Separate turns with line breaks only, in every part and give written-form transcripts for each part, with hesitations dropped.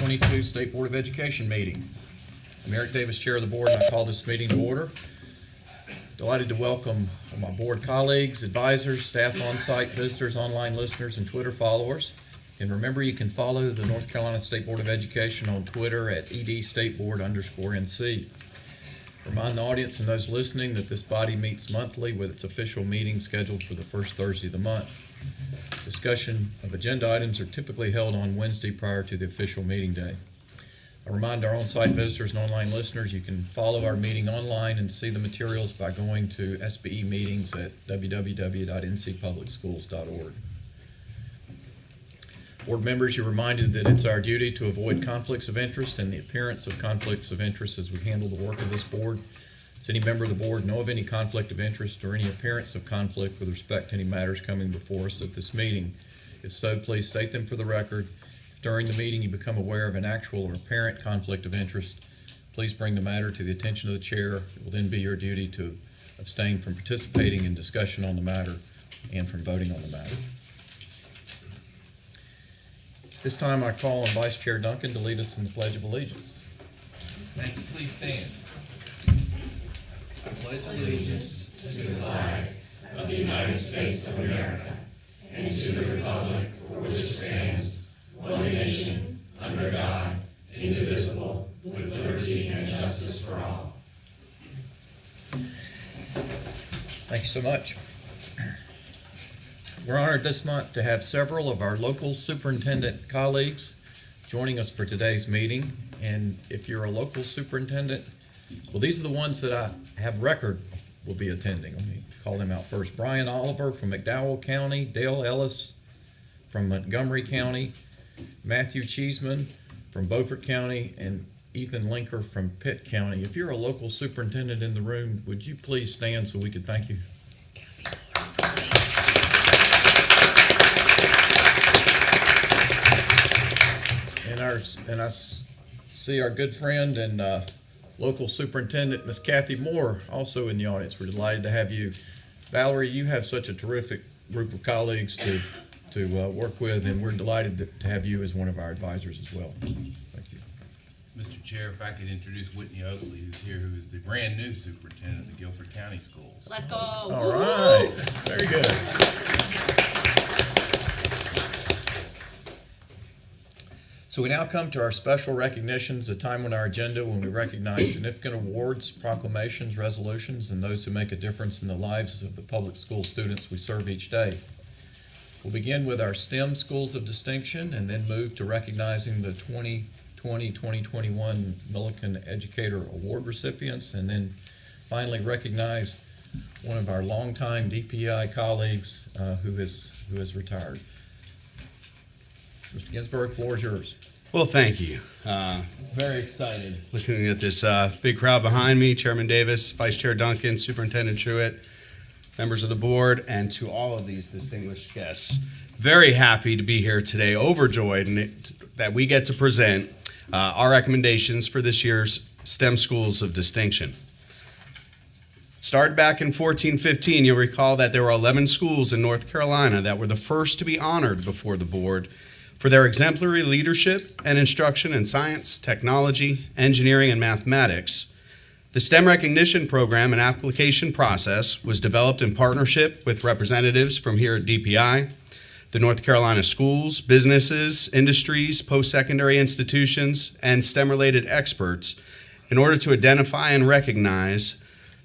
2022 State Board of Education meeting. I'm Eric Davis, Chair of the Board, and I call this meeting to order. Delighted to welcome my board colleagues, advisors, staff on site, visitors, online listeners, and Twitter followers. And remember, you can follow the North Carolina State Board of Education on Twitter at EDStateBoard_NC. Remind the audience and those listening that this body meets monthly with its official meeting scheduled for the first Thursday of the month. Discussion of agenda items are typically held on Wednesday prior to the official meeting day. I remind our on-site visitors and online listeners you can follow our meeting online and see the materials by going to SBE meetings at www.ncpublicschools.org. Board members, you're reminded that it's our duty to avoid conflicts of interest and the appearance of conflicts of interest as we handle the work of this board. Does any member of the board know of any conflict of interest or any appearance of conflict with respect to any matters coming before us at this meeting? If so, please state them for the record. If during the meeting you become aware of an actual or apparent conflict of interest, please bring the matter to the attention of the chair. It will then be your duty to abstain from participating in discussion on the matter and from voting on the matter. This time I call on Vice Chair Duncan to lead us in the Pledge of Allegiance.
Thank you. Please stand. I pledge allegiance to the flag of the United States of America and to the republic for which it stands, one nation, under God, indivisible, with liberty and justice for all.
Thank you so much. We're honored this month to have several of our local superintendent colleagues joining us for today's meeting. And if you're a local superintendent, well, these are the ones that I have record will be attending. Let me call them out first. Brian Oliver from McDowell County, Dale Ellis from Montgomery County, Matthew Cheeseman from Beaufort County, and Ethan Linker from Pitt County. If you're a local superintendent in the room, would you please stand so we could thank you? And I see our good friend and local superintendent, Ms. Kathy Moore, also in the audience. We're delighted to have you. Valerie, you have such a terrific group of colleagues to work with, and we're delighted to have you as one of our advisors as well. Thank you.
Mr. Chair, if I could introduce Whitney Oakley, who's here, who is the brand new superintendent of the Guilford County Schools.
Let's go.
All right. Very good. So we now come to our special recognitions, a time on our agenda when we recognize significant awards, proclamations, resolutions, and those who make a difference in the lives of the public school students we serve each day. We'll begin with our STEM Schools of Distinction and then move to recognizing the 2020-2021 Milken Educator Award recipients, and then finally recognize one of our longtime DPI colleagues who has retired. Mr. Ginsburg, the floor is yours.
Well, thank you. Very excited looking at this big crowd behind me. Chairman Davis, Vice Chair Duncan, Superintendent Truitt, members of the board, and to all of these distinguished guests. Very happy to be here today, overjoyed that we get to present our recommendations for this year's STEM Schools of Distinction. Started back in 1415, you'll recall that there were 11 schools in North Carolina that were the first to be honored before the board for their exemplary leadership and instruction in science, technology, engineering, and mathematics. The STEM recognition program and application process was developed in partnership with representatives from here at DPI, the North Carolina schools, businesses, industries, post-secondary institutions, and STEM-related experts in order to identify and recognize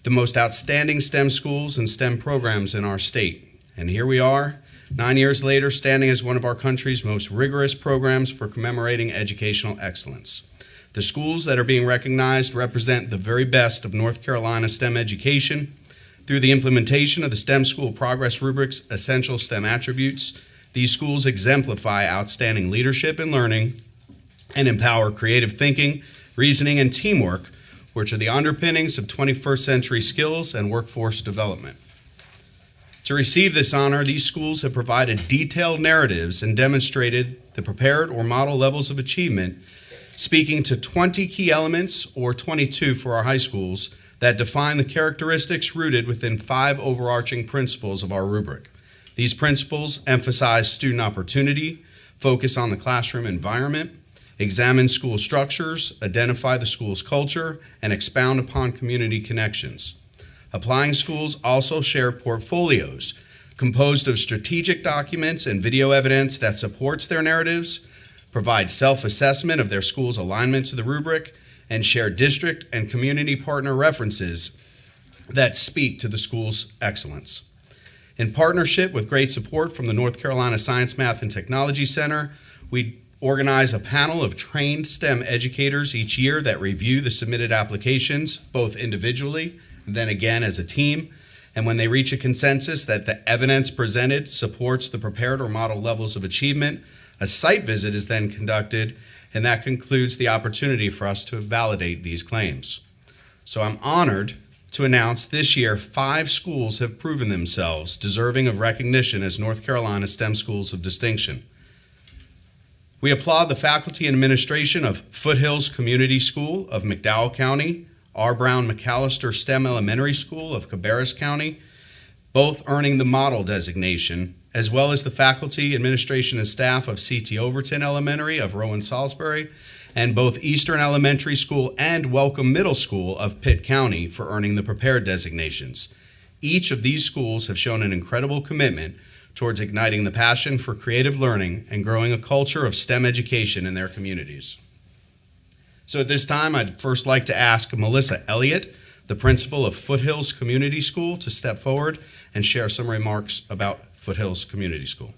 the most outstanding STEM schools and STEM programs in our state. And here we are, 9 years later, standing as one of our country's most rigorous programs for commemorating educational excellence. The schools that are being recognized represent the very best of North Carolina STEM education through the implementation of the STEM School Progress Rubric's essential STEM attributes. These schools exemplify outstanding leadership and learning and empower creative thinking, reasoning, and teamwork, which are the underpinnings of 21st century skills and workforce development. To receive this honor, these schools have provided detailed narratives and demonstrated the prepared or model levels of achievement, speaking to 20 key elements, or 22 for our high schools, that define the characteristics rooted within 5 overarching principles of our rubric. These principles emphasize student opportunity, focus on the classroom environment, examine school structures, identify the school's culture, and expound upon community connections. Applying schools also share portfolios composed of strategic documents and video evidence that supports their narratives, provide self-assessment of their school's alignment to the rubric, and share district and community partner references that speak to the school's excellence. In partnership with great support from the North Carolina Science, Math, and Technology Center, we organize a panel of trained STEM educators each year that review the submitted applications, both individually and then again as a team. And when they reach a consensus that the evidence presented supports the prepared or model levels of achievement, a site visit is then conducted, and that concludes the opportunity for us to validate these claims. So I'm honored to announce this year 5 schools have proven themselves deserving of recognition as North Carolina STEM Schools of Distinction. We applaud the faculty and administration of Foothills Community School of McDowell County, R. Brown McAllister STEM Elementary School of Cabarrus County, both earning the model designation, as well as the faculty, administration, and staff of C.T. Overton Elementary of Rowan Salisbury, and both Eastern Elementary School and Welcome Middle School of Pitt County for earning the prepared designations. Each of these schools have shown an incredible commitment towards igniting the passion for creative learning and growing a culture of STEM education in their communities. So at this time, I'd first like to ask Melissa Elliott, the principal of Foothills Community School, to step forward and share some remarks about Foothills Community School.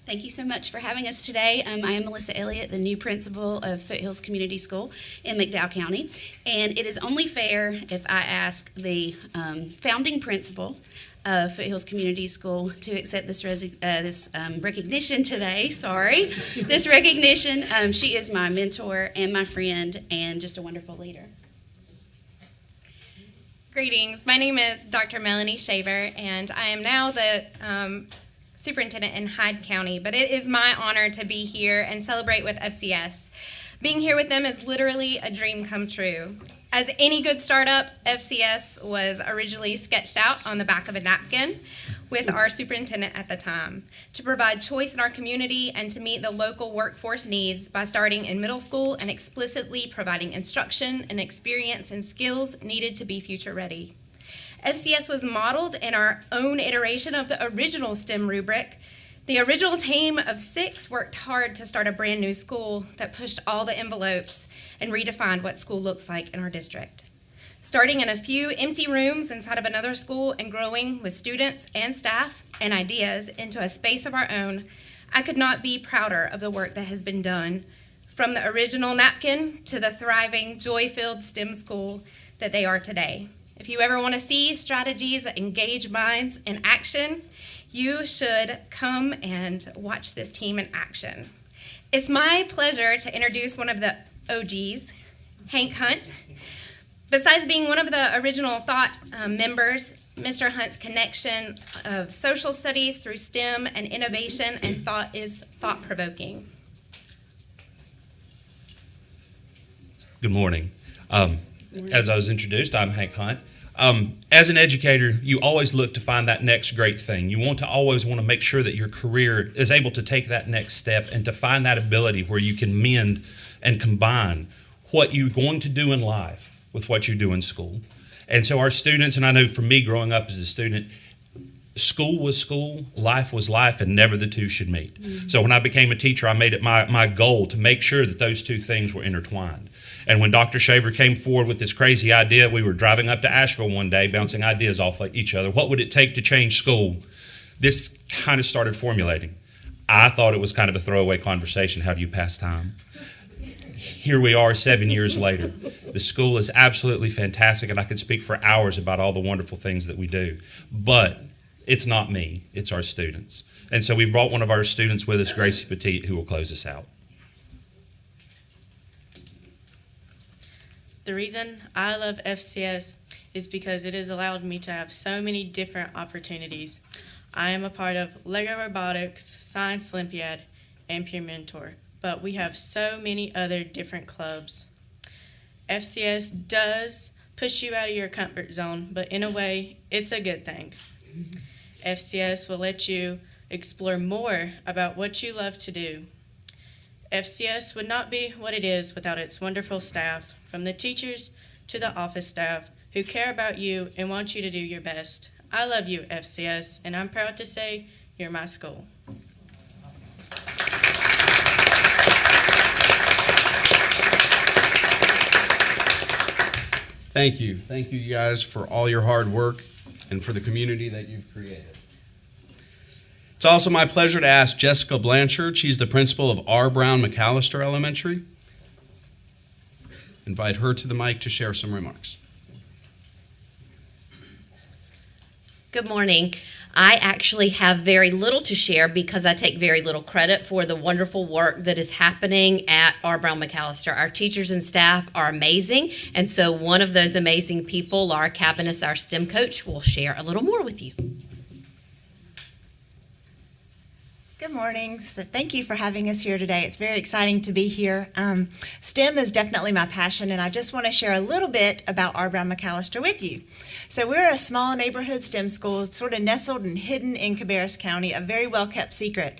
Thank you so much for having us today. I am Melissa Elliott, the new principal of Foothills Community School in McDowell County. And it is only fair if I ask the founding principal of Foothills Community School to accept this recognition today. This recognition. She is my mentor and my friend and just a wonderful leader.
Greetings. My name is Dr. Melanie Shaver, and I am now the superintendent in Hyde County, but it is my honor to be here and celebrate with FCS. Being here with them is literally a dream come true. As any good startup, FCS was originally sketched out on the back of a napkin with our superintendent at the time to provide choice in our community and to meet the local workforce needs by starting in middle school and explicitly providing instruction and experience and skills needed to be future ready. FCS was modeled in our own iteration of the original STEM rubric. The original team of 6 worked hard to start a brand new school that pushed all the envelopes and redefined what school looks like in our district. Starting in a few empty rooms inside of another school and growing with students and staff and ideas into a space of our own, I could not be prouder of the work that has been done, from the original napkin to the thriving, joy-filled STEM school that they are today. If you ever want to see strategies that engage minds in action, you should come and watch this team in action. It's my pleasure to introduce one of the OGs, Hank Hunt. Besides being one of the original thought members, Mr. Hunt's connection of social studies through STEM and innovation and thought is thought-provoking.
Good morning. As I was introduced, I'm Hank Hunt. As an educator, you always look to find that next great thing. You always want to make sure that your career is able to take that next step and to find that ability where you can mend and combine what you're going to do in life with what you do in school. And so our students, and I know for me growing up as a student, school was school, life was life, and never the two should meet. Mm-hmm. So when I became a teacher, I made it my goal to make sure that those two things were intertwined. And when Dr. Shaver came forward with this crazy idea, we were driving up to Asheville one day, bouncing ideas off each other. What would it take to change school? This kind of started formulating. I thought it was kind of a throwaway conversation. How do you pass time? Here we are 7 years later. The school is absolutely fantastic, and I could speak for hours about all the wonderful things that we do. But it's not me, it's our students. And so we've brought one of our students with us, Gracie Petit, who will close us out.
The reason I love FCS is because it has allowed me to have so many different opportunities. I am a part of Lego Robotics, Science Olympiad, and Peer Mentor, but we have so many other different clubs. FCS does push you out of your comfort zone, but in a way, it's a good thing. FCS will let you explore more about what you love to do. FCS would not be what it is without its wonderful staff, from the teachers to the office staff, who care about you and want you to do your best. I love you, FCS, and I'm proud to say you're my school.
Thank you. Thank you guys for all your hard work and for the community that you've created. It's also my pleasure to ask Jessica Blanchard. She's the principal of R. Brown McAllister Elementary. Invite her to the mic to share some remarks.
Good morning. I actually have very little to share because I take very little credit for the wonderful work that is happening at R. Brown McAllister. Our teachers and staff are amazing, and so one of those amazing people, Laura Cabanis, our STEM coach, will share a little more with you.
Good morning. So thank you for having us here today. It's very exciting to be here. STEM is definitely my passion, and I just want to share a little bit about R. Brown McAllister with you. So we're a small neighborhood STEM school, sort of nestled and hidden in Cabarrus County, a very well-kept secret.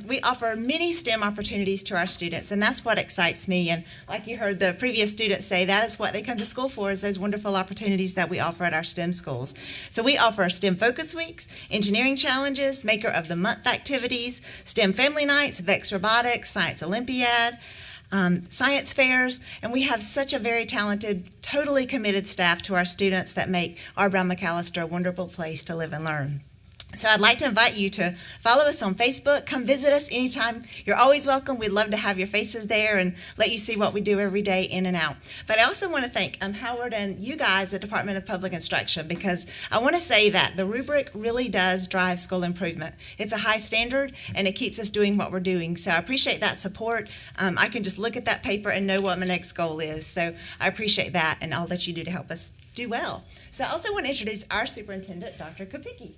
We offer many STEM opportunities to our students, and that's what excites me. And like you heard the previous students say, that is what they come to school for, is those wonderful opportunities that we offer at our STEM schools. So we offer STEM Focus Weeks, Engineering Challenges, Maker of the Month activities, STEM Family Nights, VEX Robotics, Science Olympiad, science fairs, and we have such a very talented, totally committed staff to our students that make R. Brown McAllister a wonderful place to live and learn. So I'd like to invite you to follow us on Facebook. Come visit us anytime. You're always welcome. We'd love to have your faces there and let you see what we do every day in and out. But I also want to thank Howard and you guys at Department of Public Instruction, because I want to say that the rubric really does drive school improvement. It's a high standard, and it keeps us doing what we're doing. So I appreciate that support. I can just look at that paper and know what my next goal is. So I appreciate that and all that you do to help us do well. So I also want to introduce our superintendent, Dr. Kopicki.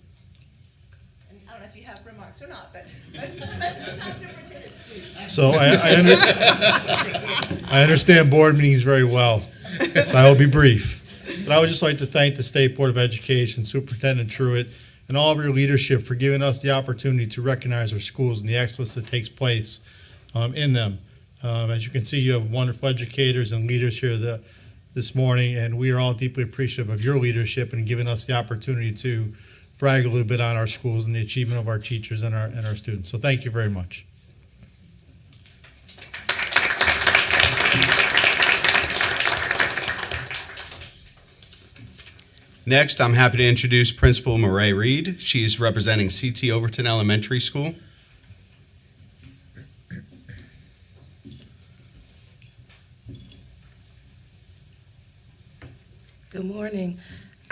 I don't know if you have remarks or not, but most of the time superintendents do.
So I understand board meetings very well, so I will be brief. But I would just like to thank the State Board of Education, Superintendent Truitt, and all of your leadership for giving us the opportunity to recognize our schools and the excellence that takes place in them. As you can see, you have wonderful educators and leaders here this morning, and we are all deeply appreciative of your leadership and giving us the opportunity to brag a little bit on our schools and the achievement of our teachers and our students. So thank you very much.
Next, I'm happy to introduce Principal Murray Reed. She's representing CT Overton Elementary School.
Good morning.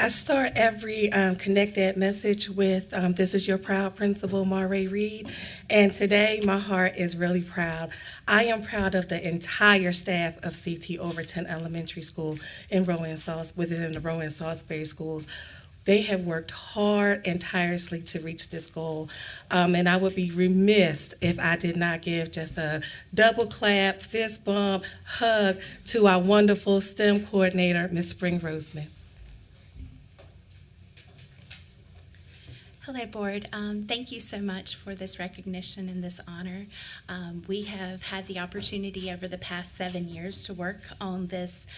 I start every Connect Ed message with, this is your proud principal, Murray Reed, and today my heart is really proud. I am proud of the entire staff of CT Overton Elementary School within the Rowan and Salisbury schools. They have worked hard and tirelessly to reach this goal, and I would be remiss if I did not give just a double clap, fist bump, hug to our wonderful STEM coordinator, Ms. Spring Roseman.
Hello, Board. Thank you so much for this recognition and this honor. We have had the opportunity over the past 7 years to work on this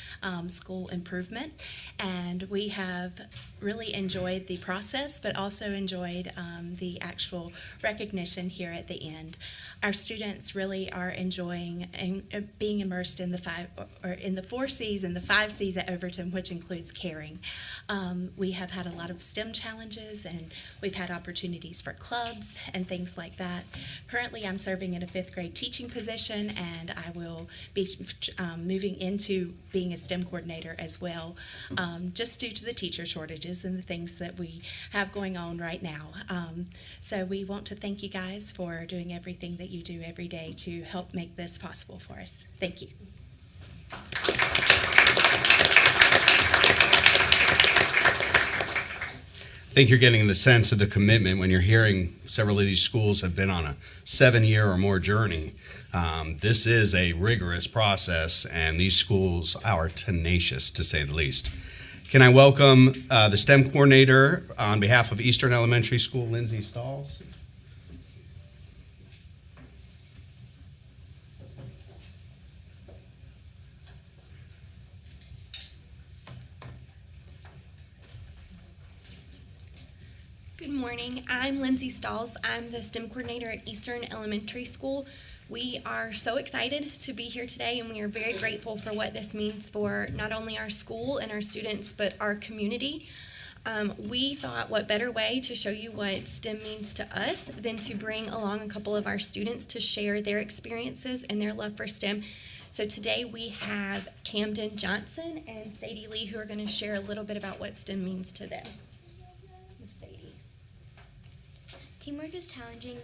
school improvement, and we have really enjoyed the process, but also enjoyed the actual recognition here at the end. Our students really are enjoying being immersed in the 4 C's and the 5 C's at Overton, which includes caring. We have had a lot of STEM challenges, and we've had opportunities for clubs and things like that. Currently, I'm serving in a 5th grade teaching position, and I will be moving into being a STEM coordinator as well, just due to the teacher shortages and the things that we have going on right now. So we want to thank you guys for doing everything that you do every day to help make this possible for us. Thank you.
I think you're getting the sense of the commitment when you're hearing several of these schools have been on a 7-year or more journey. This is a rigorous process, and these schools are tenacious, to say the least. Can I welcome the STEM coordinator on behalf of Eastern Elementary School, Lindsay Stalls?
morning. I'm Lindsay Stalls. I'm the STEM coordinator at Eastern Elementary School. We are so excited to be here today, and we are very grateful for what this means for not only our school and our students, but our community. We thought what better way to show you what STEM means to us than to bring along a couple of our students to share their experiences and their love for STEM. So today we have Camden Johnson and Sadie Lee, who are going to share a little bit about what STEM means to them. Sadie.
Teamwork is challenging,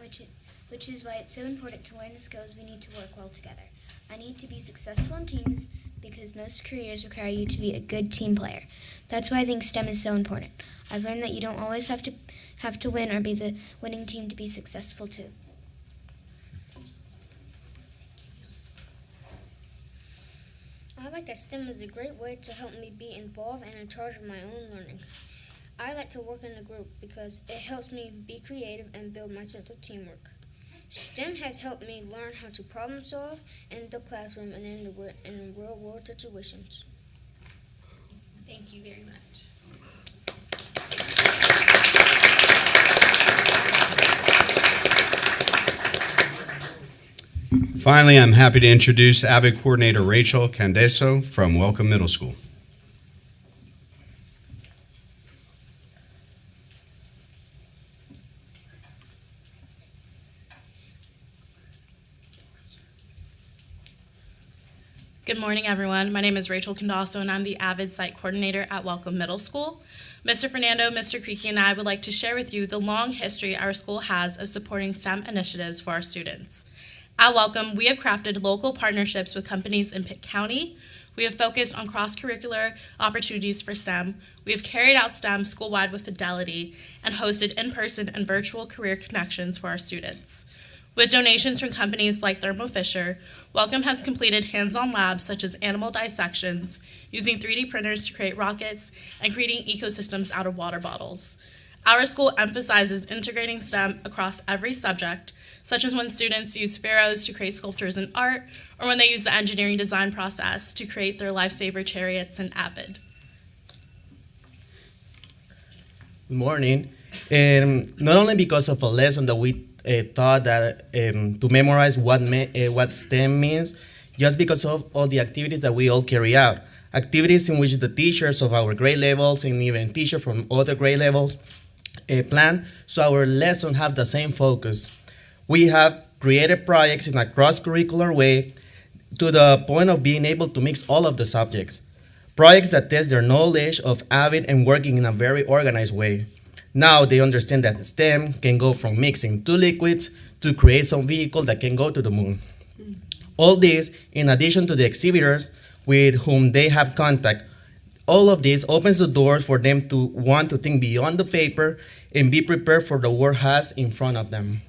which is why it's so important to learn the skills we need to work well together. I need to be successful in teams because most careers require you to be a good team player. That's why I think STEM is so important. I've learned that you don't always have to win or be the winning team to be successful too. I like that STEM is a great way to help me be involved and in charge of my own learning. I like to work in a group because it helps me be creative and build my sense of teamwork. STEM has helped me learn how to problem solve in the classroom and in real world situations.
Thank you very much.
Finally, I'm happy to introduce AVID Coordinator Rachel Candeso from Welcome Middle School.
Good morning, everyone. My name is Rachel Candasso, and I'm the AVID Site Coordinator at Welcome Middle School. Mr. Fernando, Mr. Creaky, and I would like to share with you the long history our school has of supporting STEM initiatives for our students. At Welcome, we have crafted local partnerships with companies in Pitt County. We have focused on cross-curricular opportunities for STEM. We have carried out STEM school-wide with fidelity and hosted in-person and virtual career connections for our students. With donations from companies like Thermo Fisher, Welcome has completed hands-on labs such as animal dissections, using 3D printers to create rockets, and creating ecosystems out of water bottles. Our school emphasizes integrating STEM across every subject, such as when students use pharaohs to create sculptures and art, or when they use the engineering design process to create their lifesaver chariots in AVID.
Good morning. Not only because of a lesson that we thought that to memorize what STEM means, just because of all the activities that we all carry out. Activities in which the teachers of our grade levels and even teachers from other grade levels plan, so our lessons have the same focus. We have created projects in a cross-curricular way to the point of being able to mix all of the subjects. Projects that test their knowledge of AVID and working in a very organized way. Now they understand that STEM can go from mixing two liquids to create some vehicle that can go to the moon. All this in addition to the exhibitors with whom they have contact. All of this opens the door for them to want to think beyond the paper and be prepared for the world has in front of them.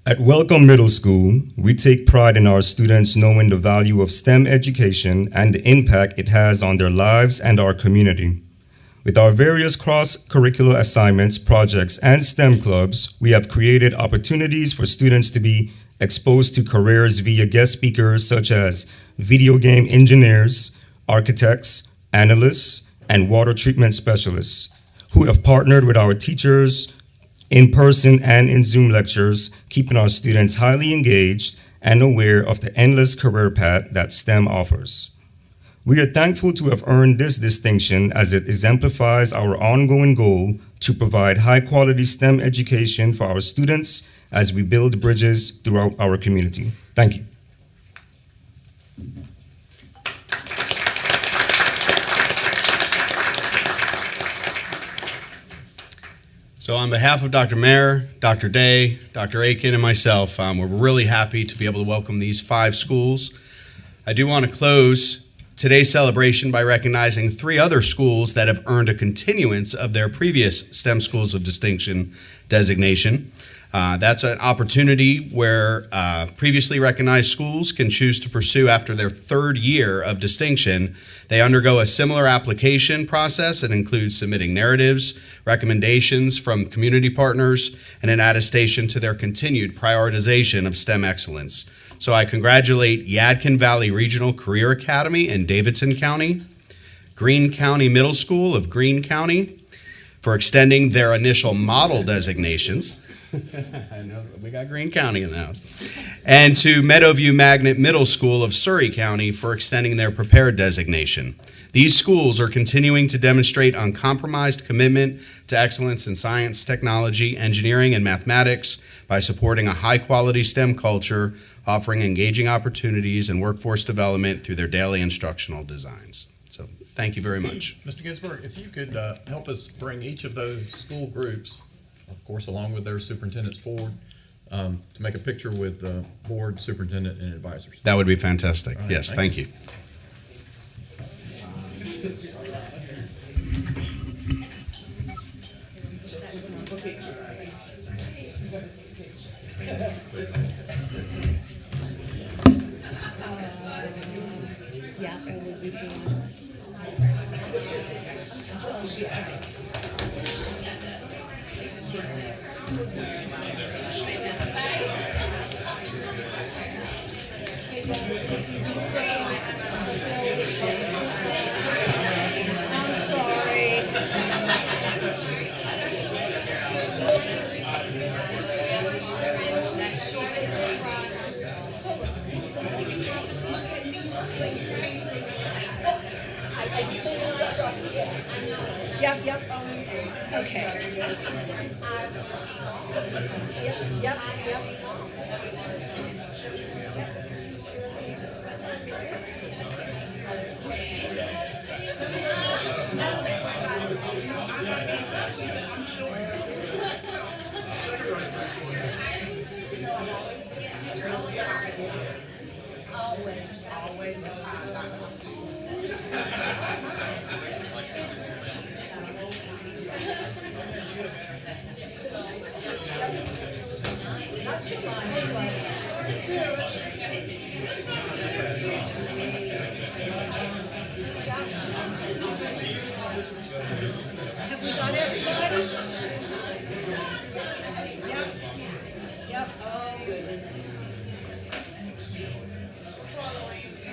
At Welcome Middle School, we take pride in our students knowing the value of STEM education and the impact it has on their lives and our community. With our various cross-curricular assignments, projects, and STEM clubs, we have created opportunities for students to be exposed to careers via guest speakers such as video game engineers, architects, analysts, and water treatment specialists, who have partnered with our teachers in person and in Zoom lectures, keeping our students highly engaged and aware of the endless career path that STEM offers. We are thankful to have earned this distinction as it exemplifies our ongoing goal to provide high-quality STEM education for our students as we build bridges throughout our community. Thank you.
So on behalf of Dr. Mayer, Dr. Day, Dr. Aiken, and myself, we're really happy to be able to welcome these 5 schools. I do want to close today's celebration by recognizing 3 other schools that have earned a continuance of their previous STEM Schools of Distinction designation. That's an opportunity where previously recognized schools can choose to pursue after their 3rd year of distinction. They undergo a similar application process that includes submitting narratives, recommendations from community partners, and an attestation to their continued prioritization of STEM excellence. So I congratulate Yadkin Valley Regional Career Academy in Davidson County, Greene County Middle School of Greene County, for extending their initial model designations. I know we got Greene County in the house. And to Meadowview Magnet Middle School of Surrey County for extending their prepared designation. These schools are continuing to demonstrate uncompromised commitment to excellence in science, technology, engineering, and mathematics by supporting a high-quality STEM culture, offering engaging opportunities and workforce development through their daily instructional designs. So, thank you very much.
Mr. Ginsburg, if you could help us bring each of those school groups, of course, along with their superintendents forward, to make a picture with the board, superintendent, and advisors.
That would be fantastic.
All right,
Yes, thank you.
I'm sorry. Yep. Okay. Yep. Have we got everybody? Yep. Oh, goodness.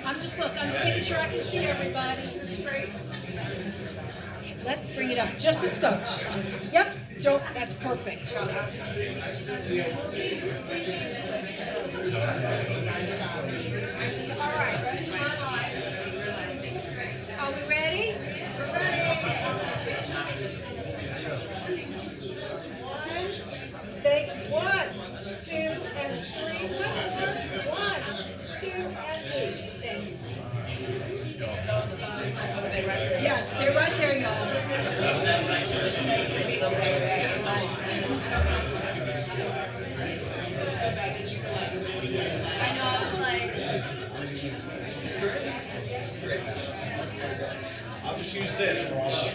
I'm just making sure I can see everybody. Is this straight? Let's bring it up just a scotch. Yep. That's perfect. All right. Are we ready? We're ready. Think 1, 2, and 3. One, 2, and 3. Thank you. Yes, stay right there, y'all. I know, I was like...
I'll just use this for all of you.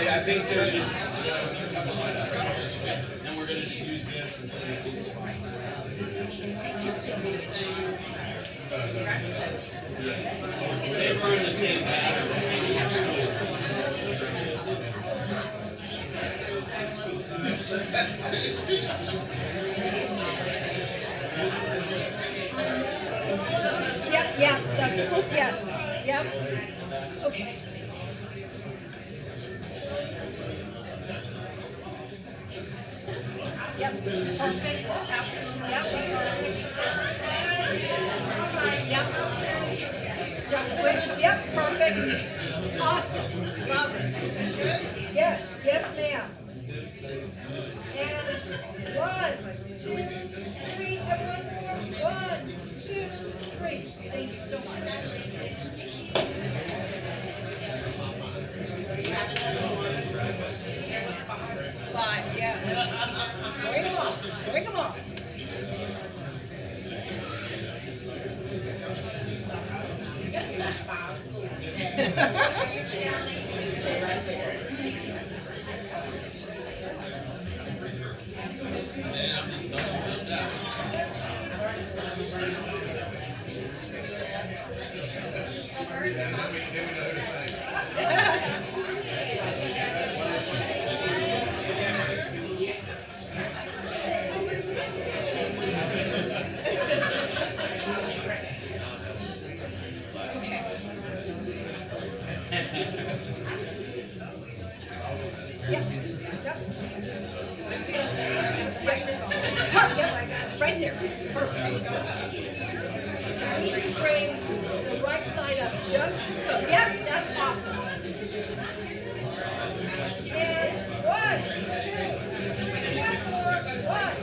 I think they're just, and we're going to just use this instead of this. Thank you so much. They were in the same
Yep, that's cool. Yes, yep. Okay. Yep, perfect, absolutely, yep. Yep, wedges, yep, perfect. Awesome, love it. Yes, ma'am. And 1, 2, 3, and one more. 1, 2, 3. Thank you so much. Slides, yeah. Bring them on. Bring them on. perfect. Bring the right side up just a skosh. Yep, that's awesome. And 1, 2, 1 more. 1,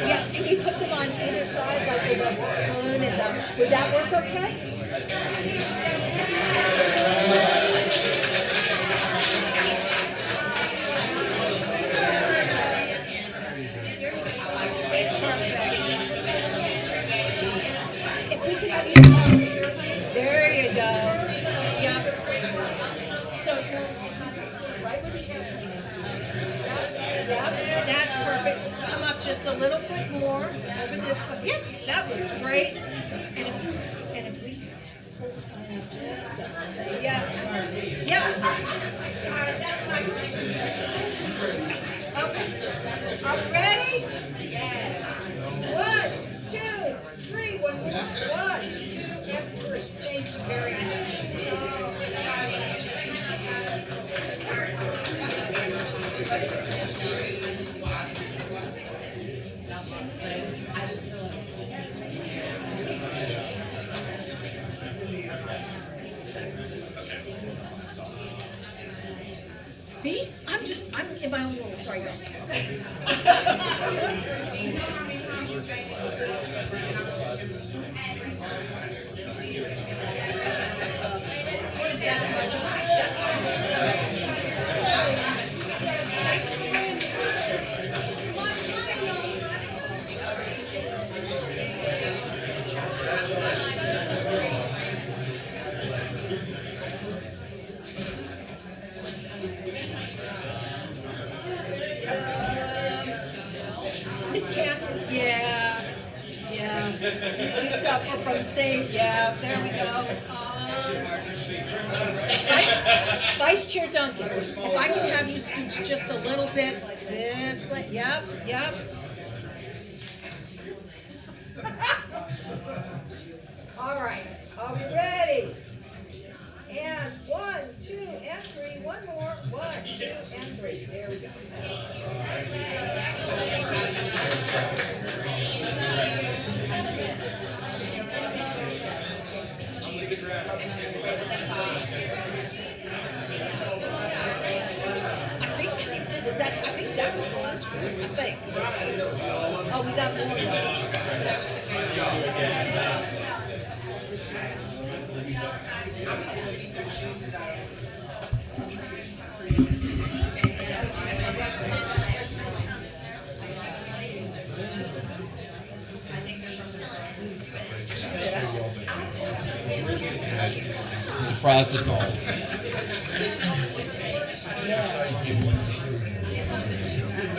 Yeah, can you put them on either side like with a balloon and would that work okay? If we could have you start here. There you go. Yep. So you're right where the airplane is. Yep, that's perfect. Come up just a little bit more over this way. Yep, that looks great. And if we hold the sign up just so. Yeah. Yeah. All right, that's my okay. Are we ready? Yeah. 1, 2, 3. 1 more. 1, 2, and 3. Thank you very much. Me? I'm in my own world. Sorry, y'all. That's my job. That's my job. Miss Campus, yeah. We suffer from same, yeah, there we go. Vice Chair Duncan, if I can have you scooch just a little bit like this way, yep. All right, are we ready? And 1, 2, and 3, 1 more, 1, 2, and 3, there we go. I think that was the last one, I think. Oh, we got more.
Surprised us all.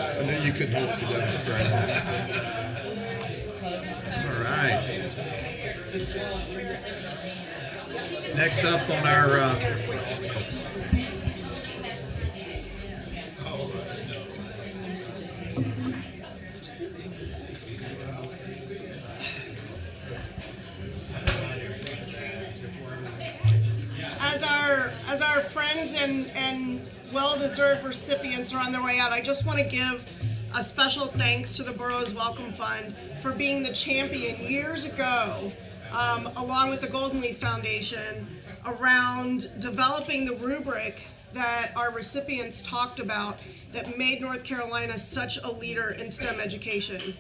I knew you couldn't hold it together very long. All right. Next up on our
as our friends and well-deserved recipients are on their way out, I just want to give a special thanks to the Borough's Welcome Fund for being the champion years ago, along with the Golden Leaf Foundation, around developing the rubric that our recipients talked about that made North Carolina such a leader in STEM education.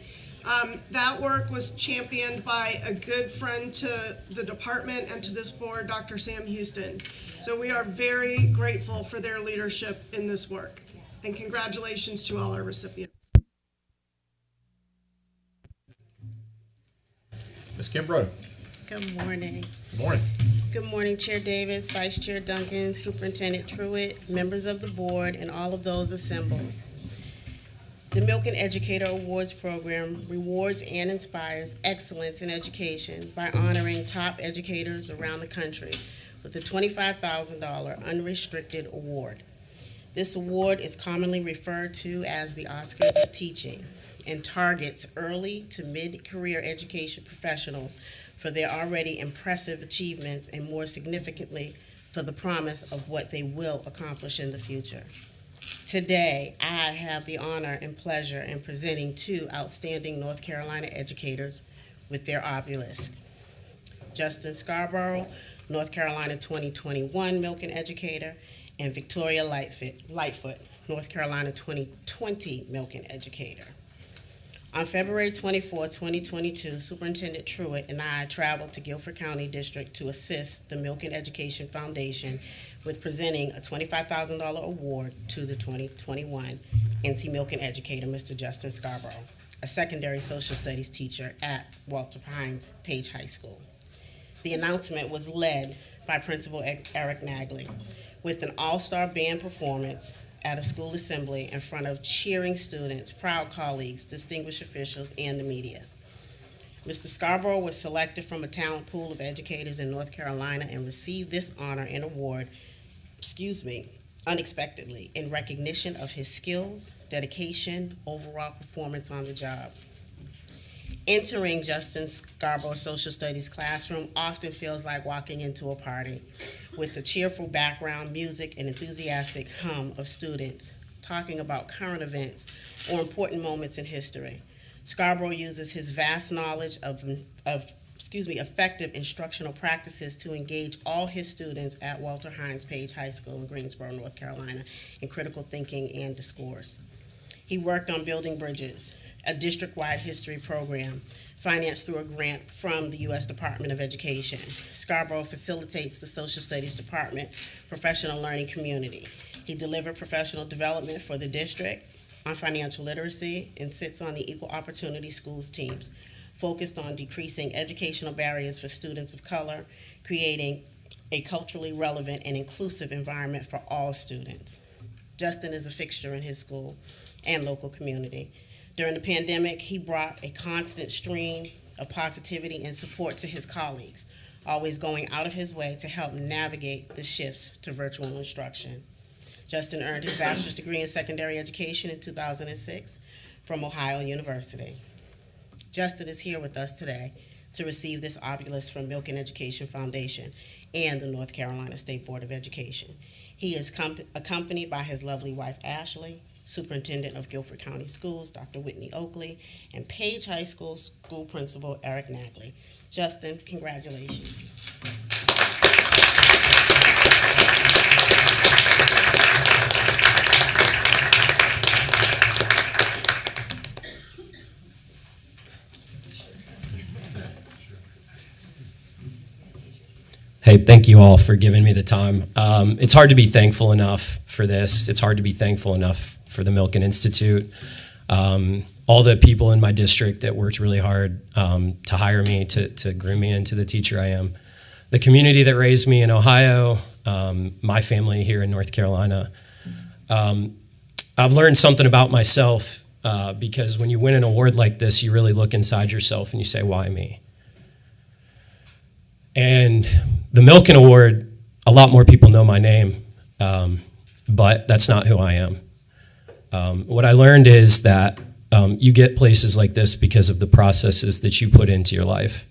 That work was championed by a good friend to the department and to this board, Dr. Sam Houston. So we are very grateful for their leadership in this work. And congratulations to all our recipients.
Ms. Kimbrough.
Good morning.
Good morning.
Good morning, Chair Davis, Vice Chair Duncan, Superintendent Truitt, members of the board, and all of those assembled. The Milken Educator Awards program rewards and inspires excellence in education by honoring top educators around the country. with a $25,000 unrestricted award. This award is commonly referred to as the Oscars of Teaching and targets early to mid-career education professionals for their already impressive achievements and, more significantly, for the promise of what they will accomplish in the future. Today, I have the honor and pleasure in presenting two outstanding North Carolina educators with their obelisk. Justin Scarborough, North Carolina 2021 Milken Educator, and Victoria Lightfoot, North Carolina 2020 Milken Educator. On February 24, 2022, Superintendent Truitt and I traveled to Guilford County District to assist the Milken Education Foundation with presenting a $25,000 award to the 2021 NC Milken Educator, Mr. Justin Scarborough, a secondary social studies teacher at Walter Hines Page High School. The announcement was led by Principal Eric Nagley with an all-star band performance at a school assembly in front of cheering students, proud colleagues, distinguished officials, and the media. Mr. Scarborough was selected from a talent pool of educators in North Carolina and received this honor and award, unexpectedly, in recognition of his skills, dedication, overall performance on the job. Entering Justin Scarborough's social studies classroom often feels like walking into a party with the cheerful background music and enthusiastic hum of students talking about current events or important moments in history. Scarborough uses his vast knowledge of effective instructional practices to engage all his students at Walter Hines Page High School in Greensboro, North Carolina, in critical thinking and discourse. He worked on building bridges, a district-wide history program financed through a grant from the U.S. Department of Education. Scarborough facilitates the Social Studies Department professional learning community. He delivered professional development for the district on financial literacy and sits on the Equal Opportunity Schools teams, focused on decreasing educational barriers for students of color, creating a culturally relevant and inclusive environment for all students. Justin is a fixture in his school and local community. During the pandemic, he brought a constant stream of positivity and support to his colleagues, always going out of his way to help navigate the shifts to virtual instruction. Justin earned his bachelor's degree in secondary education in 2006 from Ohio University. Justin is here with us today to receive this obelisk from Milken Education Foundation and the North Carolina State Board of Education. He is accompanied by his lovely wife, Ashley, Superintendent of Guilford County Schools, Dr. Whitney Oakley, and Page High School School Principal Eric Nagley. Justin, congratulations.
Hey, thank you all for giving me the time. It's hard to be thankful enough for this. It's hard to be thankful enough for the Milken Institute. All the people in my district that worked really hard to hire me, to groom me into the teacher I am. The community that raised me in Ohio, my family here in North Carolina. I've learned something about myself because when you win an award like this, you really look inside yourself and you say, why me? And the Milken Award, a lot more people know my name, but that's not who I am. What I learned is that you get places like this because of the processes that you put into your life,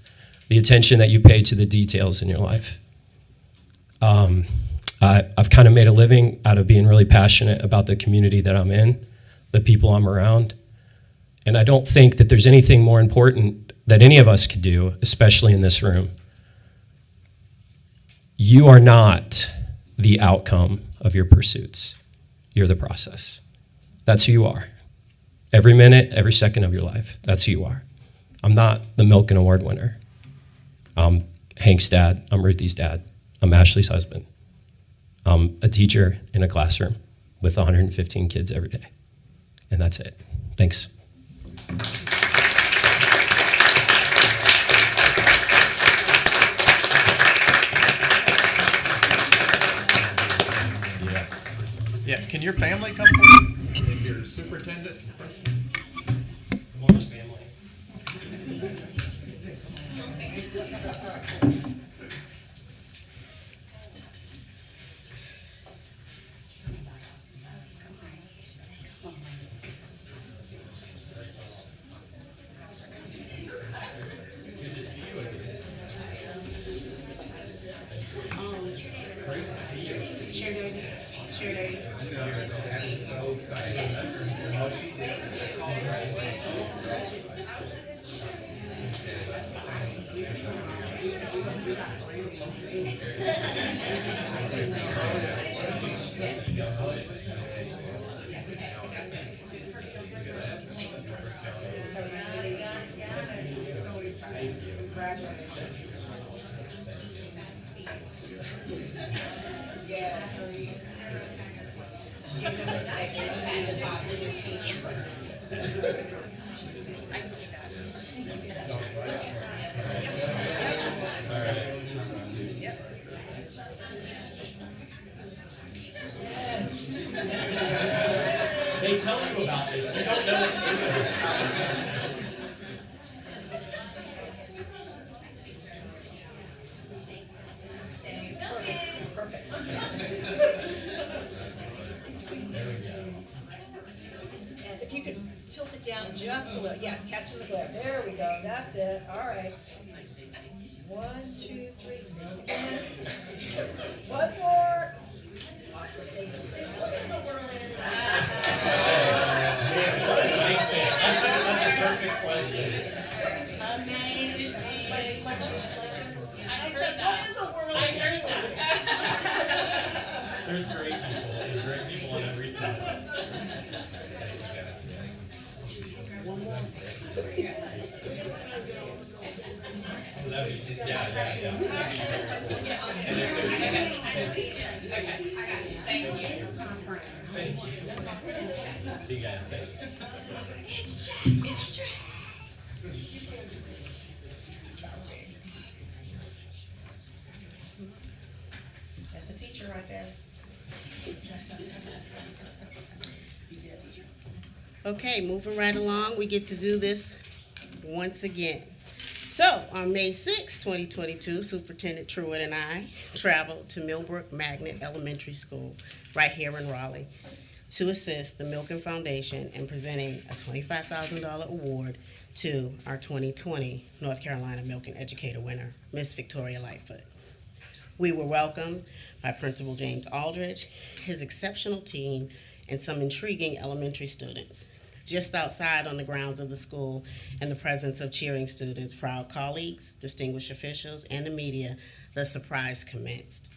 the attention that you pay to the details in your life. I've kind of made a living out of being really passionate about the community that I'm in, the people I'm around, and I don't think that there's anything more important that any of us could do, especially in this room. You are not the outcome of your pursuits. You're the process. That's who you are. Every minute, every second of your life, that's who you are. I'm not the Milken Award winner. I'm Hank's dad. I'm Ruthie's dad. I'm Ashley's husband. I'm a teacher in a classroom with 115 kids every day. And that's it. Thanks.
Yeah, can your family come forward? Your superintendent?
Come on, family.
Chair Davis. Chair Davis.
They tell you about this. You don't know what to do with it.
And if you could tilt it down just a little. Yeah, it's catching the glare. There we go. That's it. All right. 1, 2, 3. And one more. Awesome. Thank you. What is a whirlwind?
Nice thing. That's a perfect question.
I said, what is a whirlwind? I heard that.
There's great people. There's great people on every side.
One more.
See you guys. Thanks.
It's Jack.
That's a teacher right there.
You see that teacher?
Okay, moving right along, we get to do this once again. So, on May 6, 2022, Superintendent Truitt and I traveled to Millbrook Magnet Elementary School right here in Raleigh to assist the Milken Foundation in presenting a $25,000 award to our 2020 North Carolina Milken Educator winner, Miss Victoria Lightfoot. We were welcomed by Principal James Aldridge, his exceptional team, and some intriguing elementary students. Just outside on the grounds of the school, in the presence of cheering students, proud colleagues, distinguished officials, and the media, the surprise commenced.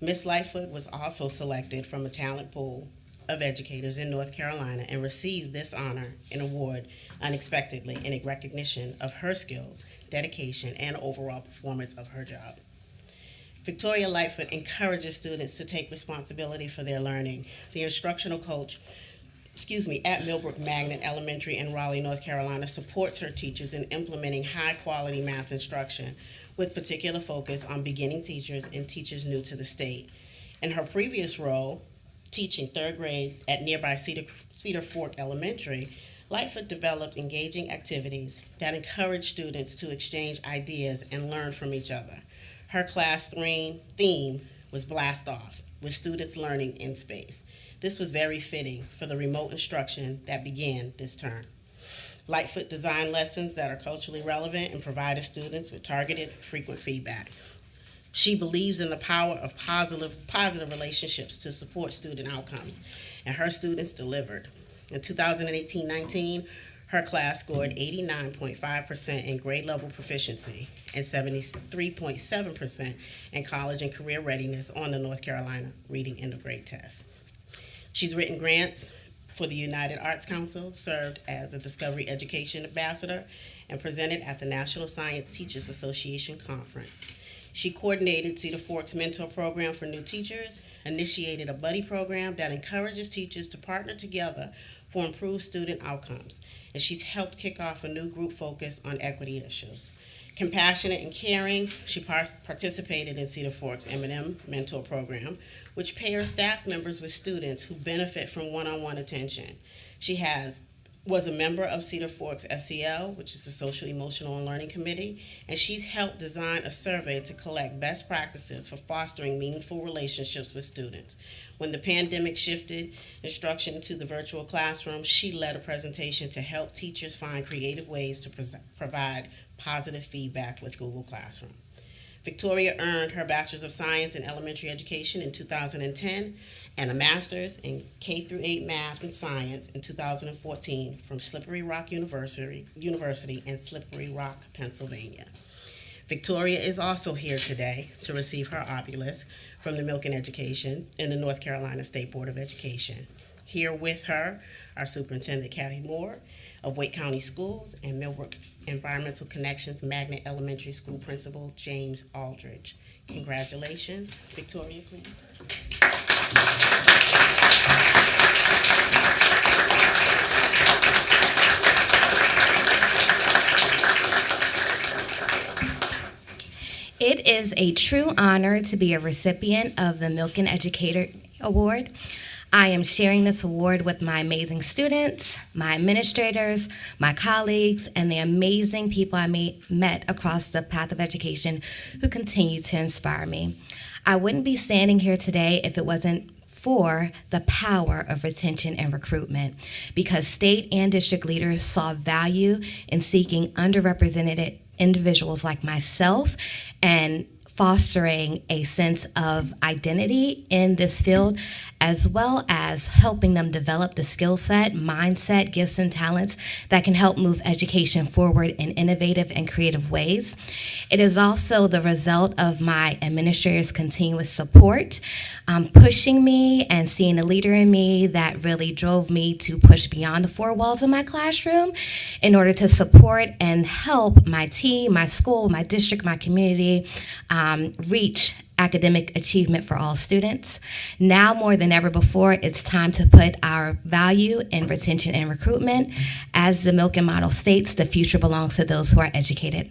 Miss Lightfoot was also selected from a talent pool of educators in North Carolina and received this honor and award unexpectedly in recognition of her skills, dedication, and overall performance of her job. Victoria Lightfoot encourages students to take responsibility for their learning. The instructional coach at Millbrook Magnet Elementary in Raleigh, North Carolina, supports her teachers in implementing high-quality math instruction with particular focus on beginning teachers and teachers new to the state. In her previous role, teaching third grade at nearby Cedar Fork Elementary, Lightfoot developed engaging activities that encourage students to exchange ideas and learn from each other. Her class theme was Blast Off, with students learning in space. This was very fitting for the remote instruction that began this term. Lightfoot designed lessons that are culturally relevant and provided students with targeted, frequent feedback. She believes in the power of positive relationships to support student outcomes, and her students delivered. In 2018-19, her class scored 89.5% in grade level proficiency and 73.7% in college and career readiness on the North Carolina Reading End of Grade Test. She's written grants for the United Arts Council, served as a Discovery Education Ambassador, and presented at the National Science Teachers Association Conference. She coordinated Cedar Fork's mentor program for new teachers, initiated a buddy program that encourages teachers to partner together for improved student outcomes, and she's helped kick off a new group focus on equity issues. Compassionate and caring, she participated in Cedar Fork's M&M mentor program, which pairs staff members with students who benefit from one-on-one attention. She was a member of Cedar Fork's SEL, which is the Social, Emotional, and Learning Committee, and she's helped design a survey to collect best practices for fostering meaningful relationships with students. When the pandemic shifted instruction to the virtual classroom, she led a presentation to help teachers find creative ways to provide positive feedback with Google Classroom. Victoria earned her Bachelor's of Science in Elementary Education in 2010 and a Master's in K-8 Math and Science in 2014 from Slippery Rock University in Slippery Rock, Pennsylvania. Victoria is also here today to receive her obulus from the Milken Education in the North Carolina State Board of Education. Here with her are Superintendent Kathy Moore of Wake County Schools and Millbrook Environmental Connections Magnet Elementary School Principal James Aldridge. Congratulations. Victoria, please.
It is a true honor to be a recipient of the Milken Educator Award. I am sharing this award with my amazing students, my administrators, my colleagues, and the amazing people I met across the path of education who continue to inspire me. I wouldn't be standing here today if it wasn't for the power of retention and recruitment, because state and district leaders saw value in seeking underrepresented individuals like myself and fostering a sense of identity in this field, as well as helping them develop the skill set, mindset, gifts, and talents that can help move education forward in innovative and creative ways. It is also the result of my administrators' continuous support, pushing me and seeing a leader in me that really drove me to push beyond the four walls of my classroom in order to support and help my team, my school, my district, my community reach academic achievement for all students. Now more than ever before, it's time to put our value in retention and recruitment. As the Milken model states, the future belongs to those who are educated.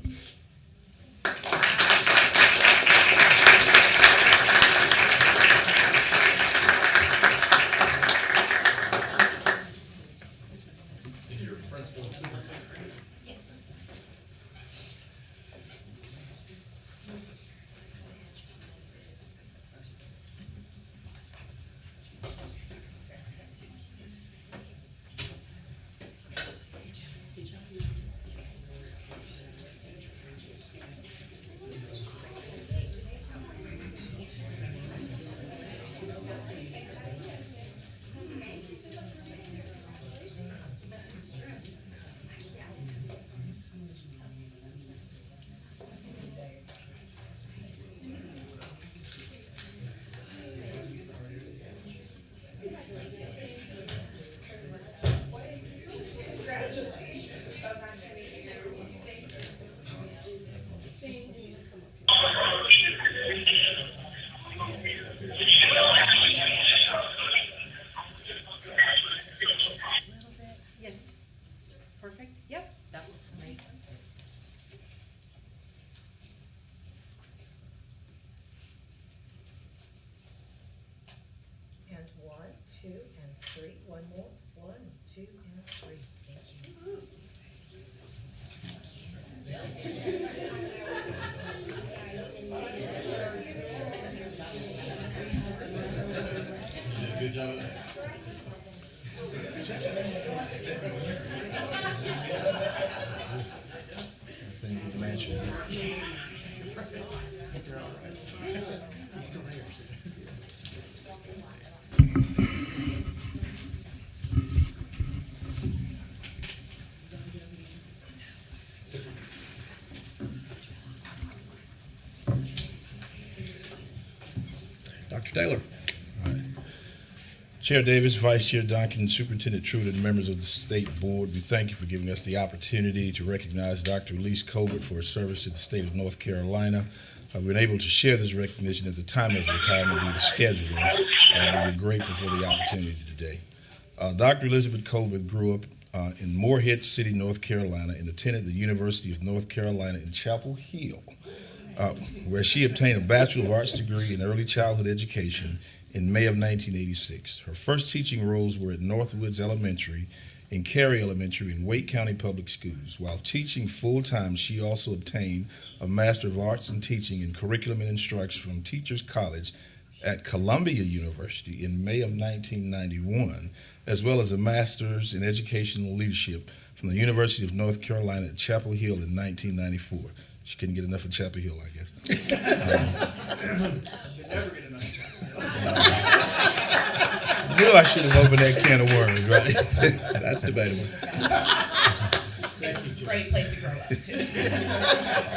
Yes. Perfect. Yep, that looks great. And 1, 2, and 3. One more. 1, 2, and 3. Thank you.
Good job with that.
Dr. Taylor.
Chair Davis, Vice Chair Duncan, Superintendent Truitt, and members of the State Board, we thank you for giving us the opportunity to recognize Dr. Elise Colbert for her service to the state of North Carolina. We've been able to share this recognition at the time of retirement due to scheduling, and we're grateful for the opportunity today. Dr. Elizabeth Colbert grew up in Morehead City, North Carolina, and attended the University of North Carolina in Chapel Hill, where she obtained a Bachelor of Arts degree in early childhood education in May of 1986. Her first teaching roles were at Northwoods Elementary and Cary Elementary in Wake County Public Schools. While teaching full-time, she also obtained a Master of Arts in Teaching in Curriculum and Instruction from Teachers College at Columbia University in May of 1991, as well as a Master's in Educational Leadership from the University of North Carolina at Chapel Hill in 1994. She couldn't get enough of Chapel Hill, I guess. Knew I should have opened that can of worms, right?
That's debatable.
Great place to grow up,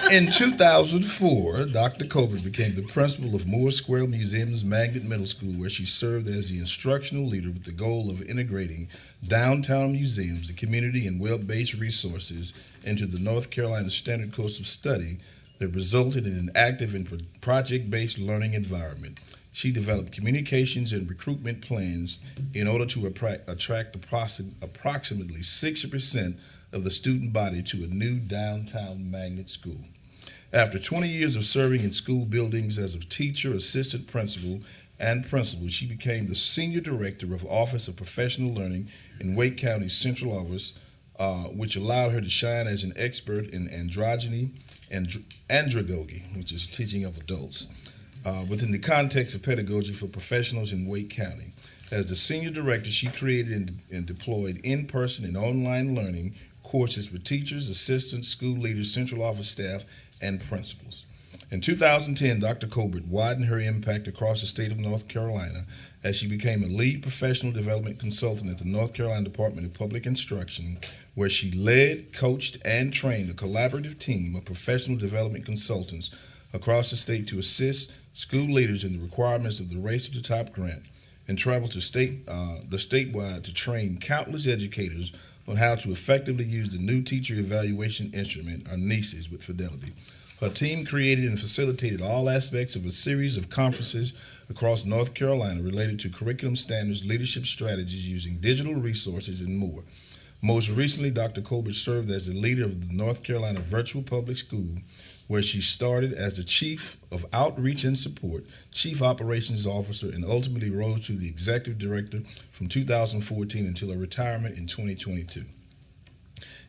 too.
In 2004, Dr. Colbert became the principal of Moore Square Museum's Magnet Middle School, where she served as the instructional leader with the goal of integrating downtown museums, the community, and web-based resources into the North Carolina Standard Course of Study that resulted in an active and project-based learning environment. She developed communications and recruitment plans in order to attract approximately 60% of the student body to a new downtown magnet school. After 20 years of serving in school buildings as a teacher, assistant principal, and principal, she became the senior director of Office of Professional Learning in Wake County's central office, which allowed her to shine as an expert in androgyny and andragogy, which is teaching of adults, within the context of pedagogy for professionals in Wake County. As the senior director, she created and deployed in-person and online learning courses for teachers, assistants, school leaders, central office staff, and principals. In 2010, Dr. Colbert widened her impact across the state of North Carolina as she became a lead professional development consultant at the North Carolina Department of Public Instruction, where she led, coached, and trained a collaborative team of professional development consultants across the state to assist school leaders in the requirements of the Race to the Top grant, and traveled to the statewide to train countless educators on how to effectively use the new teacher evaluation instrument, or NESES, with fidelity. Her team created and facilitated all aspects of a series of conferences across North Carolina related to curriculum standards, leadership strategies using digital resources, and more. Most recently, Dr. Colbert served as the leader of the North Carolina Virtual Public School, where she started as the Chief of Outreach and Support, Chief Operations Officer, and ultimately rose to the Executive Director from 2014 until her retirement in 2022.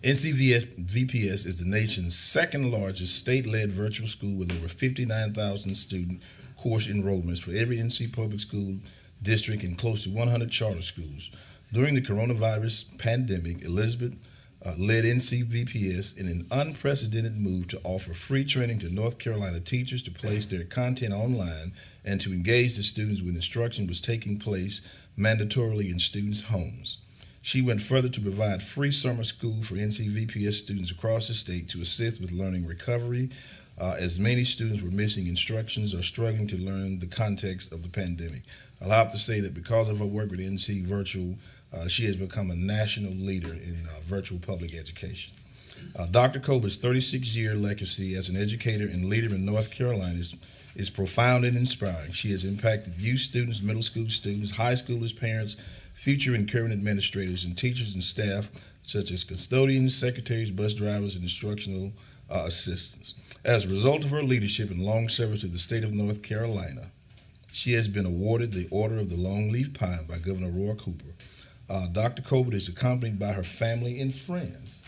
NCVPS is the nation's second largest state-led virtual school with over 59,000 student course enrollments for every NC public school district and close to 100 charter schools. During the coronavirus pandemic, Elizabeth led NCVPS in an unprecedented move to offer free training to North Carolina teachers to place their content online and to engage the students when instruction was taking place mandatorily in students' homes. She went further to provide free summer school for NCVPS students across the state to assist with learning recovery, as many students were missing instructions or struggling to learn the context of the pandemic. I'll have to say that because of her work with NC Virtual, she has become a national leader in virtual public education. Dr. Colbert's 36-year legacy as an educator and leader in North Carolina is profound and inspiring. She has impacted youth students, middle school students, high schoolers, parents, future and current administrators, and teachers and staff, such as custodians, secretaries, bus drivers, and instructional assistants. As a result of her leadership and long service to the state of North Carolina, she has been awarded the Order of the Longleaf Pine by Governor Roy Cooper. Dr. Colbert is accompanied by her family and friends.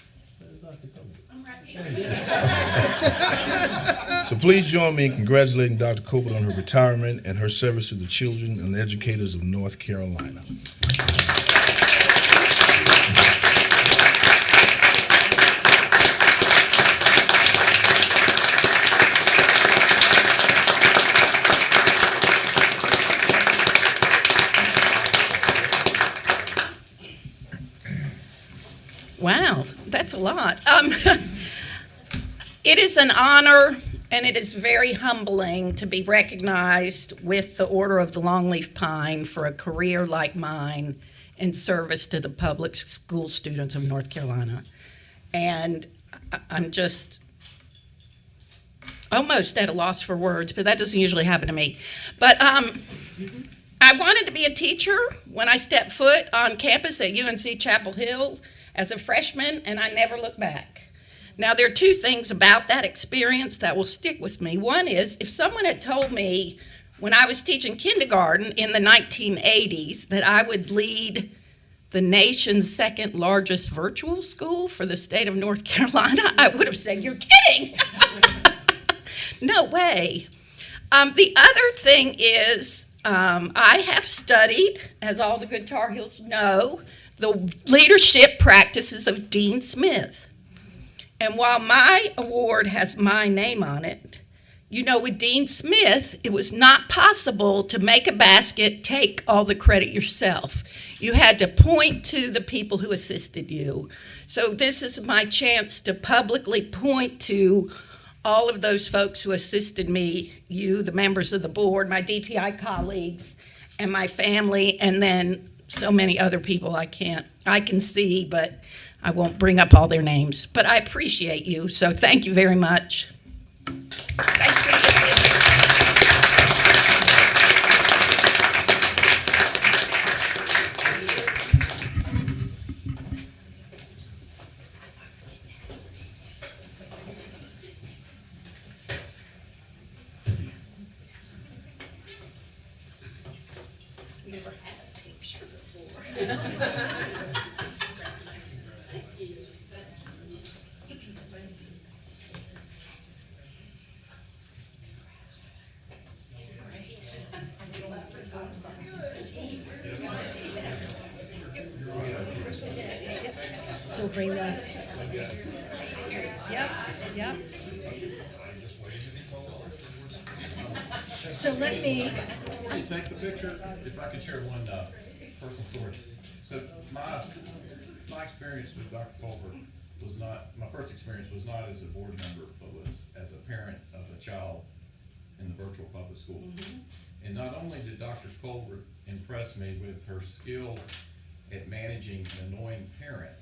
So please join me in congratulating Dr. Colbert on her retirement and her service to the children and educators of North Carolina.
Wow, that's a lot. It is an honor and it is very humbling to be recognized with the Order of the Longleaf Pine for a career like mine in service to the public school students of North Carolina. And I'm just almost at a loss for words, but that doesn't usually happen to me. But I wanted to be a teacher when I stepped foot on campus at UNC Chapel Hill as a freshman, and I never looked back. Now, there are two things about that experience that will stick with me. One is, if someone had told me when I was teaching kindergarten in the 1980s that I would lead the nation's second largest virtual school for the state of North Carolina, I would have said, "You're kidding." No way. The other thing is, I have studied, as all the good Tar Heels know, the leadership practices of Dean Smith. And while my award has my name on it, you know, with Dean Smith, it was not possible to make a basket, take all the credit yourself. You had to point to the people who assisted you. So this is my chance to publicly point to all of those folks who assisted me, you, the members of the board, my DPI colleagues, and my family, and then so many other people I can see, but I won't bring up all their names. But I appreciate you, so thank you very much. Thanks for listening. Never had a picture before.
So bring that. Yep. So let me.
Can you take the picture? If I could share one personal story. So my experience with Dr. Culver was not, my first experience was not as a board member, but was as a parent of a child in the virtual public school. And not only did Dr. Culver impress me with her skill at managing an annoying parent,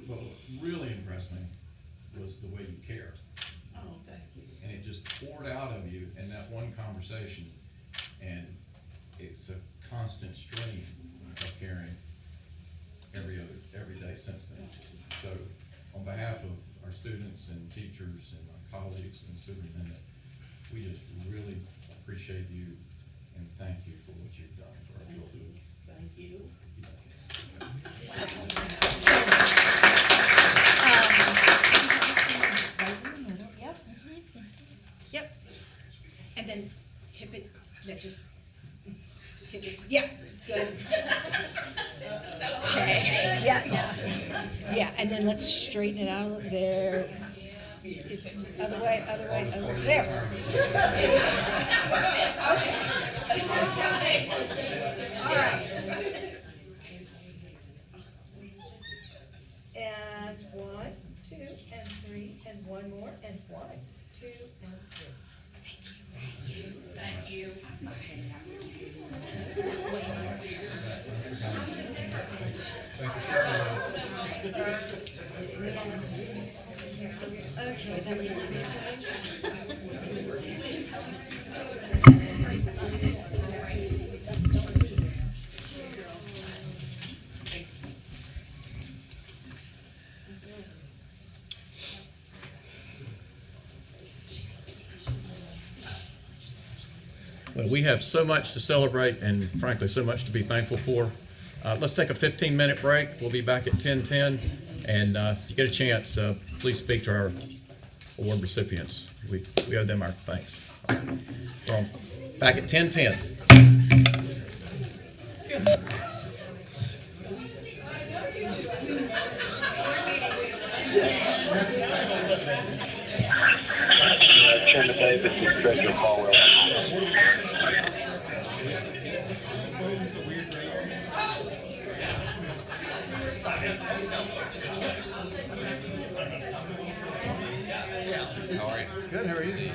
but what really impressed me was the way you care.
Oh, thank you.
And it just poured out of you in that one conversation, and it's a constant stream of caring every day since then. So on behalf of our students and teachers and my colleagues and superintendent, we just really appreciate you and thank you for what you've done for our children.
Thank you.
Yep. And then tip it. No, just tip it. Yeah. Good. Okay. Yeah. And then let's straighten it out there. Other way. There. Okay. All right. And 1, 2, and 3, and one more, and 1, 2, and 3.
Thank you.
Okay, that was not bad.
Well, we have so much to celebrate and frankly, so much to be thankful for. Let's take a 15-minute break. We'll be back at 10:10. And if you get a chance, please speak to our award recipients. We owe them our thanks. We're on back at 10:10.
Chairman Davis and Treasurer Falwell.
How are you?
Good, how are you?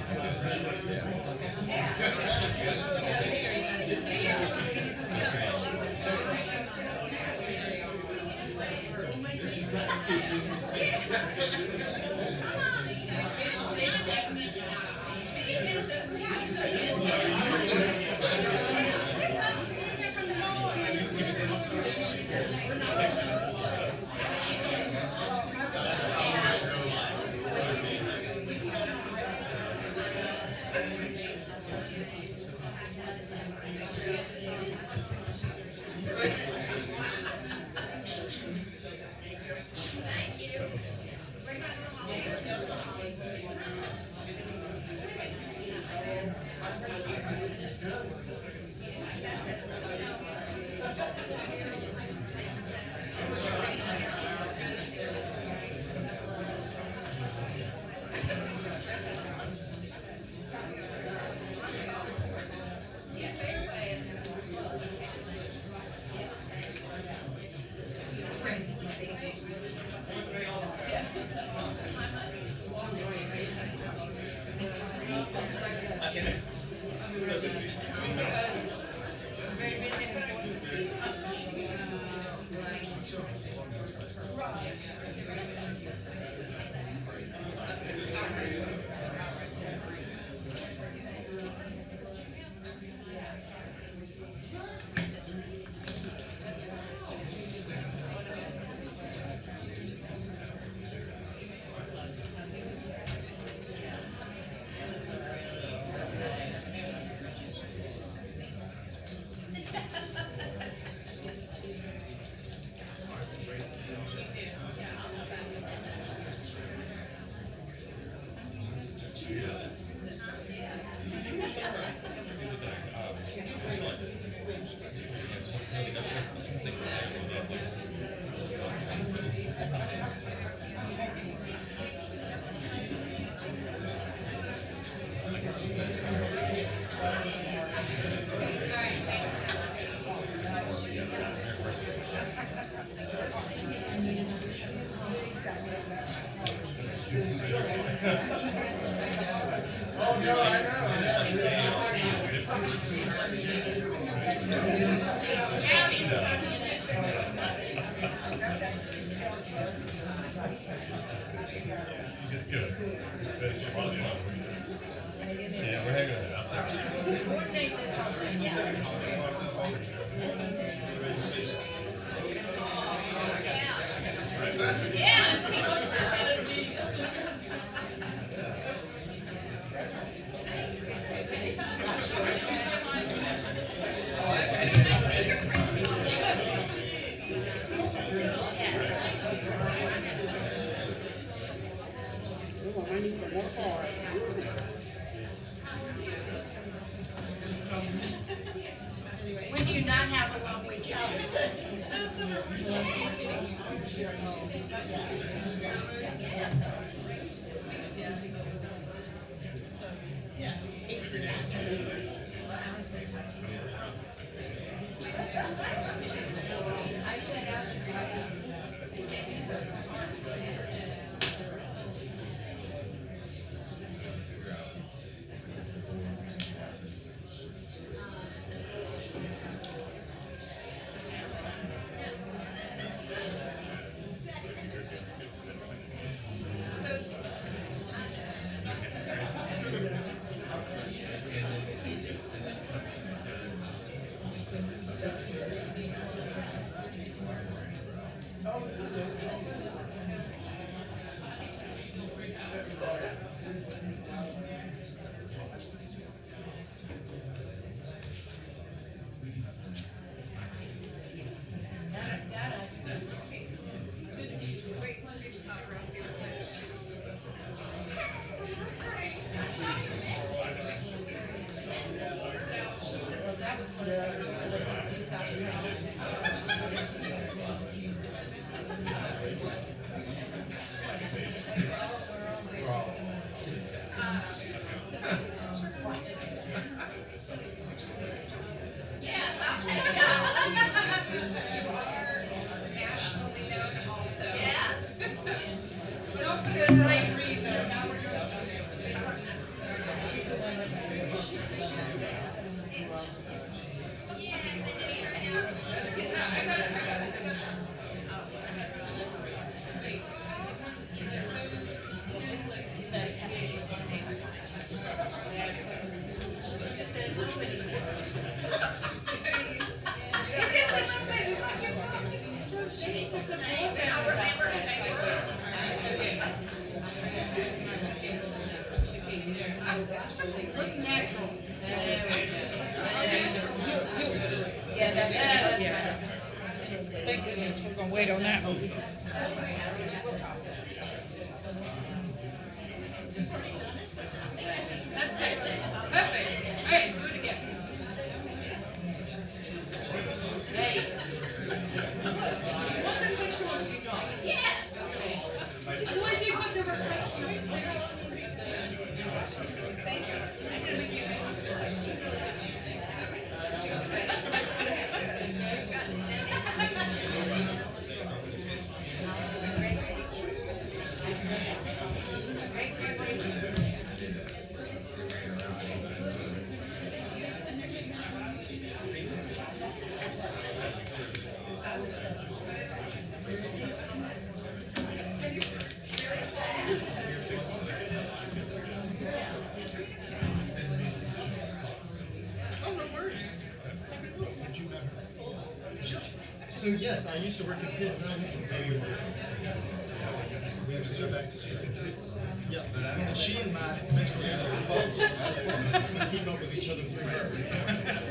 I need some more cards.
When do you not have a long weekend?
Thank goodness, we're gonna wait on that one.
So yes, I used to work at Pitt. We have to go back to Superintendent. Yep. And she and my best friend both keep up with each other through her.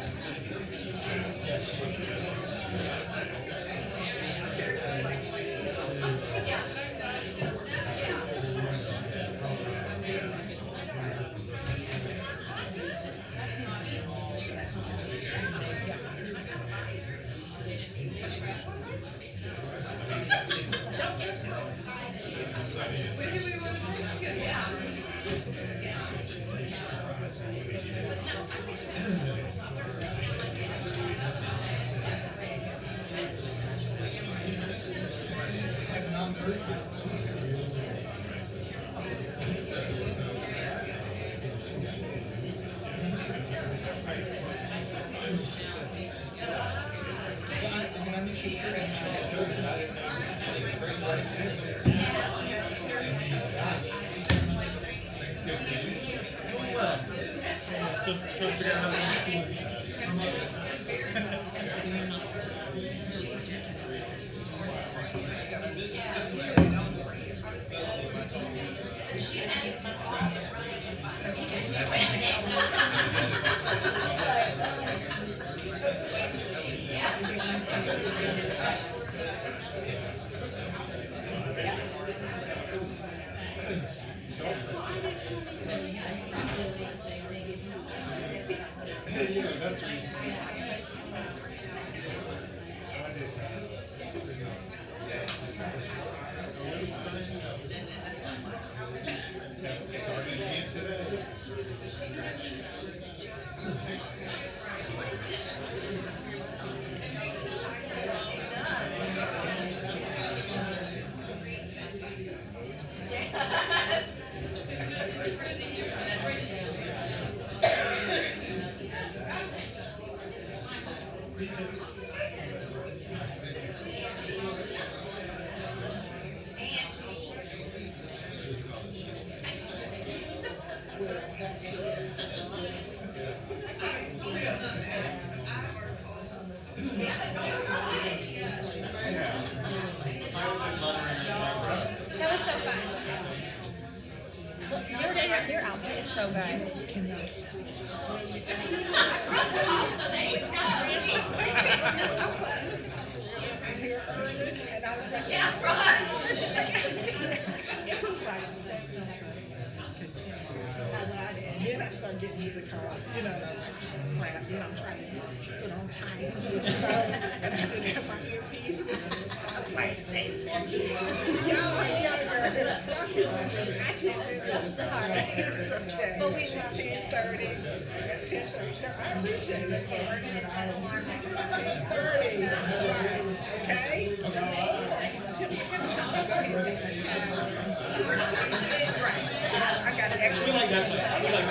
That was so fun. Their outfit is so good.
And I was like, yeah, right. It was like 7 That's what I did. Then I started getting into the cars, and I was like, oh crap, I'm trying to put on tights with the phone, and I didn't have my earpiece. I was like, they messed me up. Y'all can't remember. I can't remember. It's okay. But we love 10:30. 10:30. No, I appreciate it. 10:30. Right. Okay? Until we come home, go ahead and take my shower and stuff. Right. I got an extra. We like that. We like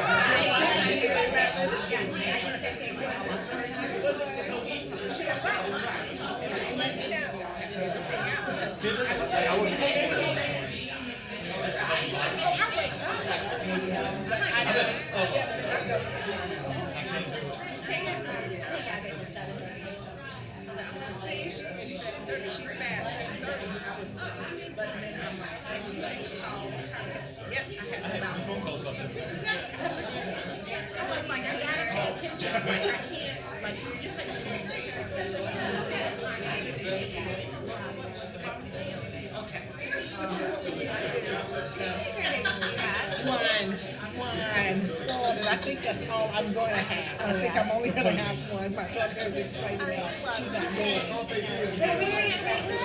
She's fast, 7:30, I was up, but then I'm like, I see take a call, yep, I had about phone calls about that. I was like, I gotta pay attention, like I can't, like, you think okay. One, spoiled it. I think that's all I'm going to have. I think I'm only going to have one. My daughter has explained to me she's not doing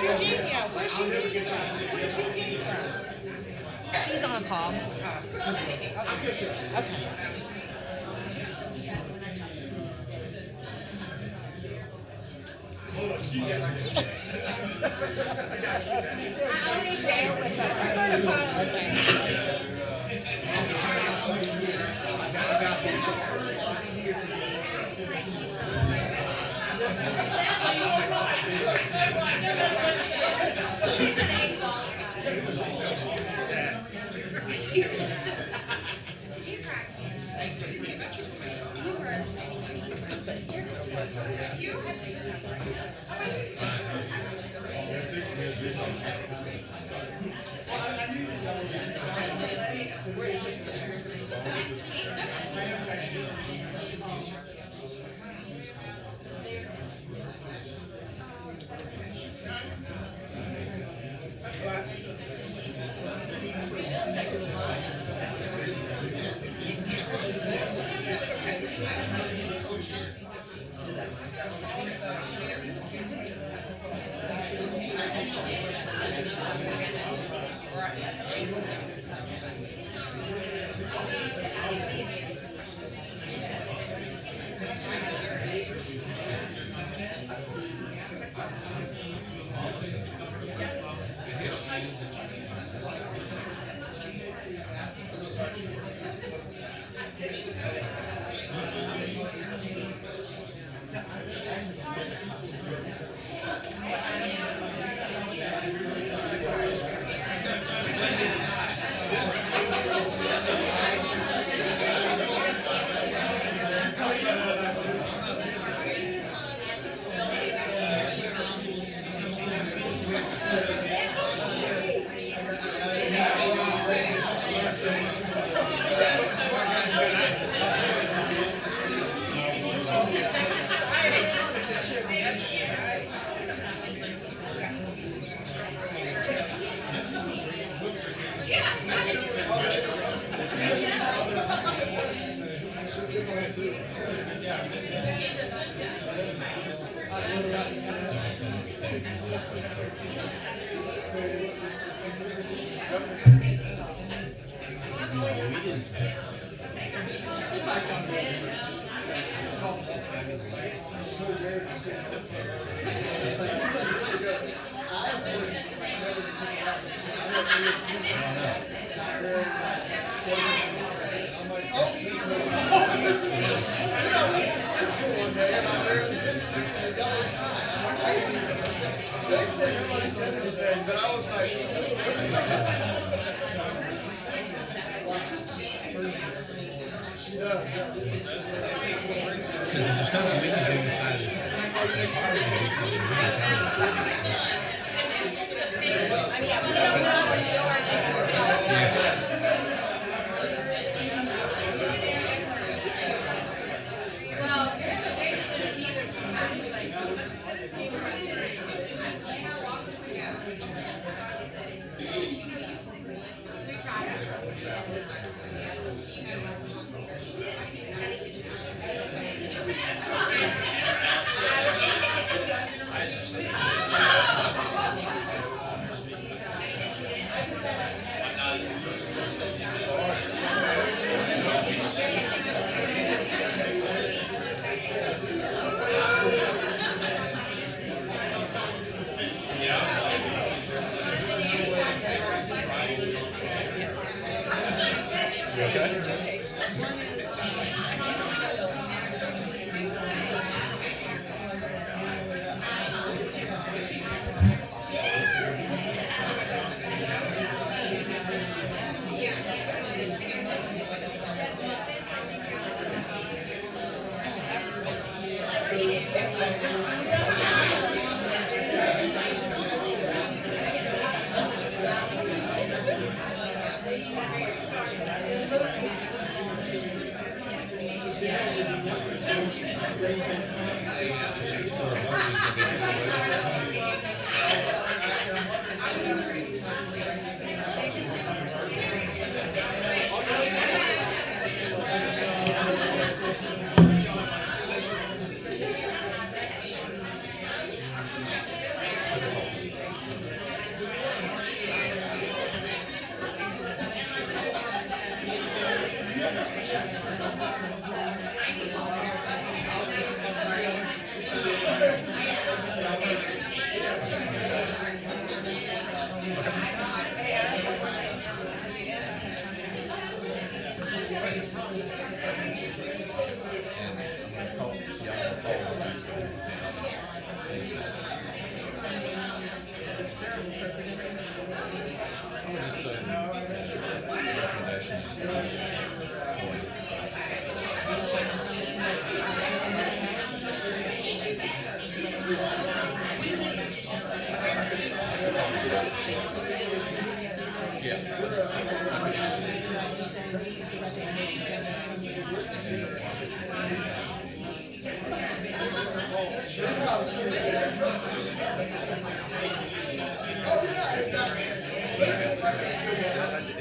Virginia, where's she from?
She's on a call.
Okay. Share with us.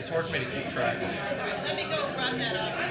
It's hard for me to keep track.
Let me go run that up.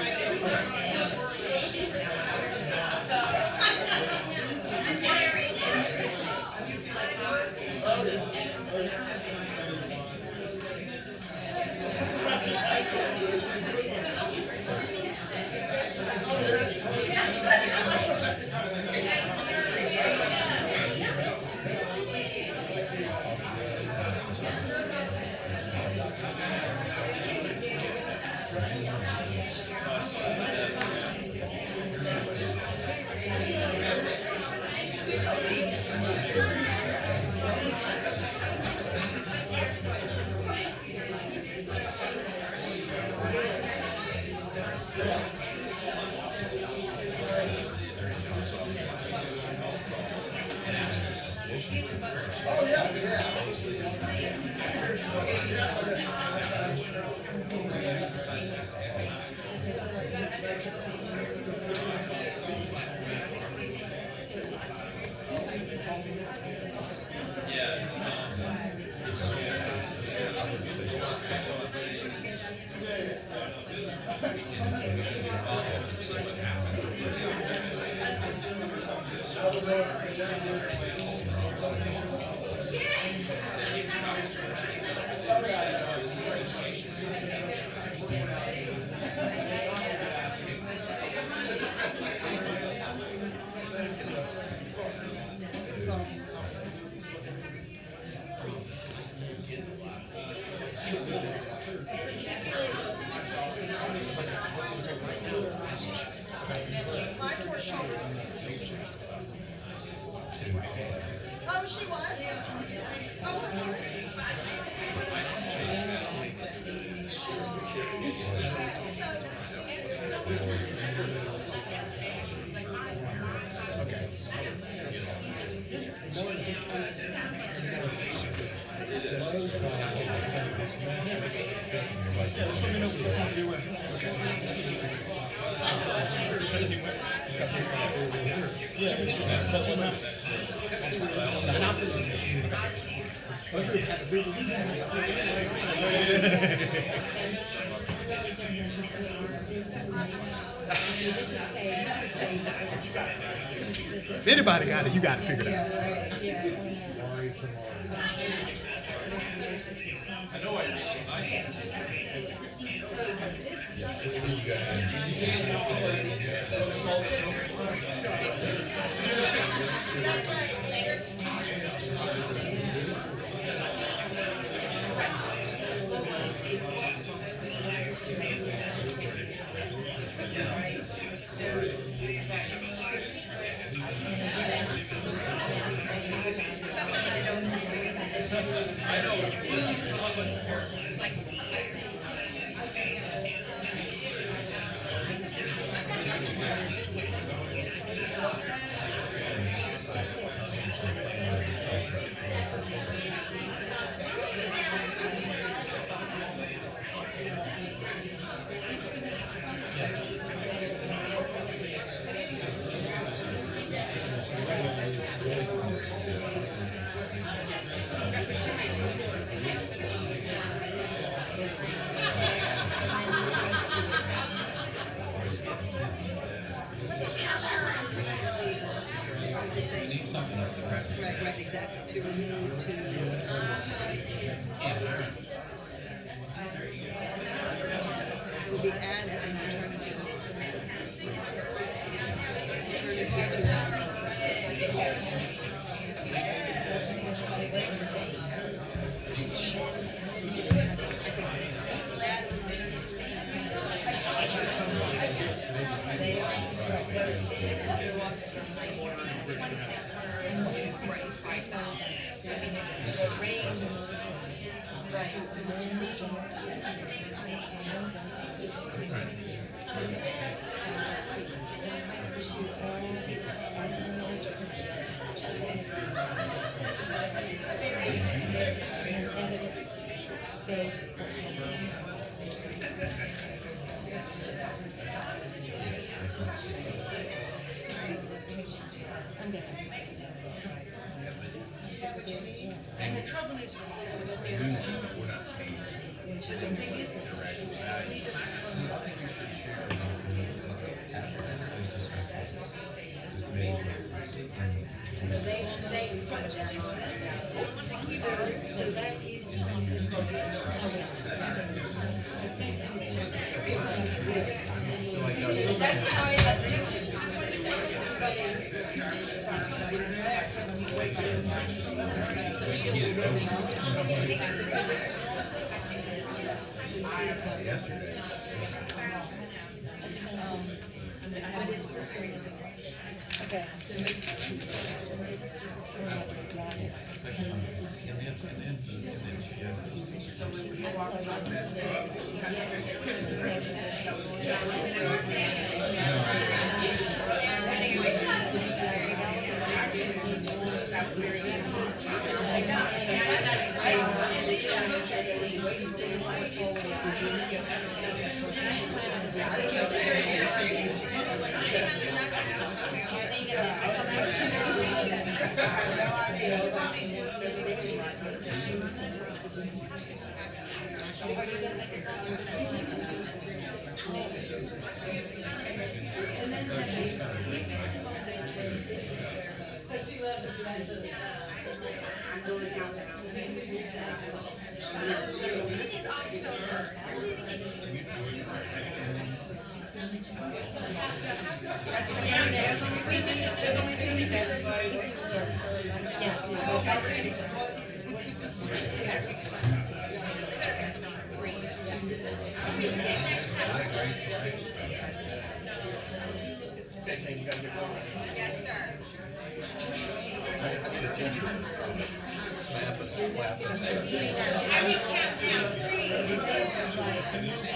Oh, she was?
If anybody got it, you got it figured out.
Right, exactly. To remove, it will be add as an alternative. And the trouble is,
Yes, sir. I will count down 3, 2, 1.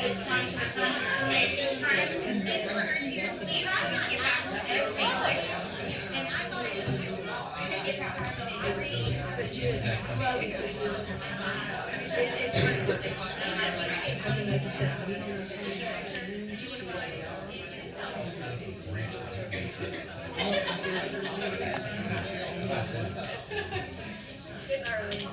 It's time to return to the station. It's time to return to your seats so we can get back to It's early.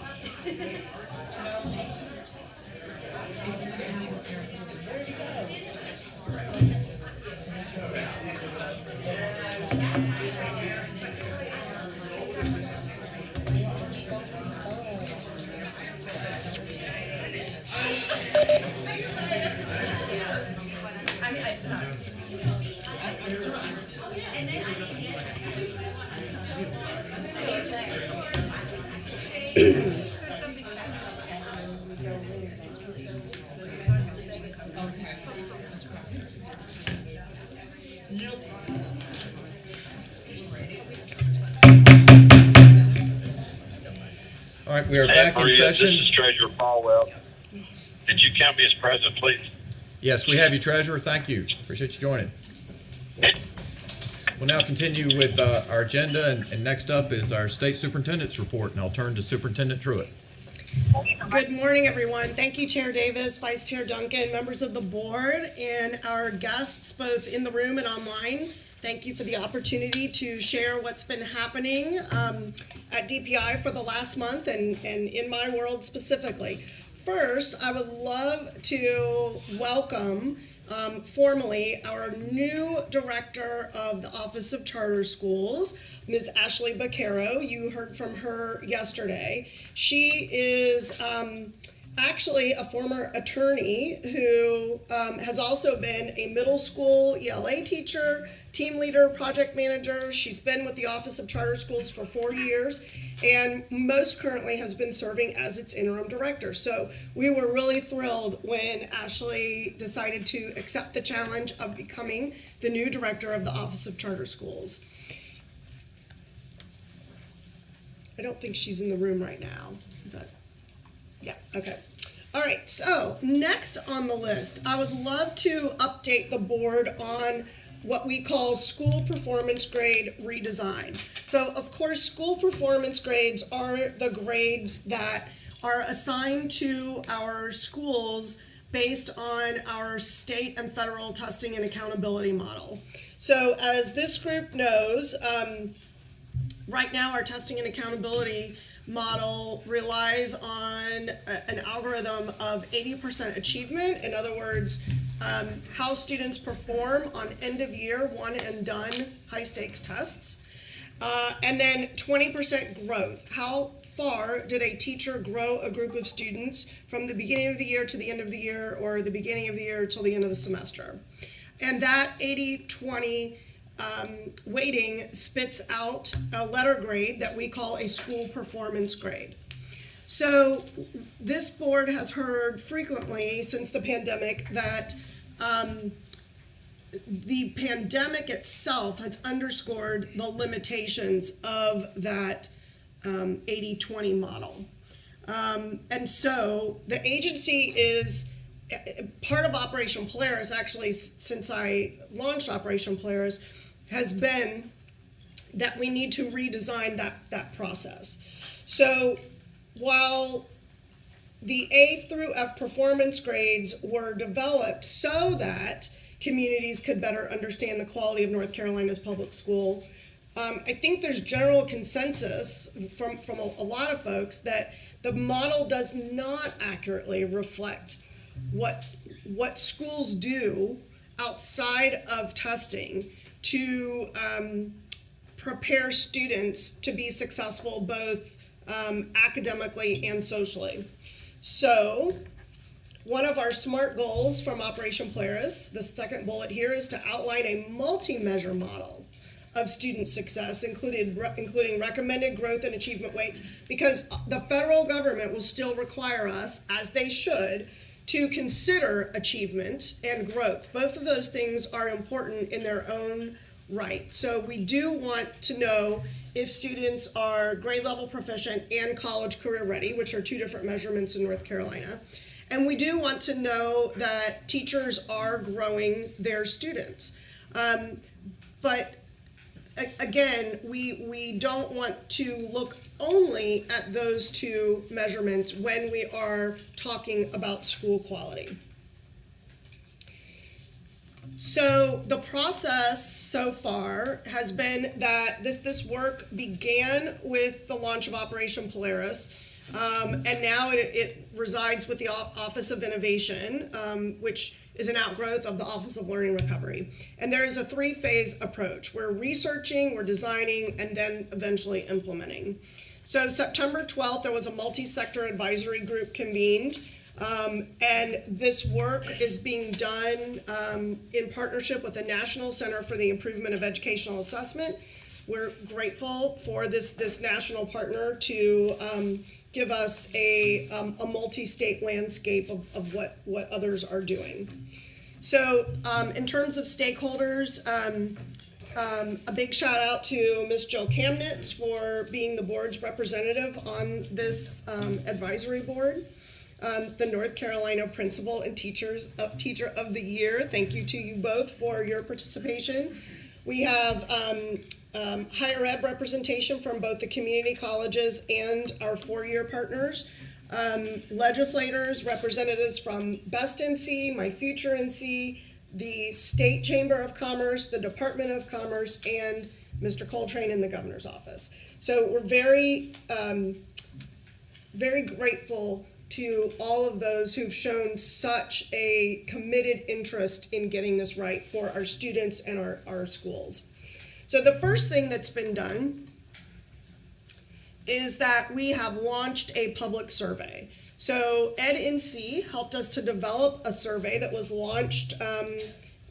All right, we are back in
Maria,
session.
This is Treasurer Falwell. Could you count me as present, please?
Yes, we have you, Treasurer. Thank you. Appreciate you joining. We'll now continue with our agenda, and next up is our State Superintendent's report, and I'll turn to Superintendent Truitt.
Good morning, everyone. Thank you, Chair Davis, Vice Chair Duncan, members of the board, and our guests both in the room and online. Thank you for the opportunity to share what's been happening at DPI for the last month and in my world specifically. First, I would love to welcome formally our new Director of the Office of Charter Schools, Ms. Ashley Baccaro. You heard from her yesterday. She is actually a former attorney who has also been a middle school ELA teacher, team leader, project manager. She's been with the Office of Charter Schools for 4 years and most currently has been serving as its interim director. So we were really thrilled when Ashley decided to accept the challenge of becoming the new director of the Office of Charter Schools. I don't think she's in the room right now. Is that? Yeah, okay. All right, so next on the list, I would love to update the board on what we call school performance grade redesign. So of course, school performance grades are the grades that are assigned to our schools based on our state and federal testing and accountability model. So as this group knows, right now our testing and accountability model relies on an algorithm of 80% achievement. In other words, how students perform on end of year, one and done high stakes tests. And then 20% growth. How far did a teacher grow a group of students from the beginning of the year to the end of the year, or the beginning of the year till the end of the semester? And that 80-20 weighting spits out a letter grade that we call a school performance grade. So this board has heard frequently since the pandemic that the pandemic itself has underscored the limitations of that 80-20 model. And so the agency is part of Operation Polaris, actually, since I launched Operation Polaris, has been that we need to redesign that process. So while the A through F performance grades were developed so that communities could better understand the quality of North Carolina's public school, I think there's general consensus from a lot of folks that the model does not accurately reflect what schools do outside of testing to prepare students to be successful both academically and socially. So one of our SMART goals from Operation Polaris, the second bullet here, is to outline a multi-measure model of student success, including recommended growth and achievement weights, because the federal government will still require us, as they should, to consider achievement and growth. Both of those things are important in their own right. So we do want to know if students are grade level proficient and college career ready, which are two different measurements in North Carolina. And we do want to know that teachers are growing their students. But again, we don't want to look only at those two measurements when we are talking about school quality. So the process so far has been that this work began with the launch of Operation Polaris, and now it resides with the Office of Innovation, which is an outgrowth of the Office of Learning Recovery. And there is a three-phase approach. We're researching, we're designing, and then eventually implementing. So September 12th, there was a multi-sector advisory group convened, and this work is being done in partnership with the National Center for the Improvement of Educational Assessment. We're grateful for this national partner to give us a multi-state landscape of what others are doing. So in terms of stakeholders, a big shout out to Ms. Jill Kamnitz for being the board's representative on this advisory board. The North Carolina Principal and Teacher of the Year. Thank you to you both for your participation. We have higher ed representation from both the community colleges and our four-year partners. Legislators, representatives from Best NC, My Future NC, the State Chamber of Commerce, the Department of Commerce, and Mr. Coltrane in the governor's office. So we're very, very grateful to all of those who've shown such a committed interest in getting this right for our students and our schools. So the first thing that's been done is that we have launched a public survey. So EdNC helped us to develop a survey that was launched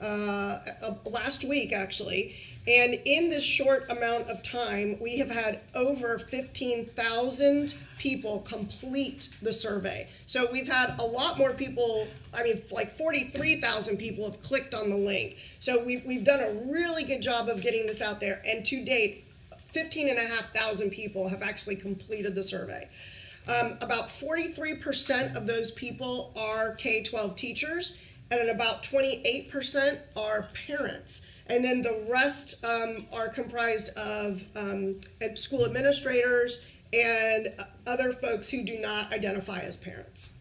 last week, actually. And in this short amount of time, we have had over 15,000 people complete the survey. So we've had a lot more people, I mean, like 43,000 people have clicked on the link. So we've done a really good job of getting this out there. And to date, 15,500 people have actually completed the survey. About 43% of those people are K-12 teachers, and about 28% are parents. And then the rest are comprised of school administrators and other folks who do not identify as parents.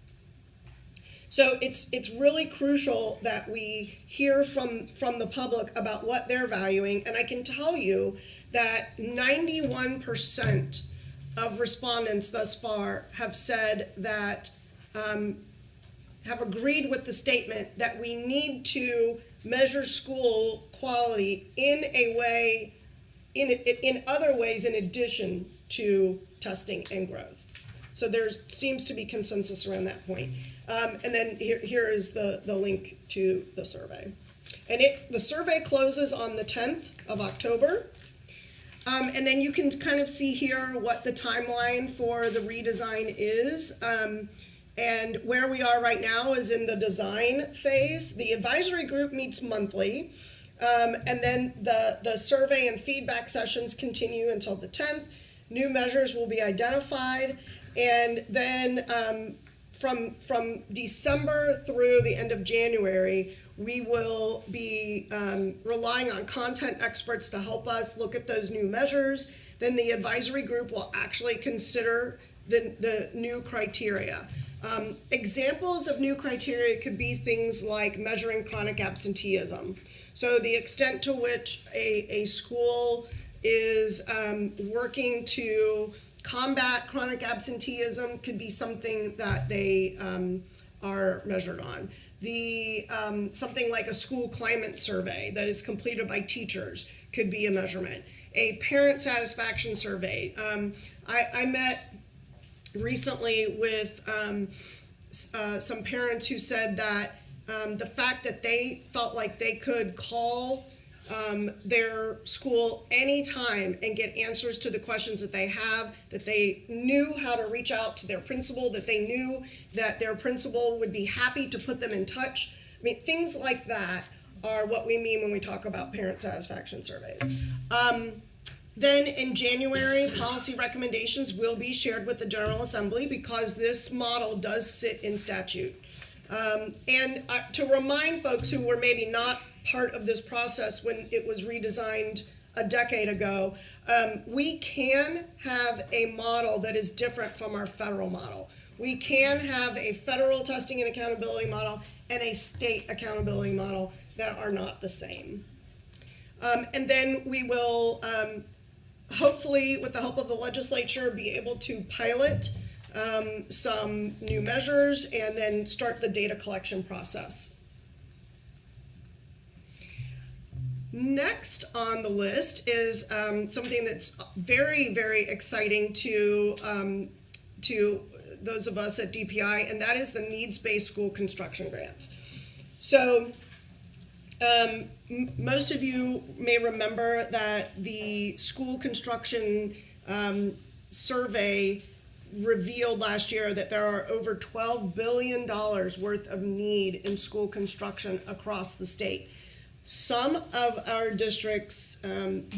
So it's really crucial that we hear from the public about what they're valuing. And I can tell you that 91% of respondents thus far have said that, have agreed with the statement that we need to measure school quality in a way, in other ways in addition to testing and growth. So there seems to be consensus around that point. And then here is the link to the survey. And the survey closes on the 10th of October. And then you can kind of see here what the timeline for the redesign is. And where we are right now is in the design phase. The advisory group meets monthly. And then the survey and feedback sessions continue until the 10th. New measures will be identified. And then from December through the end of January, we will be relying on content experts to help us look at those new measures. Then the advisory group will actually consider the new criteria. Examples of new criteria could be things like measuring chronic absenteeism. So the extent to which a school is working to combat chronic absenteeism could be something that they are measured on. Something like a school climate survey that is completed by teachers could be a measurement. a parent satisfaction survey. I met recently with some parents who said that the fact that they felt like they could call their school anytime and get answers to the questions that they have, that they knew how to reach out to their principal, that they knew that their principal would be happy to put them in touch. I mean, things like that are what we mean when we talk about parent satisfaction surveys. Then in January, policy recommendations will be shared with the General Assembly because this model does sit in statute. And to remind folks who were maybe not part of this process when it was redesigned a decade ago, we can have a model that is different from our federal model. We can have a federal testing and accountability model and a state accountability model that are not the same. And then we will, hopefully, with the help of the legislature, be able to pilot some new measures and then start the data collection process. Next on the list is something that's very, very exciting to those of us at DPI, and that is the needs-based school construction grants. So most of you may remember that the school construction survey revealed last year that there are over $12 billion worth of need in school construction across the state. Some of our districts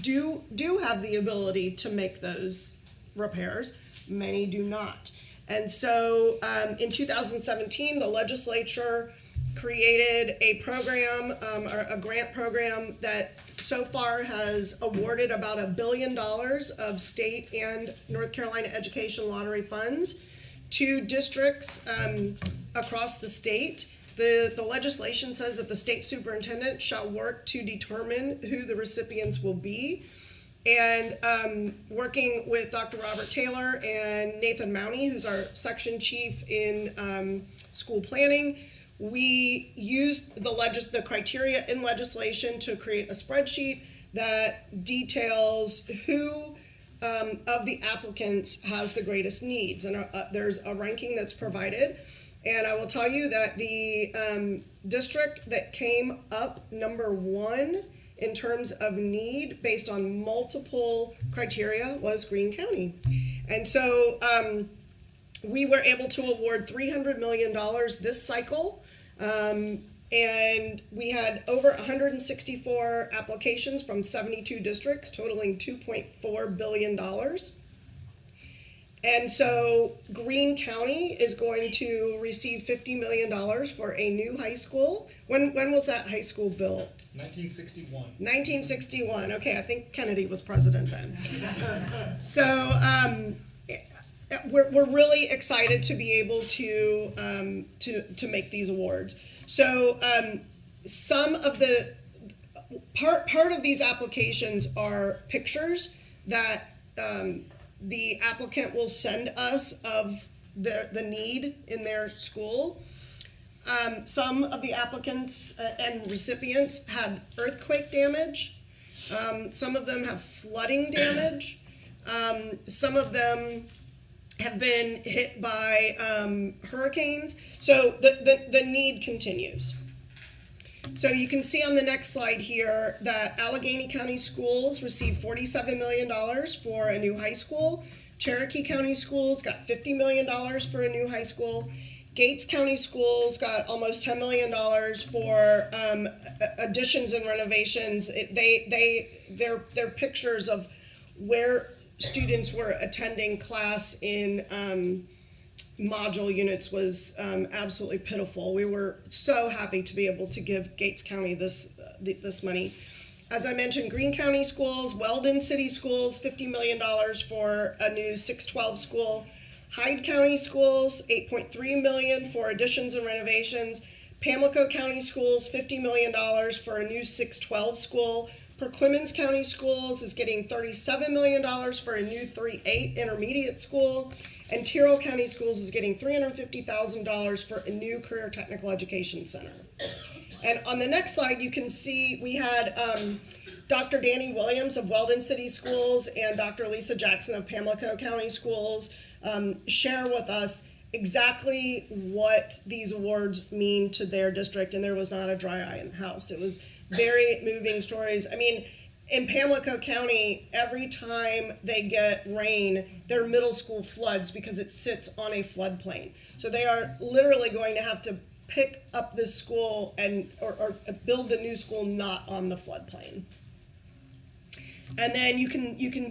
do have the ability to make those repairs. Many do not. And so in 2017, the legislature created a program, or a grant program that so far has awarded about $1 billion of state and North Carolina education lottery funds to districts across the state. The legislation says that the state superintendent shall work to determine who the recipients will be. And working with Dr. Robert Taylor and Nathan Mounty, who's our section chief in school planning, we used the criteria in legislation to create a spreadsheet that details who of the applicants has the greatest needs. And there's a ranking that's provided. And I will tell you that the district that came up #1 in terms of need based on multiple criteria was Greene County. And so we were able to award $300 million this cycle. And we had over 164 applications from 72 districts, totaling $2.4 billion. And so Greene County is going to receive $50 million for a new high school. When was that high school built?
1961.
1961. Okay, I think Kennedy was president then. So we're really excited to be able to make these awards. So some of the part of these applications are pictures that the applicant will send us of the need in their school. Some of the applicants and recipients had earthquake damage. Some of them have flooding damage. Some of them have been hit by hurricanes. So the need continues. So you can see on the next slide here that Allegheny County Schools received $47 million for a new high school. Cherokee County Schools got $50 million for a new high school. Gates County Schools got almost $10 million for additions and renovations. They're pictures of where students were attending class in module units was absolutely pitiful. We were so happy to be able to give Gates County this money. As I mentioned, Greene County Schools, Weldon City Schools, $50 million for a new 612 school. Hyde County Schools, $8.3 million for additions and renovations. Pamlico County Schools, $50 million for a new 612 school. Perquimans County Schools is getting $37 million for a new 3-8 intermediate school. And Tyrrell County Schools is getting $350,000 for a new career technical education center. And on the next slide, you can see we had Dr. Danny Williams of Weldon City Schools and Dr. Lisa Jackson of Pamlico County Schools share with us exactly what these awards mean to their district, and there was not a dry eye in the house. It was very moving stories. I mean, in Pamlico County, every time they get rain, their middle school floods because it sits on a floodplain. So they are literally going to have to pick up this school and or build the new school not on the floodplain. And then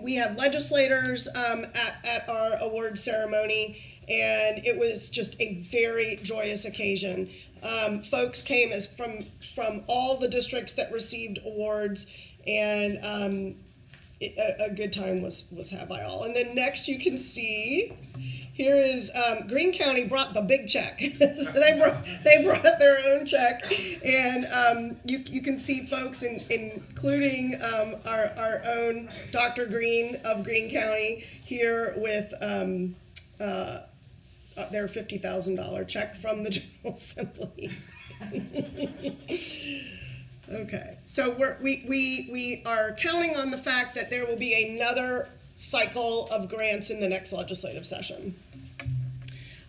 we have legislators at our award ceremony, and it was just a very joyous occasion. Folks came from all the districts that received awards, and a good time was had by all. And then next you can see, here is Greene County brought the big check. So they brought their own check, and you can see folks including our own Dr. Green of Greene County here with their $50,000 check from the General Assembly. Okay, so we are counting on the fact that there will be another cycle of grants in the next legislative session.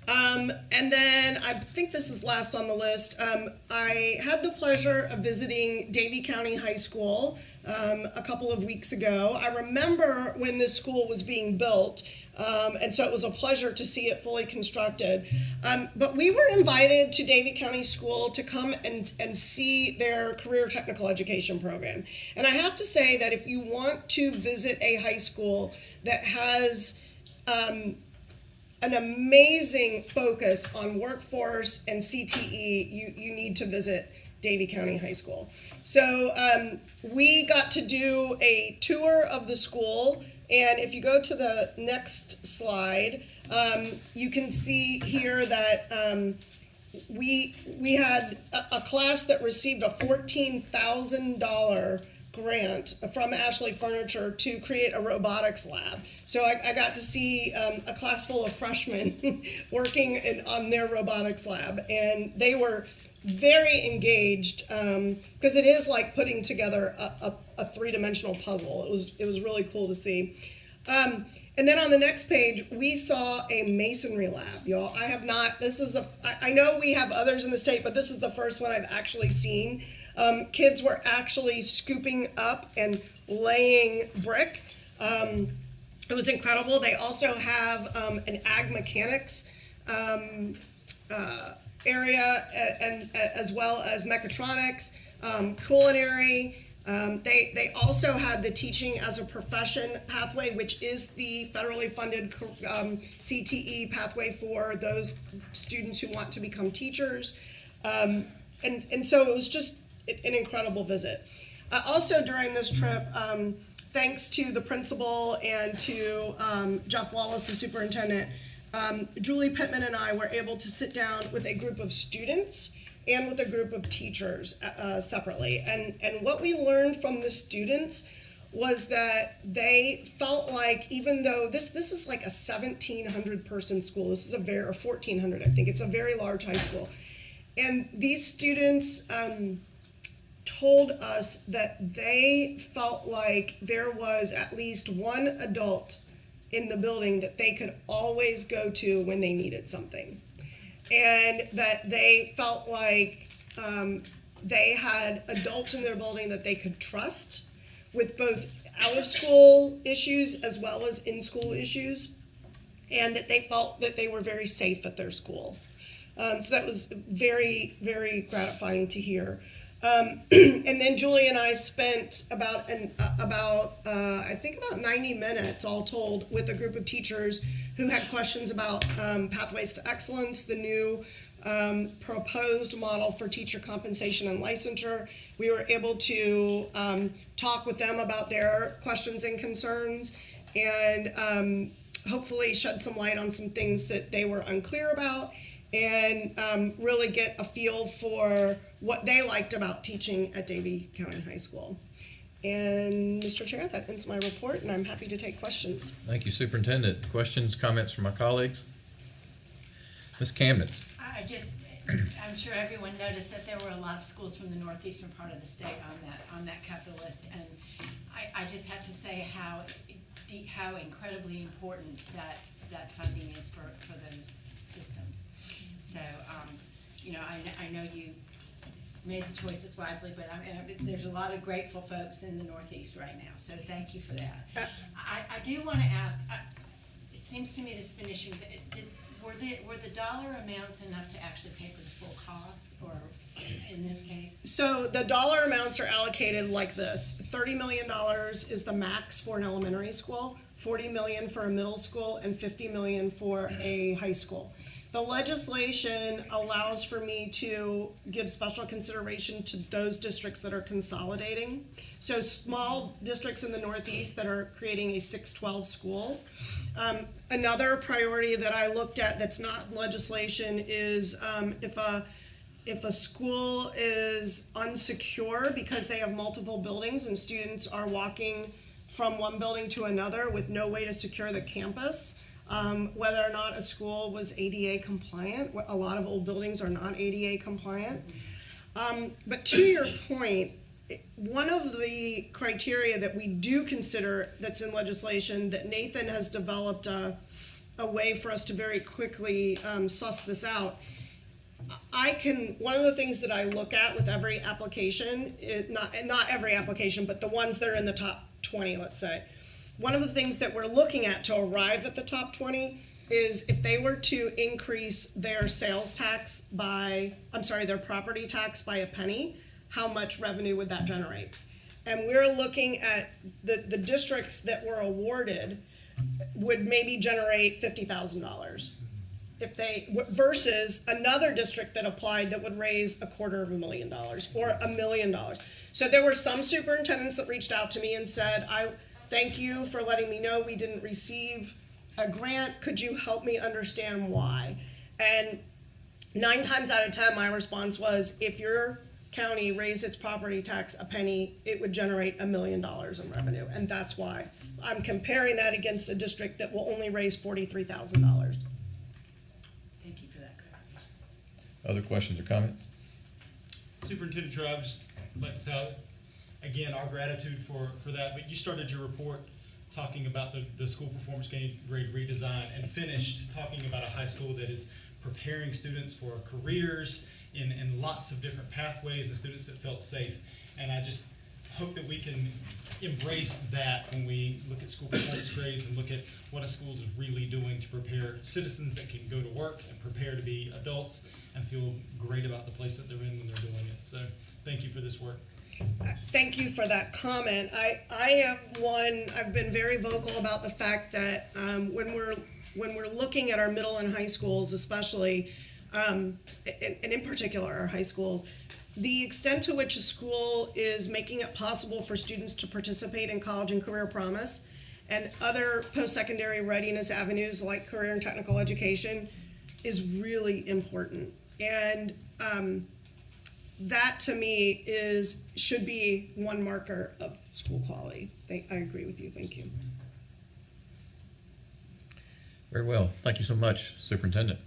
And then I think this is last on the list. I had the pleasure of visiting Davie County High School a couple of weeks ago. I remember when this school was being built, and so it was a pleasure to see it fully constructed. But we were invited to Davie County School to come and see their career technical education program. And I have to say that if you want to visit a high school that has an amazing focus on workforce and CTE, you need to visit Davie County High School. So we got to do a tour of the school, and if you go to the next slide, you can see here that we had a class that received a $14,000 grant from Ashley Furniture to create a robotics lab. So I got to see a class full of freshmen working on their robotics lab, and they were very engaged because it is like putting together a three-dimensional puzzle. It was really cool to see. And then on the next page, we saw a masonry lab, y'all. I have not, I know we have others in the state, but this is the first one I've actually seen. Kids were actually scooping up and laying brick. It was incredible. They also have an ag mechanics area, and as well as mechatronics, culinary. They also had the teaching as a profession pathway, which is the federally funded CTE pathway for those students who want to become teachers. And so it was just an incredible visit. Also during this trip, thanks to the principal and to Jeff Wallace, the superintendent, Julie Pittman and I were able to sit down with a group of students and with a group of teachers separately. And what we learned from the students was that they felt like, even though this is like a 1,700 person school, this is or 1,400, I think, it's a very large high school. And these students told us that they felt like there was at least one adult in the building that they could always go to when they needed something. And that they felt like they had adults in their building that they could trust with both out-of-school issues as well as in-school issues, and that they felt that they were very safe at their school. So that was very, very gratifying to hear. And then Julie and I spent about 90 minutes all told with a group of teachers who had questions about Pathways to Excellence, the new proposed model for teacher compensation and licensure. We were able to talk with them about their questions and concerns, and hopefully shed some light on some things that they were unclear about, and really get a feel for what they liked about teaching at Davie County High School. And Mr. Chair, that ends my report, and I'm happy to take questions.
Thank you, Superintendent. Questions, comments from my colleagues? Ms. Camden.
I'm sure everyone noticed that there were a lot of schools from the northeastern part of the state on that capital list, and I just have to say how incredibly important that funding is for those systems. So, I know you made the choices wisely, but there's a lot of grateful folks in the Northeast right now, so thank you for that. I do want to ask, it seems to me this has been issued, were the dollar amounts enough to actually pay for the full cost, or in this case?
So the dollar amounts are allocated like this. $30 million is the max for an elementary school, $40 million for a middle school, and $50 million for a high school. The legislation allows for me to give special consideration to those districts that are consolidating. So small districts in the Northeast that are creating a 612 school. Another priority that I looked at that's not legislation is if a school is unsecure because they have multiple buildings and students are walking from one building to another with no way to secure the campus, whether or not a school was ADA compliant. A lot of old buildings are not ADA compliant. But to your point, one of the criteria that we do consider that's in legislation that Nathan has developed a way for us to very quickly suss this out. One of the things that I look at with every application, not every application, but the ones that are in the top 20, let's say. One of the things that we're looking at to arrive at the top 20 is if they were to increase their their property tax by a penny, how much revenue would that generate? And we're looking at the districts that were awarded would maybe generate $50,000 if they versus another district that applied that would raise $250,000 or $1 million. So there were some superintendents that reached out to me and said, thank you for letting me know we didn't receive a grant. Could you help me understand why? And 9 times out of 10, my response was, if your county raised its property tax a penny, it would generate $1 million in revenue. And that's why I'm comparing that against a district that will only raise $43,000.
Thank you for that clarification.
Other questions or comments?
Superintendent True, I would just like to say, again, our gratitude for that. But you started your report talking about the school performance grade redesign and finished talking about a high school that is preparing students for careers in lots of different pathways, and students that felt safe. And I just hope that we can embrace that when we look at school performance grades and look at what a school is really doing to prepare citizens that can go to work and prepare to be adults and feel great about the place that they're in when they're doing it. So thank you for this work.
Thank you for that comment. I've been very vocal about the fact that when we're looking at our middle and high schools, especially, and in particular our high schools, the extent to which a school is making it possible for students to participate in college and career promise and other post-secondary readiness avenues like career and technical education is really important. And that to me should be one marker of school quality. I agree with you. Thank you.
Very well. Thank you so much, Superintendent.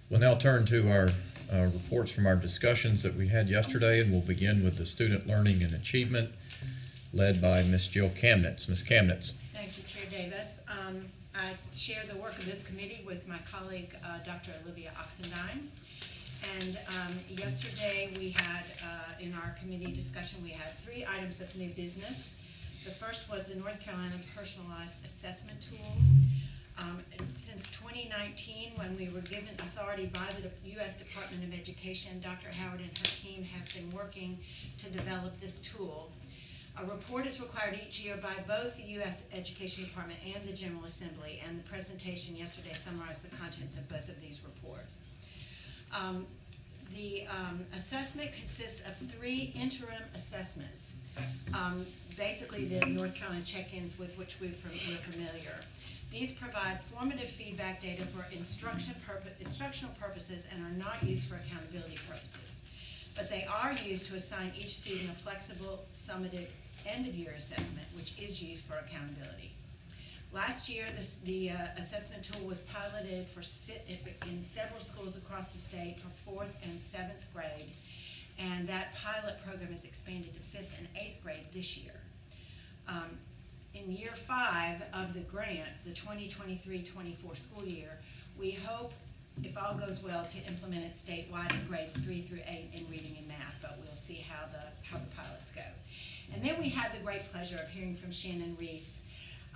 We'll now turn to our reports from our discussions that we had yesterday, and we'll begin with the Student Learning and Achievement led by Ms. Jill Kamnitz. Ms. Kamnitz.
Thank you, Chair Davis. I share the work of this committee with my colleague, Dr. Olivia Oxendine. And yesterday we had, in our committee discussion, we had 3 items of new business. The first was the North Carolina Personalized Assessment Tool. Since 2019, when we were given authority by the U.S. Department of Education, Dr. Howard and her team have been working to develop this tool. A report is required each year by both the U.S. Education Department and the General Assembly, and the presentation yesterday summarized the contents of both of these reports. The assessment consists of 3 interim assessments, basically the North Carolina check-ins with which we're familiar. These provide formative feedback data for instructional purposes and are not used for accountability purposes. But they are used to assign each student a flexible, summative, end-of-year assessment, which is used for accountability. Last year, the assessment tool was piloted in several schools across the state for 4th and 7th grade, and that pilot program is expanded to 5th and 8th grade this year. In year 5 of the grant, the 2023-24 school year, we hope, if all goes well, to implement it statewide in grades 3 through 8 in reading and math, but we'll see how the pilots go. And then we had the great pleasure of hearing from Shannon Reese,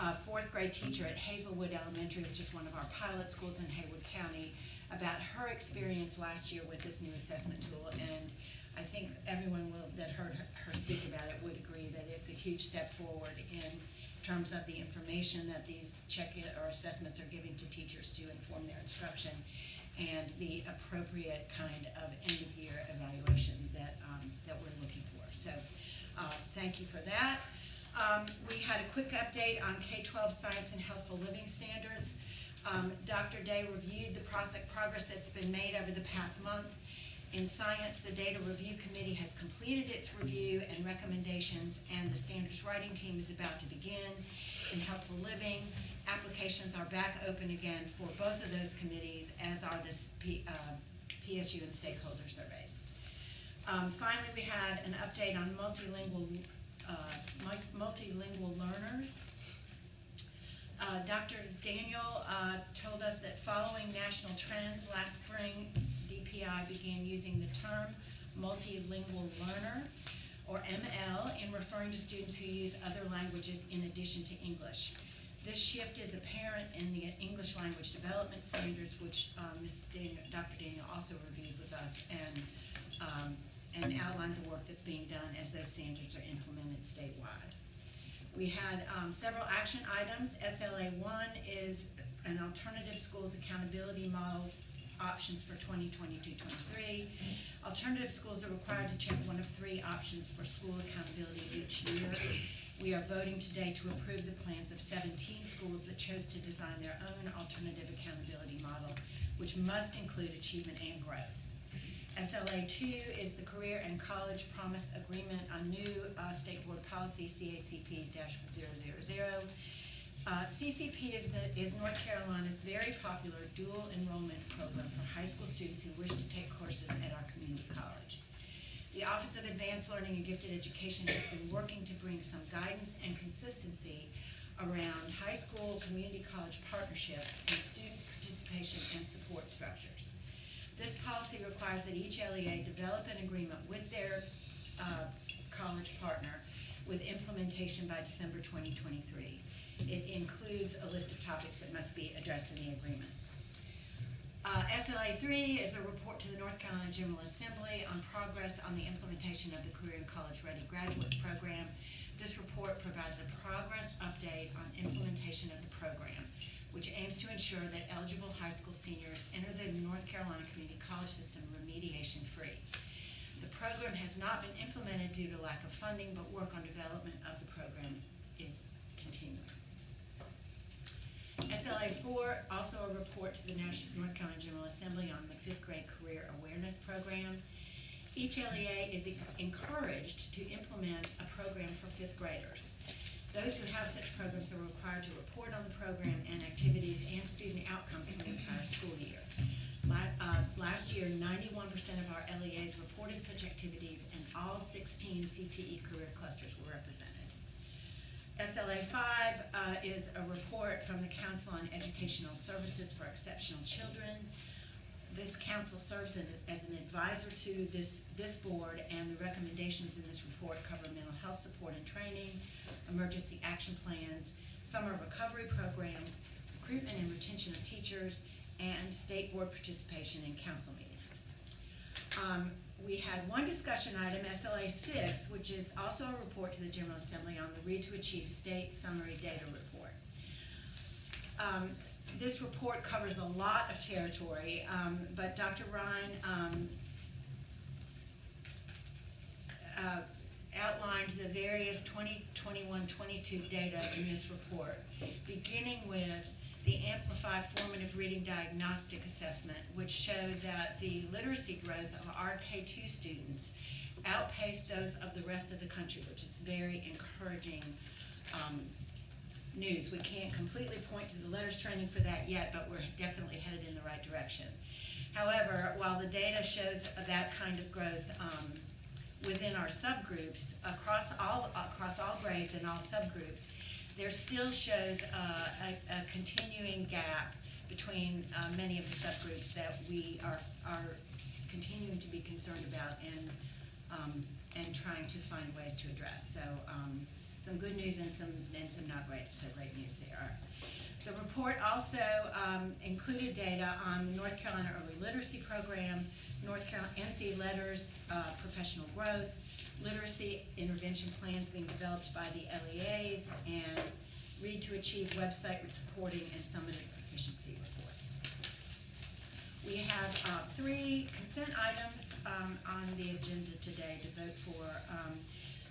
a 4th grade teacher at Hazelwood Elementary, which is one of our pilot schools in Haywood County, about her experience last year with this new assessment tool. And I think everyone that heard her speak about it would agree that it's a huge step forward in terms of the information that these or assessments are giving to teachers to inform their instruction, and the appropriate kind of end-of-year evaluation that we're looking for. So thank you for that. We had a quick update on K-12 science and healthful living standards. Dr. Day reviewed the progress that's been made over the past month. In science, the Data Review Committee has completed its review and recommendations, and the standards writing team is about to begin. In healthful living, applications are back open again for both of those committees, as are the PSU and stakeholder surveys. Finally, we had an update on multilingual learners. Dr. Daniel told us that following national trends last spring, DPI began using the term multilingual learner, or ML, in referring to students who use other languages in addition to English. This shift is apparent in the English language development standards, which Dr. Daniel also reviewed with us, and outlined the work that's being done as those standards are implemented statewide. We had several action items. SLA 1 is an alternative schools accountability model options for 2022-23. Alternative schools are required to check one of 3 options for school accountability each year. We are voting today to approve the plans of 17 schools that chose to design their own alternative accountability model, which must include achievement and growth. SLA 2 is the Career and College Promise Agreement on new State Board Policy CACP-000. CCP is North Carolina's very popular dual enrollment program for high school students who wish to take courses at our community college. The Office of Advanced Learning and Gifted Education has been working to bring some guidance and consistency around high school community college partnerships and student participation and support structures. This policy requires that each LEA develop an agreement with their college partner with implementation by December 2023. It includes a list of topics that must be addressed in the agreement. SLA 3 is a report to the North Carolina General Assembly on progress on the implementation of the Career and College Ready Graduate Program. This report provides a progress update on implementation of the program, which aims to ensure that eligible high school seniors enter the North Carolina Community College system remediation free. The program has not been implemented due to lack of funding, but work on development of the program is continuing. SLA 4, also a report to the North Carolina General Assembly on the 5th grade career awareness program. Each LEA is encouraged to implement a program for 5th graders. Those who have such programs are required to report on the program and activities and student outcomes from the entire school year. Last year, 91% of our LEAs reported such activities, and all 16 CTE career clusters were represented. SLA 5 is a report from the Council on Educational Services for Exceptional Children. This council serves as an advisor to this board, and the recommendations in this report cover mental health support and training, emergency action plans, summer recovery programs, recruitment and retention of teachers, and state board participation in council meetings. We had one discussion item, SLA 6, which is also a report to the General Assembly on the Read to Achieve State Summary Data Report. This report covers a lot of territory, but Dr. Ryan outlined the various 2021-22 data in this report, beginning with the Amplify Formative Reading Diagnostic Assessment, which showed that the literacy growth of our K-2 students outpaced those of the rest of the country, which is very encouraging news. We can't completely point to the letters training for that yet, but we're definitely headed in the right direction. However, while the data shows that kind of growth within our subgroups, across all grades and all subgroups, there still shows a continuing gap between many of the subgroups that we are continuing to be concerned about and trying to find ways to address. So some good news and some not so great news there. The report also included data on the North Carolina Early Literacy Program, North Carolina NC Letters, professional growth, literacy intervention plans being developed by the LEAs, and Read to Achieve website reporting and summative proficiency reports. We have 3 consent items on the agenda today to vote for.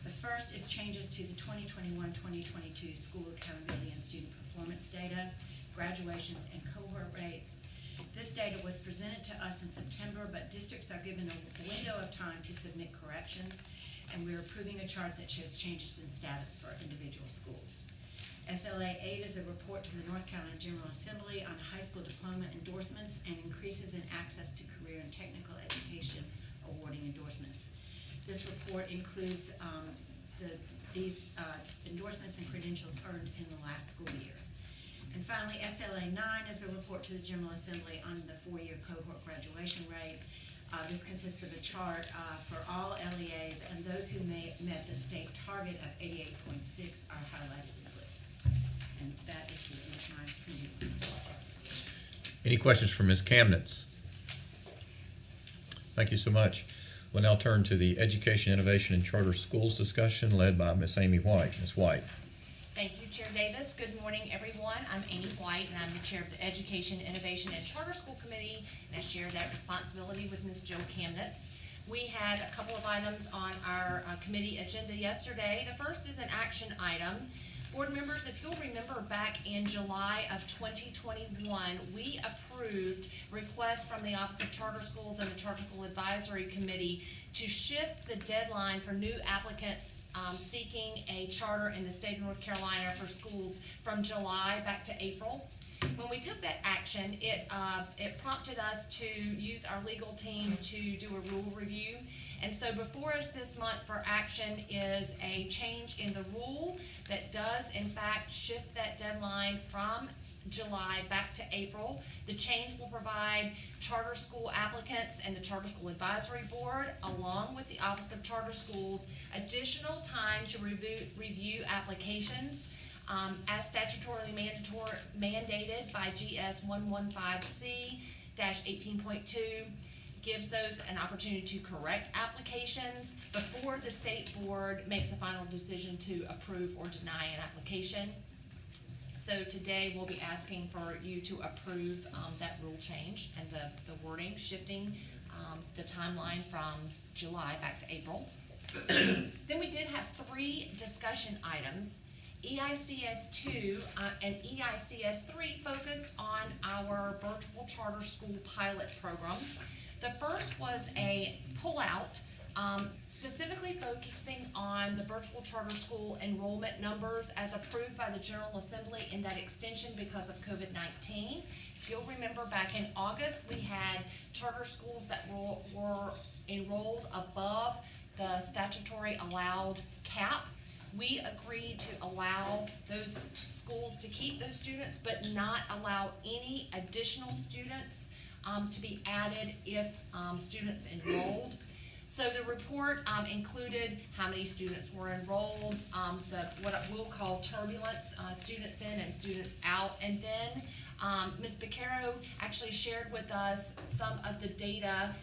The first is changes to the 2021-2022 school accountability and student performance data, graduations, and cohort rates. This data was presented to us in September, but districts are given a window of time to submit corrections, and we're approving a chart that shows changes in status for individual schools. SLA 8 is a report to the North Carolina General Assembly on high school diploma endorsements and increases in access to career and technical education awarding endorsements. This report includes these endorsements and credentials earned in the last school year. And finally, SLA 9 is a report to the General Assembly on the 4-year cohort graduation rate. This consists of a chart for all LEAs, and those who met the state target of 88.6 are highlighted in blue. And that is the end of my committee report.
Any questions for Ms. Kamnitz? Thank you so much. We'll now turn to the Education, Innovation, and Charter Schools discussion led by Ms. Amy White. Ms. White.
Thank you, Chair Davis. Good morning, everyone. I'm Amy White, and I'm the Chair of the Education, Innovation, and Charter School Committee, and I share that responsibility with Ms. Jo Kamnitz. We had a couple of items on our committee agenda yesterday. The first is an action item. Board members, if you'll remember back in July of 2021, we approved requests from the Office of Charter Schools and the Charter School Advisory Committee to shift the deadline for new applicants seeking a charter in the state of North Carolina for schools from July back to April. When we took that action, it prompted us to use our legal team to do a rule review. And so before us this month for action is a change in the rule that does in fact shift that deadline from July back to April. The change will provide charter school applicants and the Charter School Advisory Board, along with the Office of Charter Schools, additional time to review applications as statutorily mandated by GS 115C-18.2. Gives those an opportunity to correct applications before the state board makes a final decision to approve or deny an application. So today we'll be asking for you to approve that rule change and the wording, shifting the timeline from July back to April. Then we did have 3 discussion items. EICS 2 and EICS 3 focused on our virtual charter school pilot program. The first was a pullout, specifically focusing on the virtual charter school enrollment numbers as approved by the General Assembly in that extension because of COVID-19. If you'll remember back in August, we had charter schools that were enrolled above the statutory allowed cap. We agreed to allow those schools to keep those students, but not allow any additional students to be added if students enrolled. So the report included how many students were enrolled, what we'll call turbulence, students in and students out, and then Ms. Beccaro actually shared with us some of the data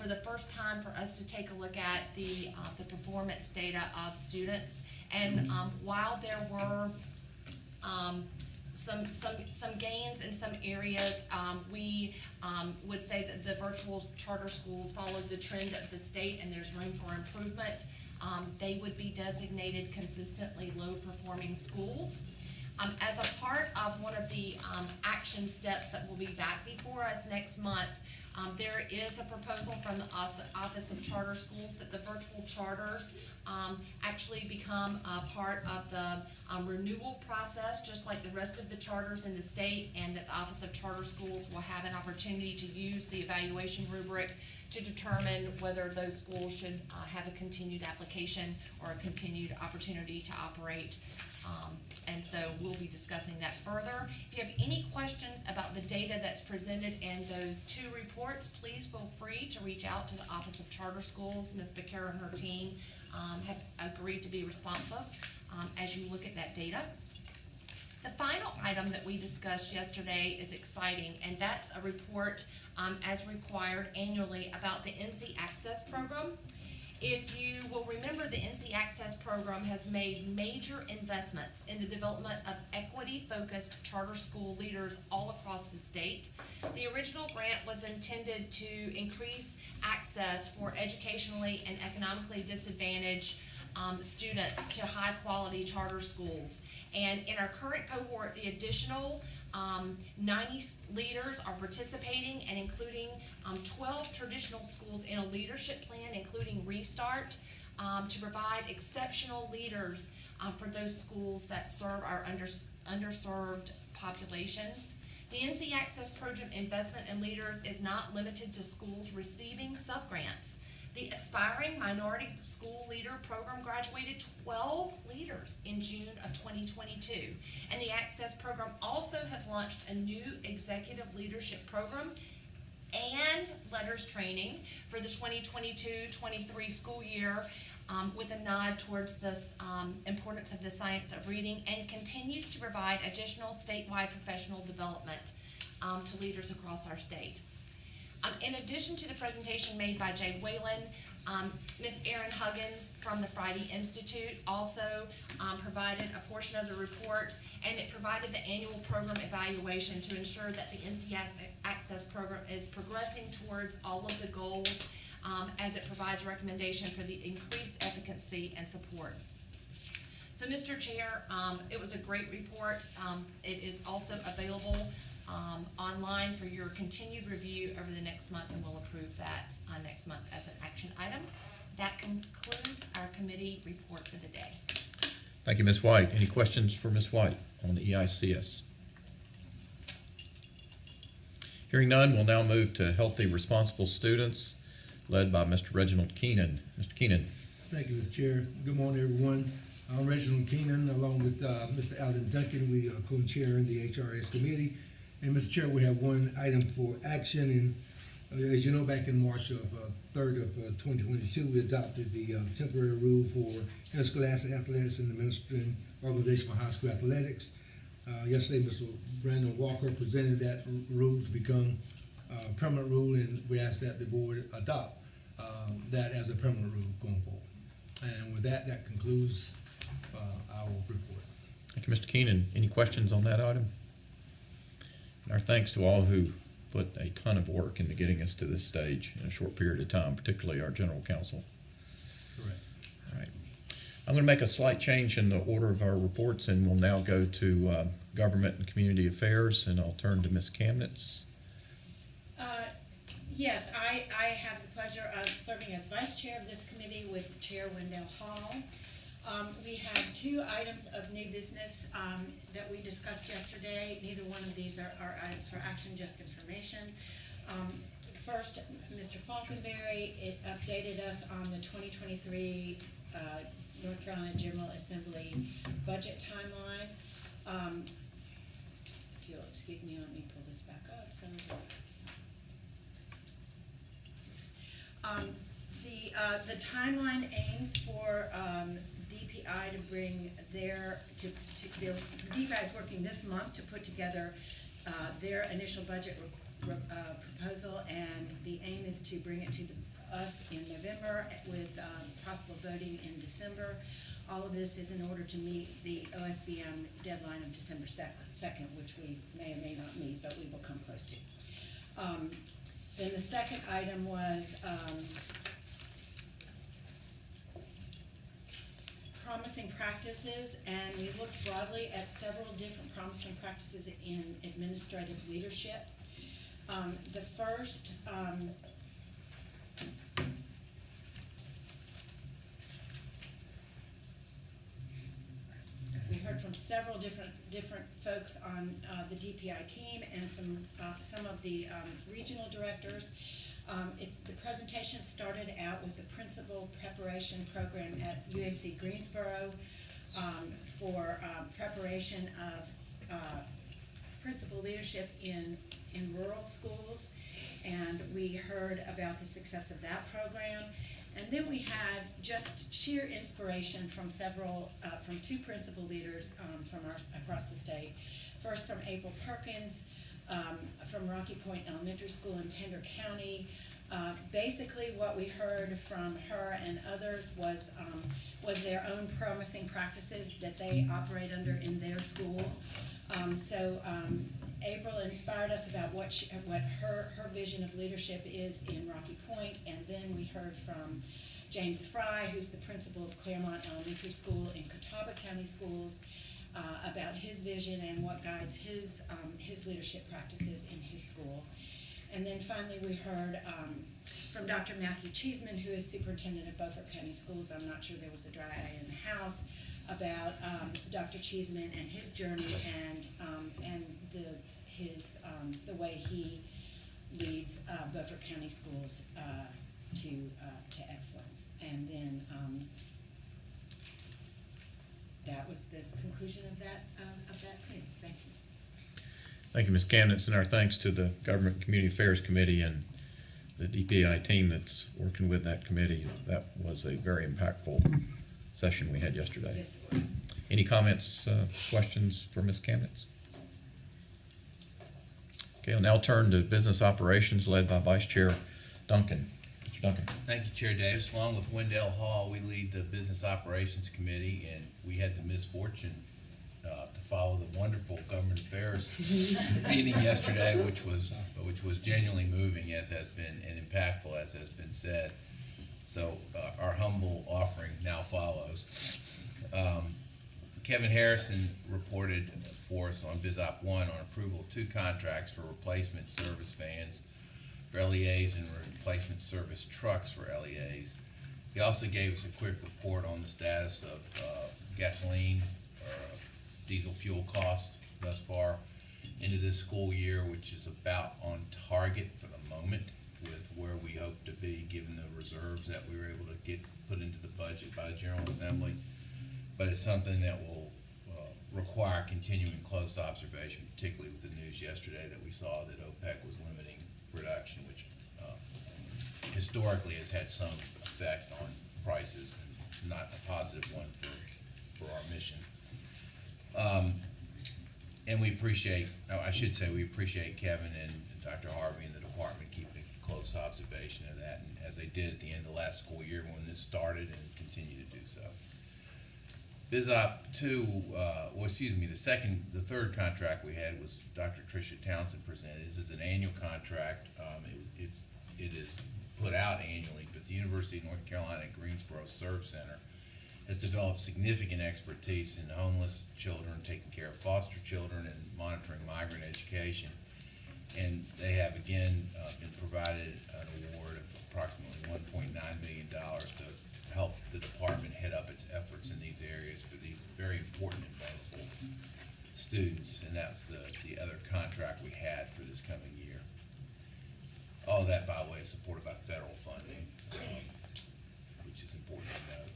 for the first time for us to take a look at the performance data of students. And while there were some gains in some areas, we would say that the virtual charter schools followed the trend of the state and there's room for improvement. They would be designated consistently low performing schools. As a part of one of the action steps that will be back before us next month, There is a proposal from the Office of Charter Schools that the virtual charters actually become a part of the renewal process, just like the rest of the charters in the state, and that the Office of Charter Schools will have an opportunity to use the evaluation rubric to determine whether those schools should have a continued application or a continued opportunity to operate. And so we'll be discussing that further. If you have any questions about the data that's presented in those two reports, please feel free to reach out to the Office of Charter Schools. Ms. Becerra and her team have agreed to be responsive as you look at that data. The final item that we discussed yesterday is exciting, and that's a report as required annually about the NC Access Program. If you will remember, the NC Access Program has made major investments in the development of equity-focused charter school leaders all across the state. The original grant was intended to increase access for educationally and economically disadvantaged students to high-quality charter schools. And in our current cohort, the additional 90 leaders are participating, and including 12 traditional schools in a leadership plan, including Restart, to provide exceptional leaders for those schools that serve our underserved populations. The NC Access Program investment in leaders is not limited to schools receiving subgrants. The Aspiring Minority School Leader Program graduated 12 leaders in June of 2022. And the Access Program also has launched a new executive leadership program and letters training for the 2022-23 school year, with a nod towards the importance of the science of reading, and continues to provide additional statewide professional development to leaders across our state. In addition to the presentation made by Jay Whalen, Ms. Erin Huggins from the Friday Institute also provided a portion of the report, and it provided the annual program evaluation to ensure that the NC Access Program is progressing towards all of the goals as it provides recommendation for the increased efficacy and support. So, Mr. Chair, it was a great report. It is also available online for your continued review over the next month, and we'll approve that next month as an action item. That concludes our committee report for the day.
Thank you, Ms. White. Any questions for Ms. White on the EICS? Hearing none, we'll now move to Healthy Responsible Students, led by Mr. Reginald Keenan. Mr. Keenan.
Thank you, Mr. Chair. Good morning, everyone. I'm Reginald Keenan, along with Mr. Alden Duncan. We are co-chairing the HRS committee. And Mr. Chair, we have one item for action. And as you know, back in March of 3rd of 2022, we adopted the temporary rule for interscholastic athletics and the Ministering Organization for High School Athletics. Yesterday, Mr. Brandon Walker presented that rule to become a permanent rule, and we asked that the board adopt that as a permanent rule going forward. And with that, that concludes our report.
Thank you, Mr. Keenan. Any questions on that item? And our thanks to all who put a ton of work into getting us to this stage in a short period of time, particularly our general counsel.
Correct.
All right. I'm going to make a slight change in the order of our reports, and we'll now go to Government and Community Affairs, and I'll turn to Ms. Kamnitz.
Yes, I have the pleasure of serving as vice chair of this committee with Chair Wendell Hall. We have two items of new business that we discussed yesterday. Neither one of these are items for action, just information. First, Mr. Falconberry, it updated us on the 2023 North Carolina General Assembly budget timeline. If you'll excuse me, let me pull this back up. The timeline aims for DPI to bring DPI is working this month to put together their initial budget proposal, and the aim is to bring it to us in November with possible voting in December. All of this is in order to meet the OSBM deadline of December 2nd, which we may or may not meet, but we will come close to. Then the second item was promising practices, and we looked broadly at several different promising practices in administrative leadership. The first, we heard from several different folks on the DPI team and some of the regional directors. The presentation started out with the principal preparation program at UNC Greensboro for preparation of principal leadership in rural schools, and we heard about the success of that program. And then we had just sheer inspiration from two principal leaders across the state. First from April Perkins from Rocky Point Elementary School in Pender County. Basically what we heard from her and others was their own promising practices that they operate under in their school. April inspired us about what her vision of leadership is in Rocky Point, and then we heard from James Fry, who's the principal of Claremont Elementary School in Catawba County Schools, about his vision and what guides his leadership practices in his school. And then finally we heard from Dr. Matthew Cheeseman, who is superintendent of Beaufort County Schools. I'm not sure there was a dry eye in the house, about Dr. Cheeseman and his journey and the way he leads Beaufort County Schools to excellence. And then that was the conclusion of that meeting. Thank you.
Thank you, Ms. Kamnitz, and our thanks to the Government Community Affairs Committee and the DPI team that's working with that committee. That was a very impactful session we had yesterday.
Yes, it was.
Any comments, questions for Ms. Kamnitz? Okay, I'll now turn to business operations led by Vice Chair Duncan. Mr. Duncan.
Thank you, Chair Davis. Along with Wendell Hall, we lead the Business Operations Committee, and we had the misfortune to follow the wonderful government affairs meeting yesterday, which was genuinely moving, as has been, and impactful, as has been said. So our humble offering now follows. Kevin Harrison reported for us on BizOp 1 on approval of 2 contracts for replacement service vans for LEAs and replacement service trucks for LEAs. He also gave us a quick report on the status of gasoline or diesel fuel costs thus far into this school year, which is about on target for the moment with where we hope to be given the reserves that we were able to get put into the budget by the General Assembly. But it's something that will require continuing close observation, particularly with the news yesterday that we saw that OPEC was limiting production, which historically has had some effect on prices and not a positive one for our mission. And we appreciate, we appreciate Kevin and Dr. Harvey and the department keeping close observation of that, and as they did at the end of the last school year when this started and continue to do so. BizOp 2, the third contract we had was Dr. Tricia Townsend presented. This is an annual contract. It is put out annually, but the University of North Carolina at Greensboro Serve Center has developed significant expertise in homeless children, taking care of foster children, and monitoring migrant education. And they have again been provided an award of approximately $1.9 million to help the department head up its efforts in these areas for these very important and valuable students. And that's the other contract we had for this coming year. All that, by the way, is supported by federal funding, which is important to note.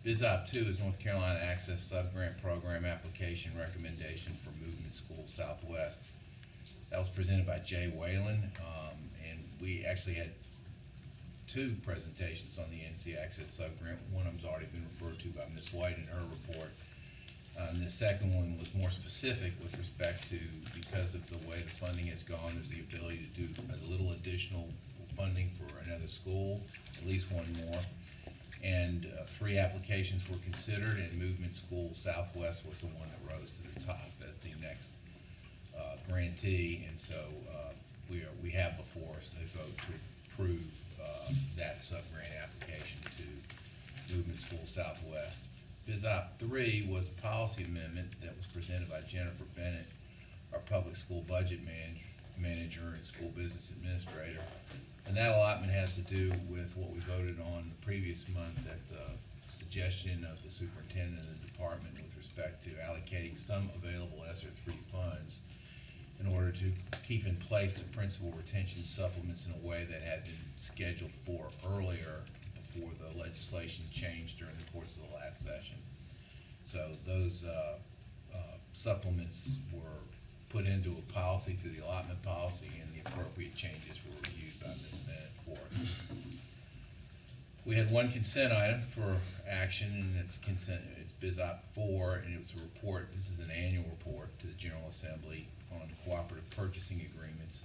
BizOp 2 is North Carolina Access Subgrant Program application recommendation for Movement School Southwest. That was presented by Jay Whalen, and we actually had 2 presentations on the NC Access Subgrant. One of them's already been referred to by Ms. White in her report. And the second one was more specific with respect to, because of the way the funding has gone, there's the ability to do a little additional funding for another school, at least one more. And 3 applications were considered, and Movement School Southwest was the one that rose to the top as the next grantee. And so we have before us a vote to approve that sub-grant application to Movement School Southwest. BizOp 3 was a policy amendment that was presented by Jennifer Bennett, our public school budget manager and school business administrator. And that allotment has to do with what we voted on the previous month at the suggestion of the superintendent and the department with respect to allocating some available ESSER III funds in order to keep in place the principal retention supplements in a way that had been scheduled for earlier before the legislation changed during the course of the last session. So those supplements were put into a policy through the allotment policy, and the appropriate changes were reviewed by Ms. Bennett for us. We had one consent item for action, and it's Biz Op 4, and it was a report. This is an annual report to the General Assembly on cooperative purchasing agreements.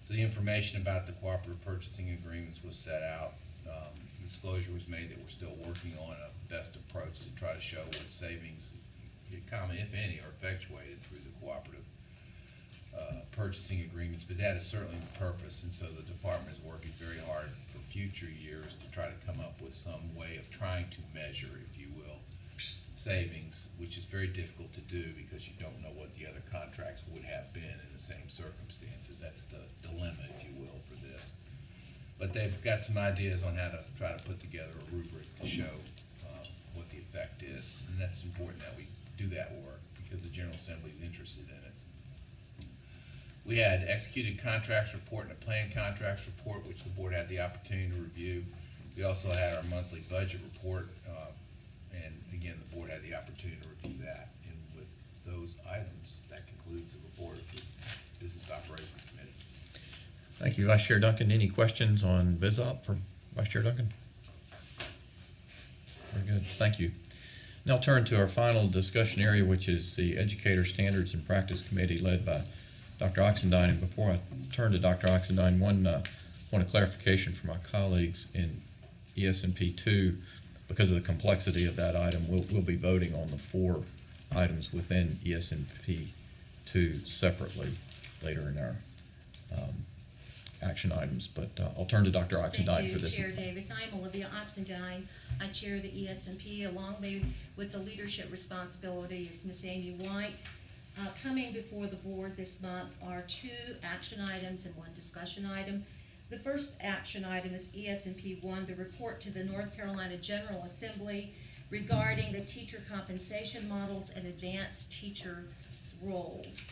So the information about the cooperative purchasing agreements was set out. Disclosure was made that we're still working on a best approach to try to show what savings, if any, are effectuated through the cooperative purchasing agreements, but that is certainly the purpose, and so the department is working very hard for future years to try to come up with some way of trying to measure, if you will, savings, which is very difficult to do because you don't know what the other contracts would have been in the same circumstances. That's the dilemma, if you will, for this. But they've got some ideas on how to try to put together a rubric to show what the effect is, and that's important that we do that work because the General Assembly is interested in it. We had executed contracts report and a planned contracts report, which the board had the opportunity to review. We also had our monthly budget report, and again, the board had the opportunity to review that. And with those items, that concludes the report of the Business Operations Committee.
Thank you, Vice Chair Duncan. Any questions on BizOp for Vice Chair Duncan? Very good, thank you. Now I'll turn to our final discussion area, which is the Educator Standards and Practice Committee led by Dr. Oxendine. And before I turn to Dr. Oxendine, one clarification for my colleagues in ESNP 2. Because of the complexity of that item, we'll be voting on the 4 items within ESNP 2 separately later in our action items. But I'll turn to Dr. Oxendine for this.
Thank you, Chair Davis. I'm Olivia Oxendine. I chair the ESNP. Along with the leadership responsibility is Ms. Amy White. Coming before the board this month are 2 action items and 1 discussion item. The first action item is ESNP 1, the report to the North Carolina General Assembly regarding the teacher compensation models and advanced teacher roles,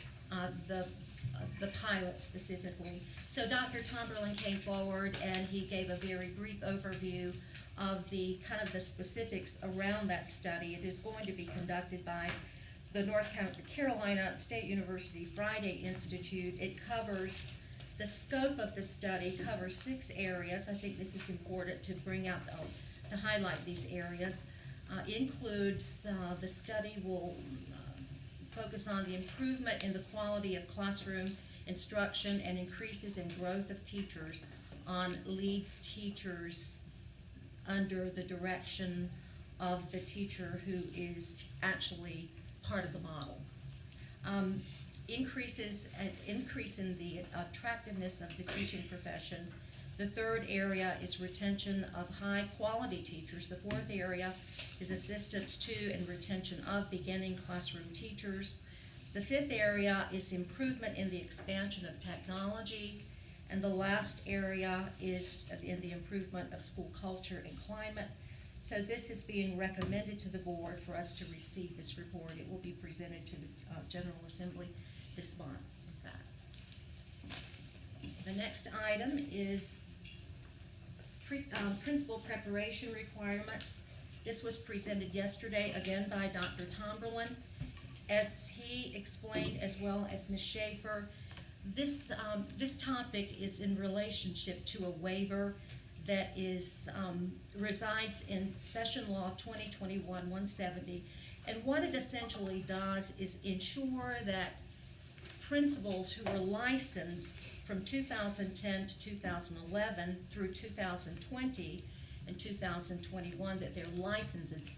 the pilot specifically. So Dr. Tomberlin came forward and he gave a very brief overview of the specifics around that study. It is going to be conducted by the North Carolina State University Friday Institute. It covers, the scope of the study covers 6 areas. I think this is important to bring out, to highlight these areas. Includes, the study will focus on the improvement in the quality of classroom instruction and increases in growth of teachers on lead teachers under the direction of the teacher who is actually part of the model. Increase in the attractiveness of the teaching profession. The 3rd area is retention of high-quality teachers. The 4th area is assistance to and retention of beginning classroom teachers. The 5th area is improvement in the expansion of technology. And the last area is in the improvement of school culture and climate. So this is being recommended to the board for us to receive this report. It will be presented to the General Assembly this month. The next item is principal preparation requirements. This was presented yesterday, again by Dr. Tomberlin. As he explained, as well as Ms. Schaefer, this topic is in relationship to a waiver that is resides in Session Law 2021-170, and what it essentially does is ensure that principals who were licensed from 2010 to 2011 through 2020 and 2021, that their licenses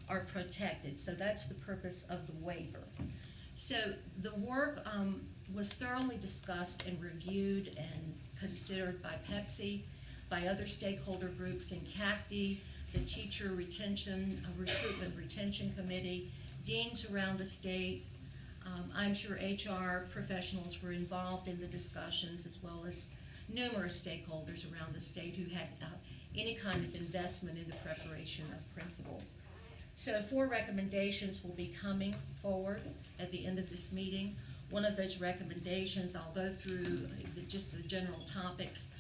are protected. So that's the purpose of the waiver. So the work was thoroughly discussed and reviewed and considered by Pepsi, by other stakeholder groups in CACD, the Teacher Retention, Recruitment Retention Committee, deans around the state, I'm sure HR professionals were involved in the discussions, as well as numerous stakeholders around the state who had any kind of investment in the preparation of principals. So 4 recommendations will be coming forward at the end of this meeting. One of those recommendations, I'll go through just the general topics.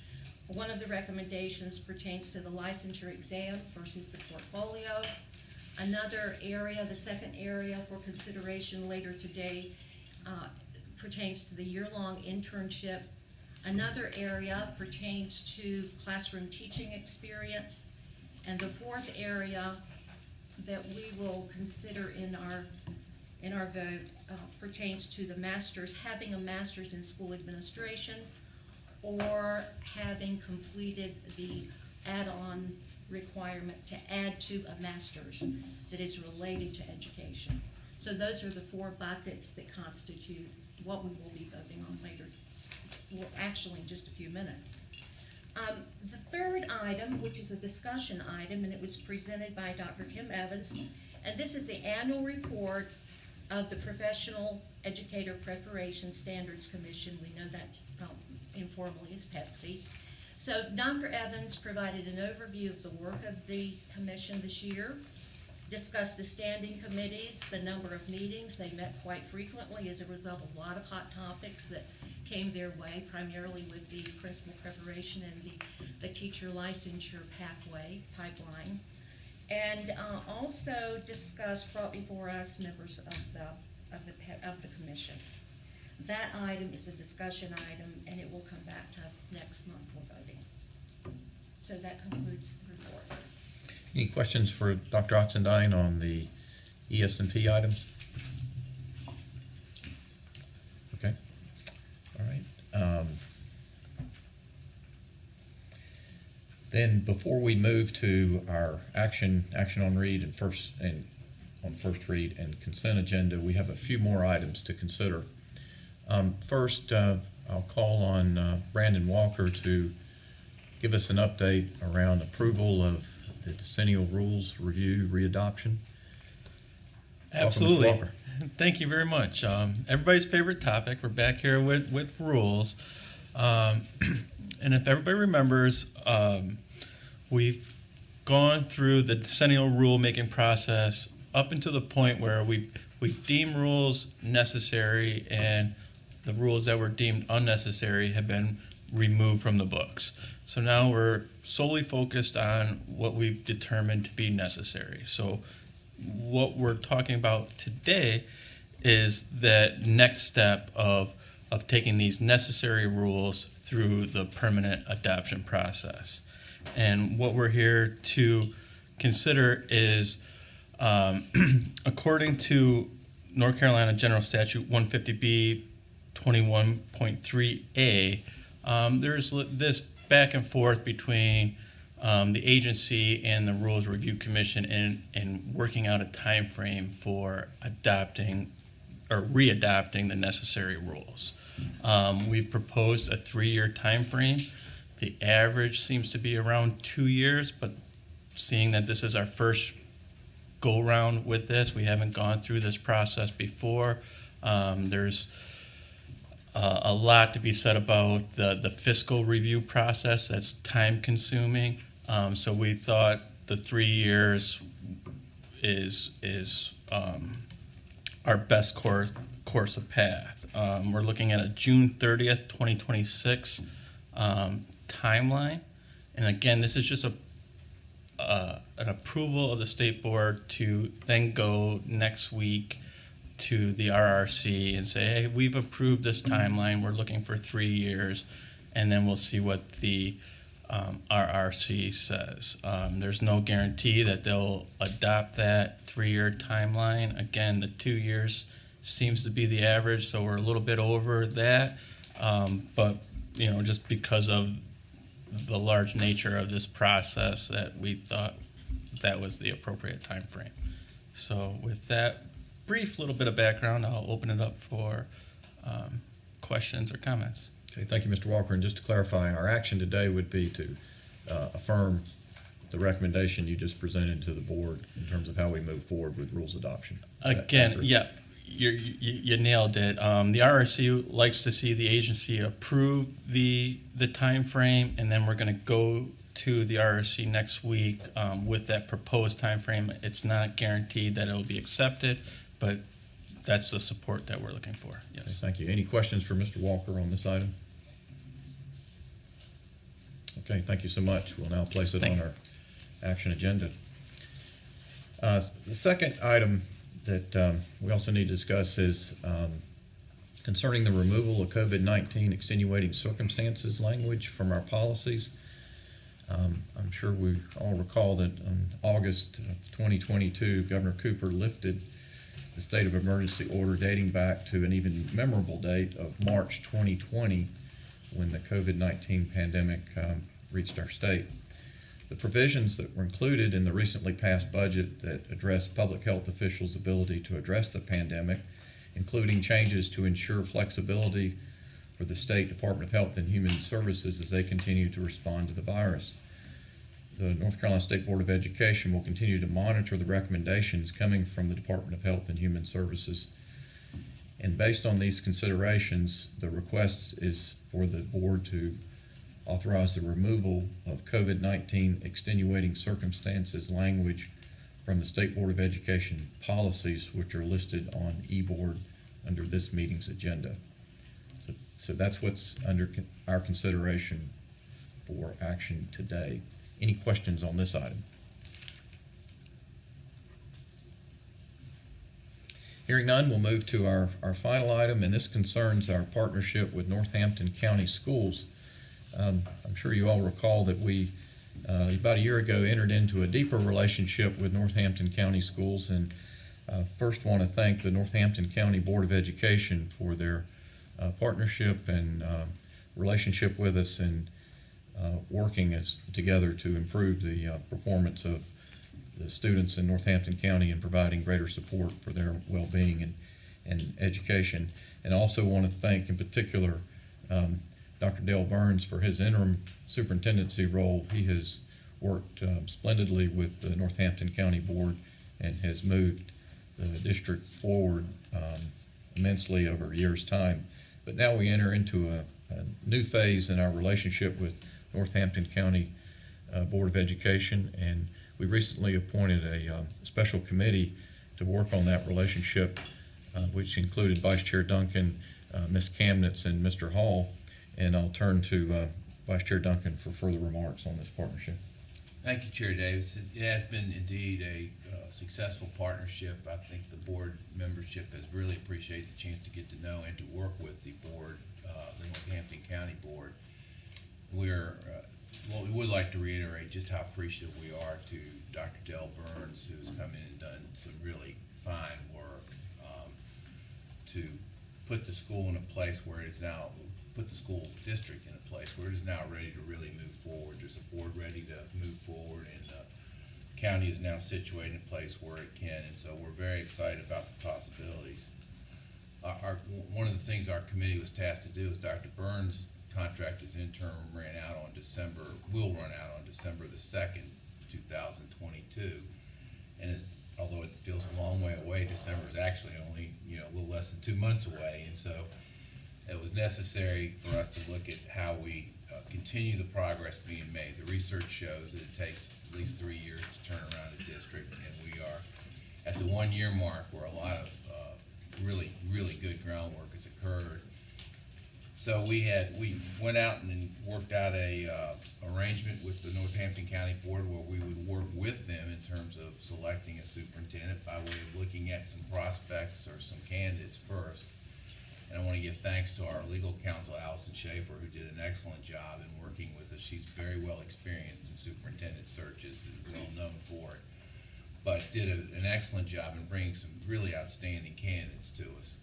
One of the recommendations pertains to the licensure exam versus the portfolio. Another area, the second area for consideration later today, pertains to the year-long internship. Another area pertains to classroom teaching experience. And the fourth area that we will consider in our vote pertains to the master's, having a master's in school administration, or having completed the add-on requirement to add to a master's that is related to education. So those are the 4 buckets that constitute what we will be voting on later, well, actually in just a few minutes. The third item, which is a discussion item, and it was presented by Dr. Kim Evans, and this is the annual report of the Professional Educator Preparation Standards Commission. We know that informally as PEPSI. So Dr. Evans provided an overview of the work of the commission this year, discussed the standing committees, the number of meetings. They met quite frequently as a result of a lot of hot topics that came their way, primarily with the principal preparation and the teacher licensure pathway pipeline. And also discussed, brought before us members of the commission. That item is a discussion item, and it will come back to us next month for voting. So that concludes the report.
Any questions for Dr. Oxendine on the ES&P items? Okay. All right. Then before we move to our action on read and on first read and consent agenda, we have a few more items to consider. First, I'll call on Brandon Walker to give us an update around approval of the decennial rules review readoption.
Absolutely.
Welcome, Mr. Walker.
Thank you very much. Everybody's favorite topic. We're back here with rules. And if everybody remembers, we've gone through the decennial rule-making process up until the point where we've deemed rules necessary, and the rules that were deemed unnecessary have been removed from the books. So now we're solely focused on what we've determined to be necessary. So what we're talking about today is that next step of taking these necessary rules through the permanent adoption process. And what we're here to consider is, according to North Carolina General Statute 150B 21.3A, there's this back and forth between the agency and the Rules Review Commission in working out a time frame for adopting or readopting the necessary rules. We've proposed a 3-year time frame. The average seems to be around 2 years, but seeing that this is our first go-round with this, we haven't gone through this process before. There's a lot to be said about the fiscal review process. That's time-consuming. So we thought the 3 years is our best course of path. We're looking at a June 30th, 2026 timeline. And again, this is just an approval of the state board to then go next week to the RRC and say, hey, we've approved this timeline. We're looking for 3 years, and then we'll see what the RRC says. There's no guarantee that they'll adopt that 3-year timeline. Again, the 2 years seems to be the average, so we're a little bit over that. But just because of the large nature of this process, that we thought that was the appropriate time frame. So with that brief little bit of background, I'll open it up for questions or comments.
Okay, thank you, Mr. Walker. And just to clarify, our action today would be to affirm the recommendation you just presented to the board in terms of how we move forward with rules adoption.
Again, yeah, you nailed it. The RRC likes to see the agency approve the time frame, and then we're going to go to the RRC next week with that proposed time frame. It's not guaranteed that it will be accepted, but that's the support that we're looking for. Yes.
Okay, thank you. Any questions for Mr. Walker on this item? Okay, thank you so much. We'll now place it on our action agenda. The second item that we also need to discuss is concerning the removal of COVID-19 extenuating circumstances language from our policies. I'm sure we all recall that in August of 2022, Governor Cooper lifted the state of emergency order dating back to an even memorable date of March 2020 when the COVID-19 pandemic reached our state. The provisions that were included in the recently passed budget that addressed public health officials' ability to address the pandemic, including changes to ensure flexibility for the State Department of Health and Human Services as they continue to respond to the virus. The North Carolina State Board of Education will continue to monitor the recommendations coming from the Department of Health and Human Services. And based on these considerations, the request is for the board to authorize the removal of COVID-19 extenuating circumstances language from the State Board of Education policies, which are listed on eBoard under this meeting's agenda. So that's what's under our consideration for action today. Any questions on this item? Hearing none, we'll move to our final item, and this concerns our partnership with Northampton County Schools. I'm sure you all recall that we, about a year ago, entered into a deeper relationship with Northampton County Schools, and first want to thank the Northampton County Board of Education for their partnership and relationship with us and working together to improve the performance of the students in Northampton County and providing greater support for their well-being and education. And also want to thank in particular Dr. Dale Burns for his interim superintendency role. He has worked splendidly with the Northampton County Board and has moved the district forward immensely over a year's time. But now we enter into a new phase in our relationship with Northampton County Board of Education, and we recently appointed a special committee to work on that relationship, which included Vice Chair Duncan, Ms. Kamnitz, and Mr. Hall. And I'll turn to Vice Chair Duncan for further remarks on this partnership.
Thank you, Chair Davis. It has been indeed a successful partnership. I think the board membership has really appreciated the chance to get to know and to work with the board, the Northampton County Board. Well, we would like to reiterate just how appreciative we are to Dr. Dale Burns, who's come in and done some really fine work to put the school in a place where it is now, put the school district in a place where it is now ready to really move forward. There's a board ready to move forward, and the county is now situated in a place where it can, and so we're very excited about the possibilities. One of the things our committee was tasked to do is Dr. Burns' contract as interim will run out on December the 2nd, 2022. And although it feels a long way away, December is actually only a little less than 2 months away, and so it was necessary for us to look at how we continue the progress being made. The research shows that it takes at least 3 years to turn around a district, and we are at the 1 year mark where a lot of really, really good groundwork has occurred. So we went out and worked out a arrangement with the Northampton County Board where we would work with them in terms of selecting a superintendent by way of looking at some prospects or some candidates first. And I want to give thanks to our legal counsel, Allison Schaefer, who did an excellent job in working with us. She's very well experienced in superintendent searches and well known for it, but did an excellent job in bringing some really outstanding candidates to us.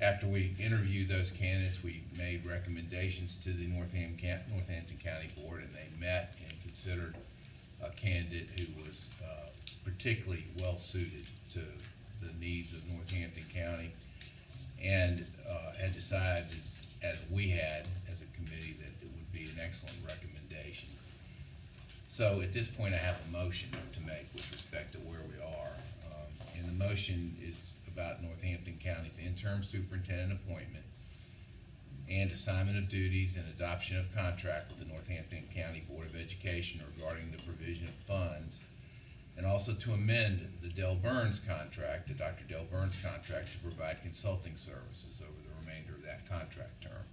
After we interviewed those candidates, we made recommendations to the Northampton County Board, and they met and considered a candidate who was particularly well suited to the needs of Northampton County, and had decided, as we had as a committee, that it would be an excellent recommendation. So at this point, I have a motion to make with respect to where we are, and the motion is about Northampton County's interim superintendent appointment and assignment of duties and adoption of contract with the Northampton County Board of Education regarding the provision of funds, and also to amend the Dell Burns contract, the Dr. Dell Burns contract, to provide consulting services over the remainder of that contract term.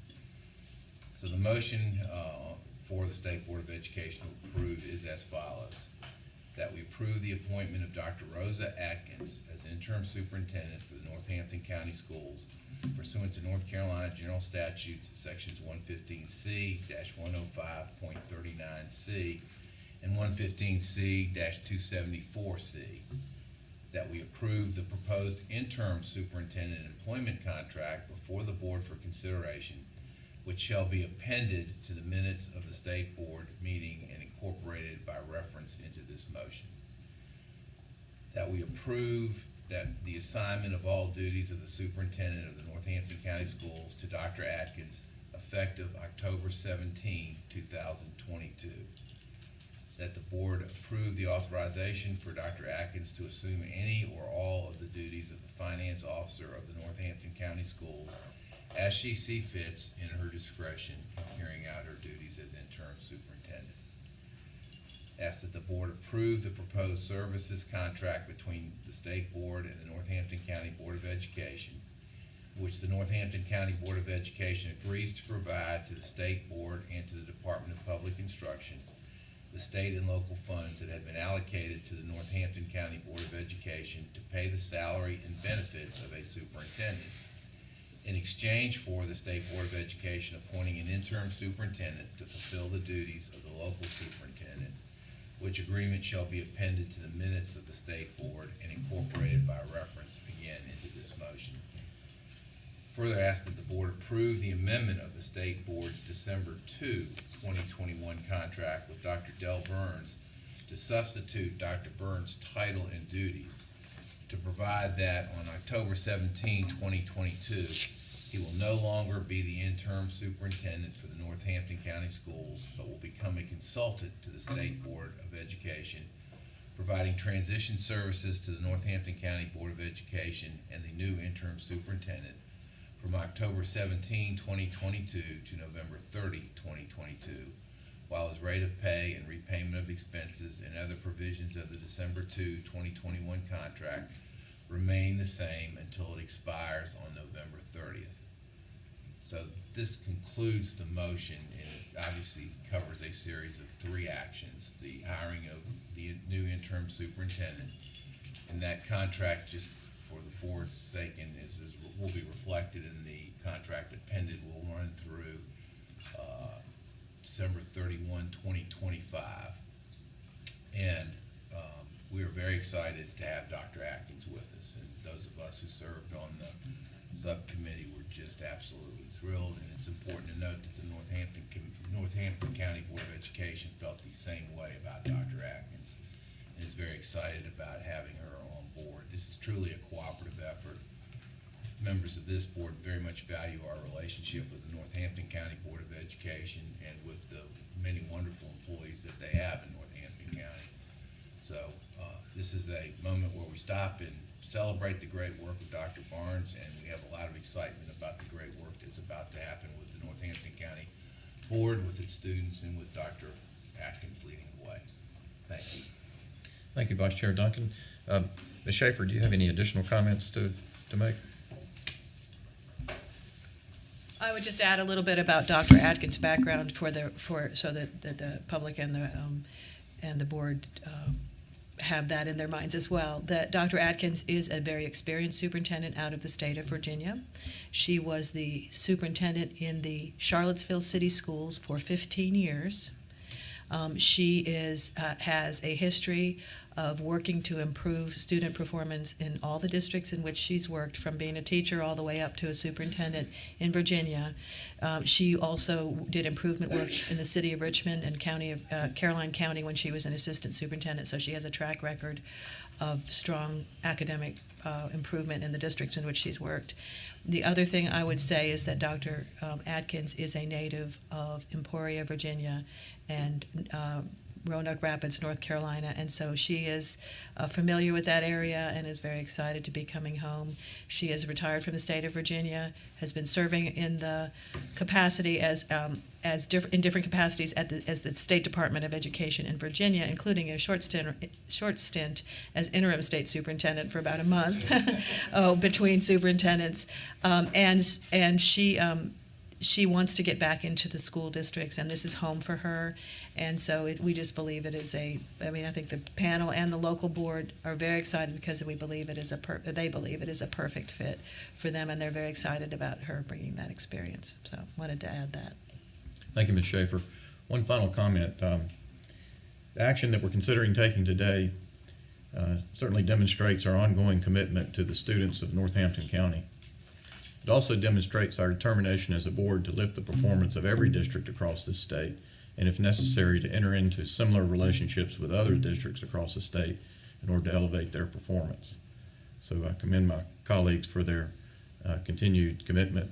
So the motion for the State Board of Education to approve is as follows: that we approve the appointment of Dr. Rosa Atkins as interim superintendent for the Northampton County Schools pursuant to North Carolina General Statutes, sections 115C-105.39C and 115C-274C. That we approve the proposed interim superintendent employment contract before the board for consideration, which shall be appended to the minutes of the State Board meeting and incorporated by reference into this motion. That we approve that the assignment of all duties of the superintendent of the Northampton County Schools to Dr. Atkins effective October 17, 2022. That the board approve the authorization for Dr. Atkins to assume any or all of the duties of the finance officer of the Northampton County Schools as she sees fits in her discretion in carrying out her duties as interim superintendent. Ask that the board approve the proposed services contract between the State Board and the Northampton County Board of Education, which the Northampton County Board of Education agrees to provide to the State Board and to the Department of Public Instruction the state and local funds that have been allocated to the Northampton County Board of Education to pay the salary and benefits of a superintendent, in exchange for the State Board of Education appointing an interim superintendent to fulfill the duties of the local superintendent, which agreement shall be appended to the minutes of the State Board and incorporated by reference again into this motion. Further ask that the board approve the amendment of the State Board's December 2, 2021 contract with Dr. Dell Burns to substitute Dr. Burns' title and duties, to provide that on October 17, 2022, he will no longer be the interim superintendent for the Northampton County Schools, but will become a consultant to the State Board of Education, providing transition services to the Northampton County Board of Education and the new interim superintendent from October 17, 2022 to November 30, 2022, while his rate of pay and repayment of expenses and other provisions of the December 2, 2021 contract remain the same until it expires on November 30th. So this concludes the motion, and it obviously covers a series of 3 actions: the hiring of the new interim superintendent, and that contract, just for the board's sake, and will be reflected in the contract appended, will run through December 31, 2025. And we are very excited to have Dr. Atkins with us, and those of us who served on the subcommittee were just absolutely thrilled. And it's important to note that the Northampton County Board of Education felt the same way about Dr. Atkins and is very excited about having her on board. This is truly a cooperative effort. Members of this board very much value our relationship with the Northampton County Board of Education and with the many wonderful employees that they have in Northampton County. So this is a moment where we stop and celebrate the great work of Dr. Barnes, and we have a lot of excitement about the great work that's about to happen with the Northampton County Board, with its students, and with Dr. Atkins leading the way. Thank you.
Thank you, Vice Chair Duncan. Ms. Schaefer, do you have any additional comments to make?
I would just add a little bit about Dr. Atkins' background so that the public and the board have that in their minds as well. That Dr. Atkins is a very experienced superintendent out of the state of Virginia. She was the superintendent in the Charlottesville City Schools for 15 years. She has a history of working to improve student performance in all the districts in which she's worked, from being a teacher all the way up to a superintendent in Virginia. She also did improvement work in the city of Richmond and Caroline County when she was an assistant superintendent, so she has a track record of strong academic improvement in the districts in which she's worked. The other thing I would say is that Dr. Atkins is a native of Emporia, Virginia, and Roanoke Rapids, North Carolina, and so she is familiar with that area and is very excited to be coming home. She is retired from the state of Virginia, has been serving in the capacity in different capacities as the State Department of Education in Virginia, including a short stint as interim state superintendent for about a month between superintendents, and she wants to get back into the school districts, and this is home for her. And so we just believe it is I think the panel and the local board are very excited because they believe it is a perfect fit for them, and they're very excited about her bringing that experience. So wanted to add that.
Thank you, Ms. Schaefer. One final comment. The action that we're considering taking today certainly demonstrates our ongoing commitment to the students of Northampton County. It also demonstrates our determination as a board to lift the performance of every district across this state, and if necessary, to enter into similar relationships with other districts across the state in order to elevate their performance. So I commend my colleagues for their continued commitment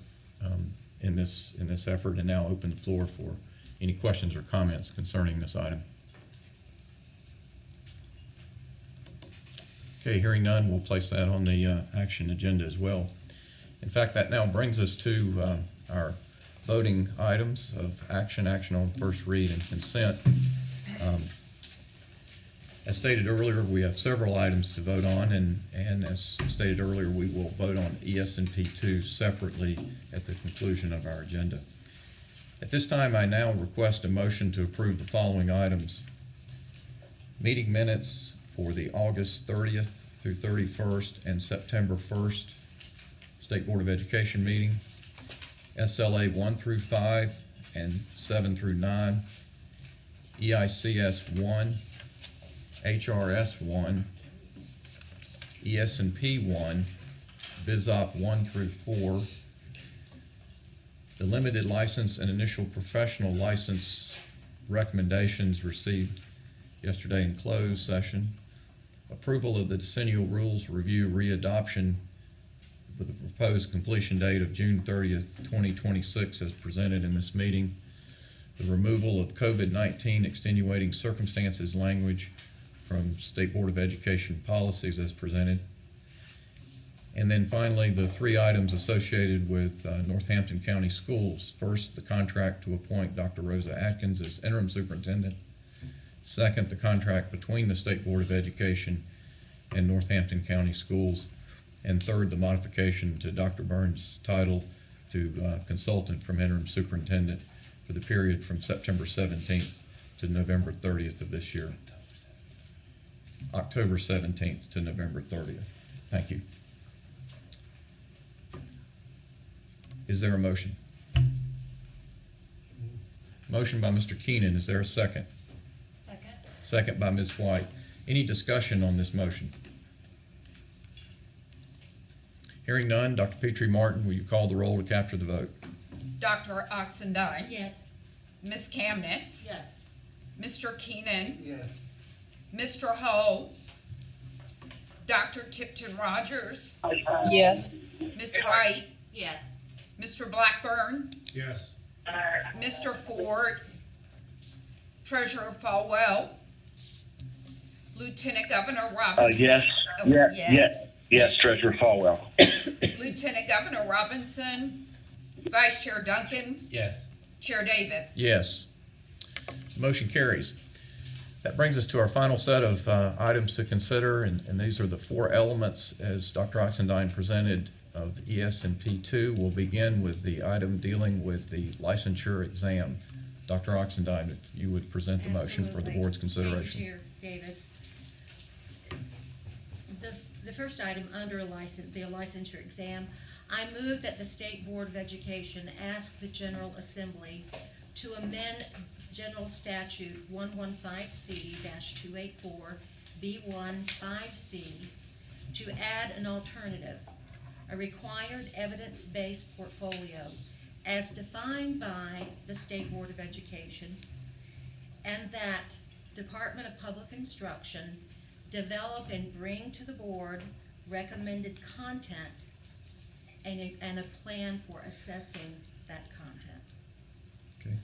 in this effort, and now open the floor for any questions or comments concerning this item. Okay, hearing none, we'll place that on the action agenda as well. In fact, that now brings us to our voting items of action on first read and consent. As stated earlier, we have several items to vote on, and as stated earlier, we will vote on ES&P 2 separately at the conclusion of our agenda. At this time, I now request a motion to approve the following items. Meeting minutes for the August 30th through 31st and September 1st State Board of Education meeting, SLA 1 through 5 and 7 through 9, EICS 1, HRS 1, ES&P 1, BizOp 1 through 4, the limited license and initial professional license recommendations received yesterday in closed session, approval of the decennial rules review readoption with a proposed completion date of June 30th, 2026 as presented in this meeting, the removal of COVID-19 extenuating circumstances language from State Board of Education policies as presented, and then finally the three items associated with Northampton County Schools. First, the contract to appoint Dr. Rosa Atkins as interim superintendent. Second, the contract between the State Board of Education and Northampton County Schools. And third, the modification to Dr. Burns' title to consultant from interim superintendent for the period from September 17th to November 30th of this year. October 17th to November 30th. Thank you. Is there a motion? Motion by Mr. Keenan. Is there a second?
Second.
Second by Ms. White. Any discussion on this motion? Hearing none, Dr. Petrie Martin, will you call the roll to capture the vote?
Dr. Oxendine.
Yes.
Ms. Kamnitz.
Yes.
Mr. Keenan.
Yes.
Mr. Hull. Dr. Tipton Rogers.
Yes.
Ms. White.
Yes.
Mr. Blackburn.
Yes.
Mr. Ford. Treasurer Falwell. Lieutenant Governor Robinson.
Yes.
Oh,
Yes, Treasurer Falwell.
Lieutenant Governor Robinson. Vice Chair Duncan.
Yes.
Chair Davis.
Yes. Motion carries. That brings us to our final set of items to consider, and these are the four elements as Dr. Oxendine presented of ES&P 2. We'll begin with the item dealing with the licensure exam. Dr. Oxendine, if you would present the motion for the board's consideration.
Thank you, Chair Davis. The first item under the licensure exam, I move that the State Board of Education ask the General Assembly to amend General Statute 115C-284 B1-5C to add an alternative, a required evidence-based portfolio as defined by the State Board of Education, and that Department of Public Instruction develop and bring to the board recommended content and a plan for assessing that content.
Okay.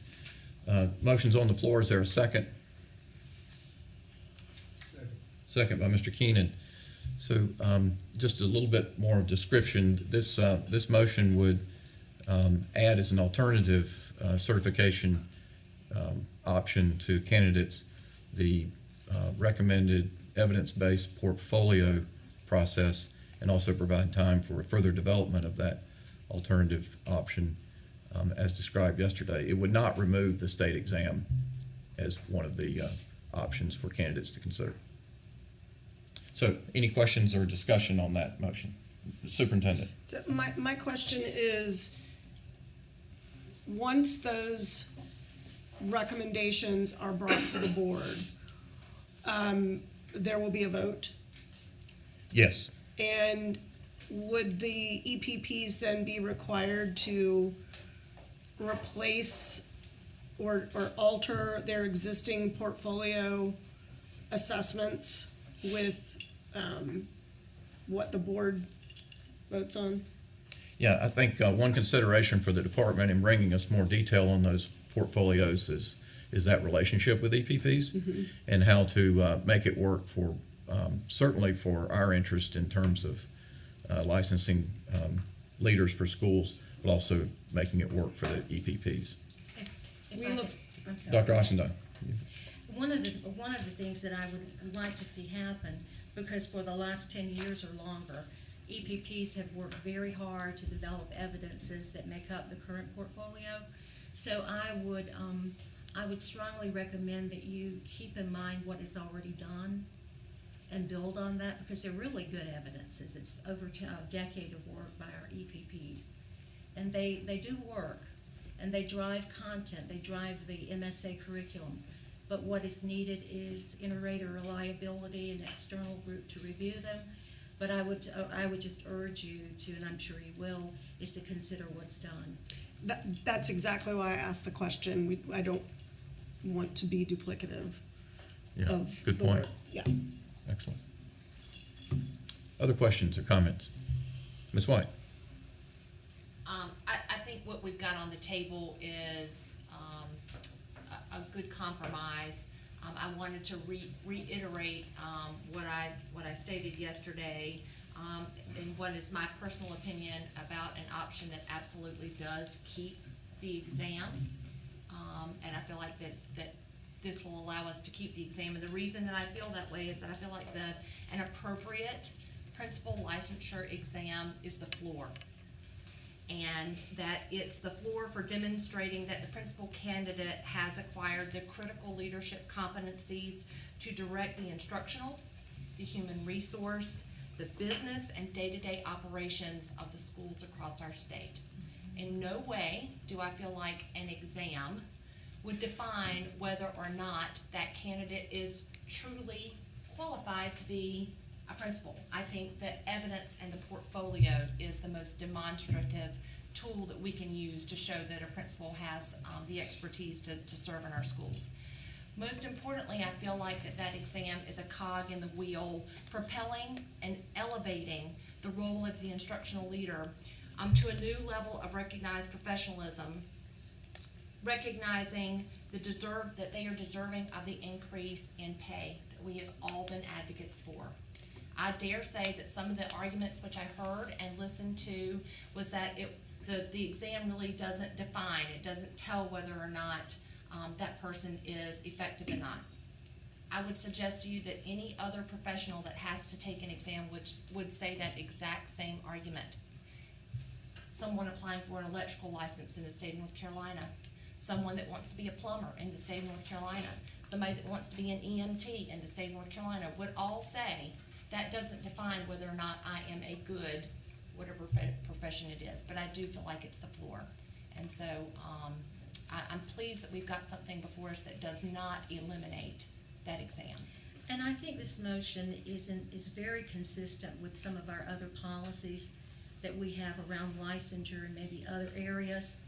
Motion's on the floor. Is there a second? Second by Mr. Keenan. So just a little bit more description. This motion would add as an alternative certification option to candidates the recommended evidence-based portfolio process, and also provide time for further development of that alternative option as described yesterday. It would not remove the state exam as one of the options for candidates to consider. So any questions or discussion on that motion? Superintendent.
So my question is, once those recommendations are brought to the board, there will be a vote?
Yes.
And would the EPPs then be required to replace or alter their existing portfolio assessments with what the board votes on?
Yeah, I think one consideration for the department in bringing us more detail on those portfolios is that relationship with EPPs and how to make it work for certainly for our interest in terms of licensing leaders for schools, but also making it work for the EPPs. Dr. Ossendine.
One of the things that I would like to see happen, because for the last 10 years or longer, EPPs have worked very hard to develop evidences that make up the current portfolio. So I would strongly recommend that you keep in mind what is already done and build on that, because they're really good evidences. It's over a decade of work by our EPPs. And they do work, and they drive content, they drive the MSA curriculum. But what is needed is inter-rater reliability and external group to review them. But I would just urge you to, and I'm sure you will, is to consider what's done.
That's exactly why I asked the question. I don't want to be duplicative of
Good
the
point.
work. Yeah.
Excellent. Other questions or comments? Ms. White?
I think what we've got on the table is a good compromise. I wanted to reiterate what I stated yesterday, and what is my personal opinion about an option that absolutely does keep the exam. And I feel like that this will allow us to keep the exam. And the reason that I feel that way is that I feel like an appropriate principal licensure exam is the floor. And that it's the floor for demonstrating that the principal candidate has acquired the critical leadership competencies to direct the instructional, the human resource, the business, and day-to-day operations of the schools across our state. In no way do I feel like an exam would define whether or not that candidate is truly qualified to be a principal. I think that evidence and the portfolio is the most demonstrative tool that we can use to show that a principal has the expertise to serve in our schools. Most importantly, I feel like that exam is a cog in the wheel, propelling and elevating the role of the instructional leader to a new level of recognized professionalism, recognizing that they are deserving of the increase in pay that we have all been advocates for. I dare say that some of the arguments which I heard and listened to was that the exam really doesn't define, it doesn't tell whether or not that person is effective or not. I would suggest to you that any other professional that has to take an exam would say that exact same argument. Someone applying for an electrical license in the state of North Carolina, someone that wants to be a plumber in the state of North Carolina, somebody that wants to be an EMT in the state of North Carolina would all say that doesn't define whether or not I am a good, whatever profession it is, but I do feel like it's the floor. And so I'm pleased that we've got something before us that does not eliminate that exam.
And I think this motion is very consistent with some of our other policies that we have around licensure and maybe other areas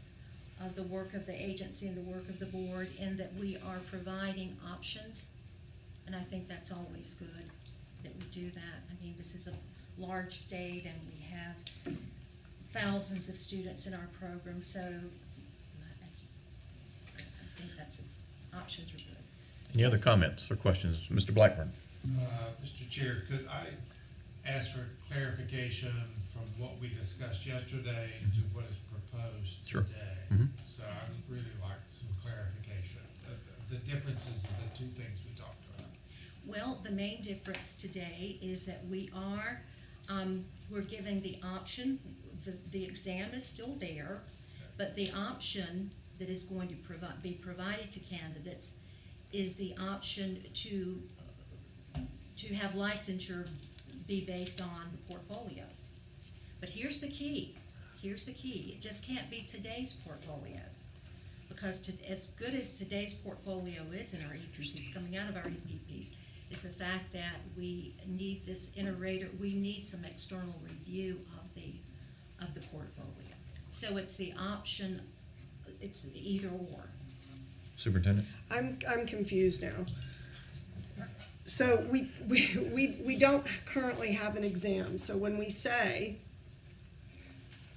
of the work of the agency and the work of the board, in that we are providing options. And I think that's always good that we do that. I mean, this is a large state and we have thousands of students in our program, so I think options are good.
Any other comments or questions? Mr. Blackburn?
Mr. Chair, could I ask for clarification from what we discussed yesterday to what is proposed
Sure.
today?
Mhm.
So I would really like some clarification, the differences of the two things we talked about.
Well, the main difference today is that we're giving the option, the exam is still there, but the option that is going to be provided to candidates is the option to have licensure be based on the portfolio. But here's the key, it just can't be today's portfolio. Because as good as today's portfolio is in our EPPs, coming out of our EPPs, is the fact that we need this we need some external review of the portfolio. So it's the option, it's either or.
Superintendent?
I'm confused now. So we don't currently have an exam, so when we say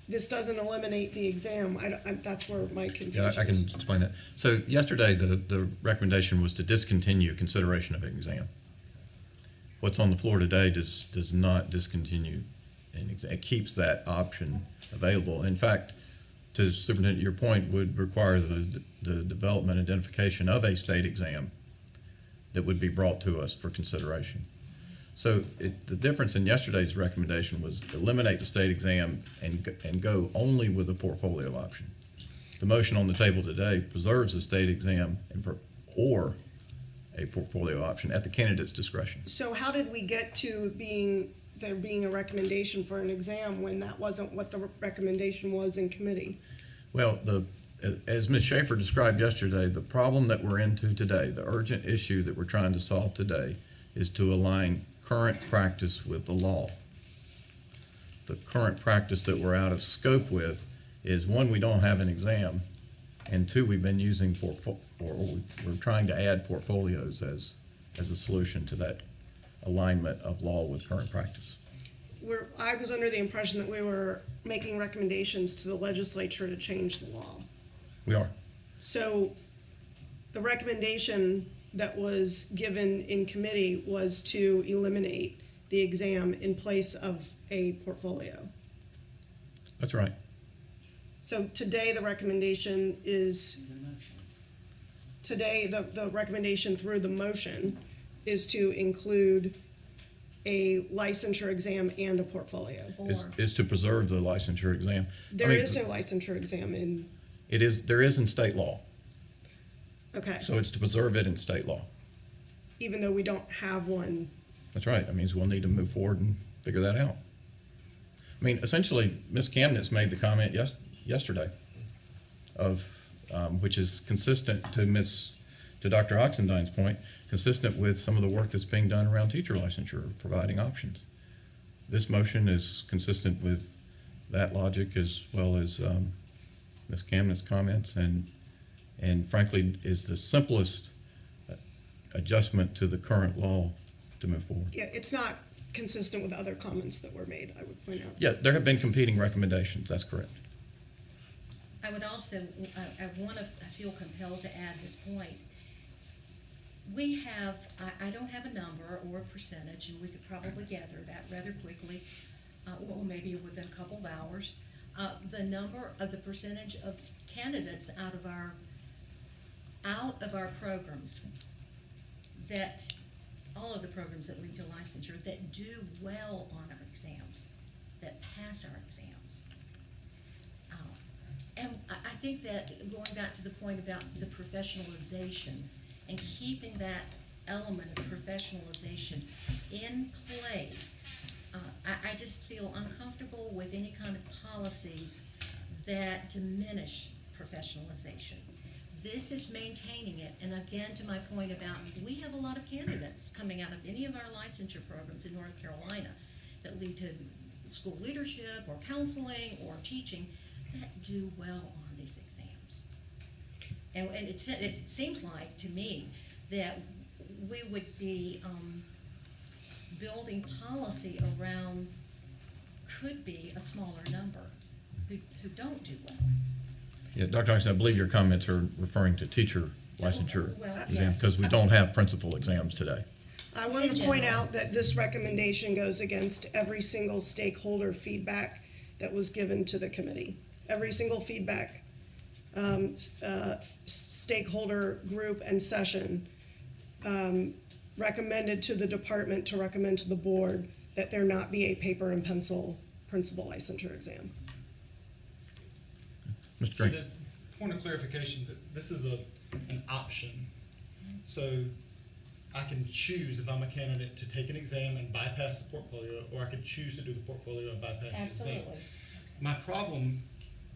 this doesn't eliminate the exam, that's where my confusion is.
Yeah, I can explain that. So yesterday, the recommendation was to discontinue consideration of an exam. What's on the floor today does not discontinue an exam. It keeps that option available. In fact, to Superintendent, your point would require the development and identification of a state exam that would be brought to us for consideration. So the difference in yesterday's recommendation was eliminate the state exam and go only with a portfolio option. The motion on the table today preserves the state exam or a portfolio option at the candidate's discretion.
So how did we get to there being a recommendation for an exam when that wasn't what the recommendation was in committee?
Well, as Ms. Schaefer described yesterday, the problem that we're into today, the urgent issue that we're trying to solve today, is to align current practice with the law. The current practice that we're out of scope with is, one, we don't have an exam, and two, we've been using we're trying to add portfolios as a solution to that alignment of law with current practice.
I was under the impression that we were making recommendations to the legislature to change the law.
We are.
So the recommendation that was given in committee was to eliminate the exam in place of a portfolio.
That's right.
So today the recommendation is, the recommendation through the motion is to include a licensure exam and a portfolio.
Is to preserve the licensure exam.
There is no licensure exam in.
There is in state law.
Okay.
So it's to preserve it in state law.
Even though we don't have one.
That's right. That means we'll need to move forward and figure that out. I mean, essentially, Ms. Kamnitz made the comment yesterday which is consistent to Dr. Oxendine's point, consistent with some of the work that's being done around teacher licensure, providing options. This motion is consistent with that logic as well as Ms. Kamnitz's comments, and frankly is the simplest adjustment to the current law to move forward.
Yeah, it's not consistent with other comments that were made, I would point out.
Yeah, there have been competing recommendations, that's correct.
I would also, I feel compelled to add this point. We have, I don't have a number or a percentage, and we could probably gather that rather quickly, well, maybe within a couple of hours. The number of the percentage of candidates out of our programs that, all of the programs that lead to licensure, that do well on our exams, that pass our exams. And I think that going back to the point about the professionalization and keeping that element of professionalization in play, I just feel uncomfortable with any kind of policies that diminish professionalization. This is maintaining it, and again, to my point about, we have a lot of candidates coming out of any of our licensure programs in North Carolina that lead to school leadership or counseling or teaching that do well on these exams. And it seems like to me that we would be building policy around, could be a smaller number who don't do well.
Yeah, Dr. Oxenden, I believe your comments are referring to teacher licensure
Well,
exams,
yes.
because we don't have principal exams today.
I
It's
wanted
in
to point
general.
out that this recommendation goes against every single stakeholder feedback that was given to the committee. Every single feedback, stakeholder group and session recommended to the department to recommend to the board that there not be a paper and pencil principal licensure exam.
Mr. Drake.
Just point of clarification, that this is an option. So I can choose, if I'm a candidate, to take an exam and bypass the portfolio, or I could choose to do the portfolio and bypass the exam.
Absolutely.
My problem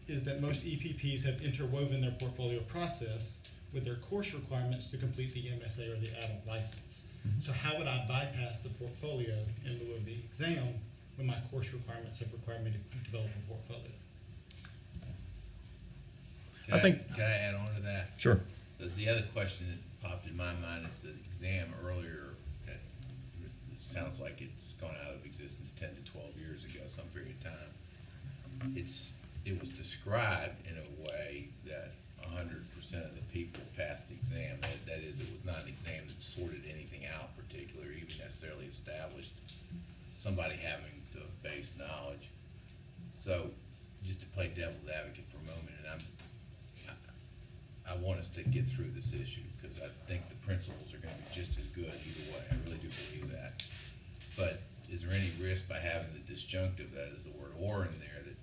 is that most EPPs have interwoven their portfolio process with their course requirements to complete the MSA or the adult license. So how would I bypass the portfolio in lieu of the exam when my course requirements have required me to develop a portfolio?
Can I add on to that?
Sure.
The other question that popped in my mind is the exam earlier, that it sounds like it's gone out of existence 10 to 12 years ago, some period of time. It was described in a way that 100% of the people passed the exam. That is, it was not an exam that sorted anything out particular, even necessarily established somebody having the base knowledge. So, just to play devil's advocate for a moment, and I want us to get through this issue, because I think the principles are gonna be just as good either way. I really do believe that. But is there any risk by having the disjunctive, that is the word "or" in there, that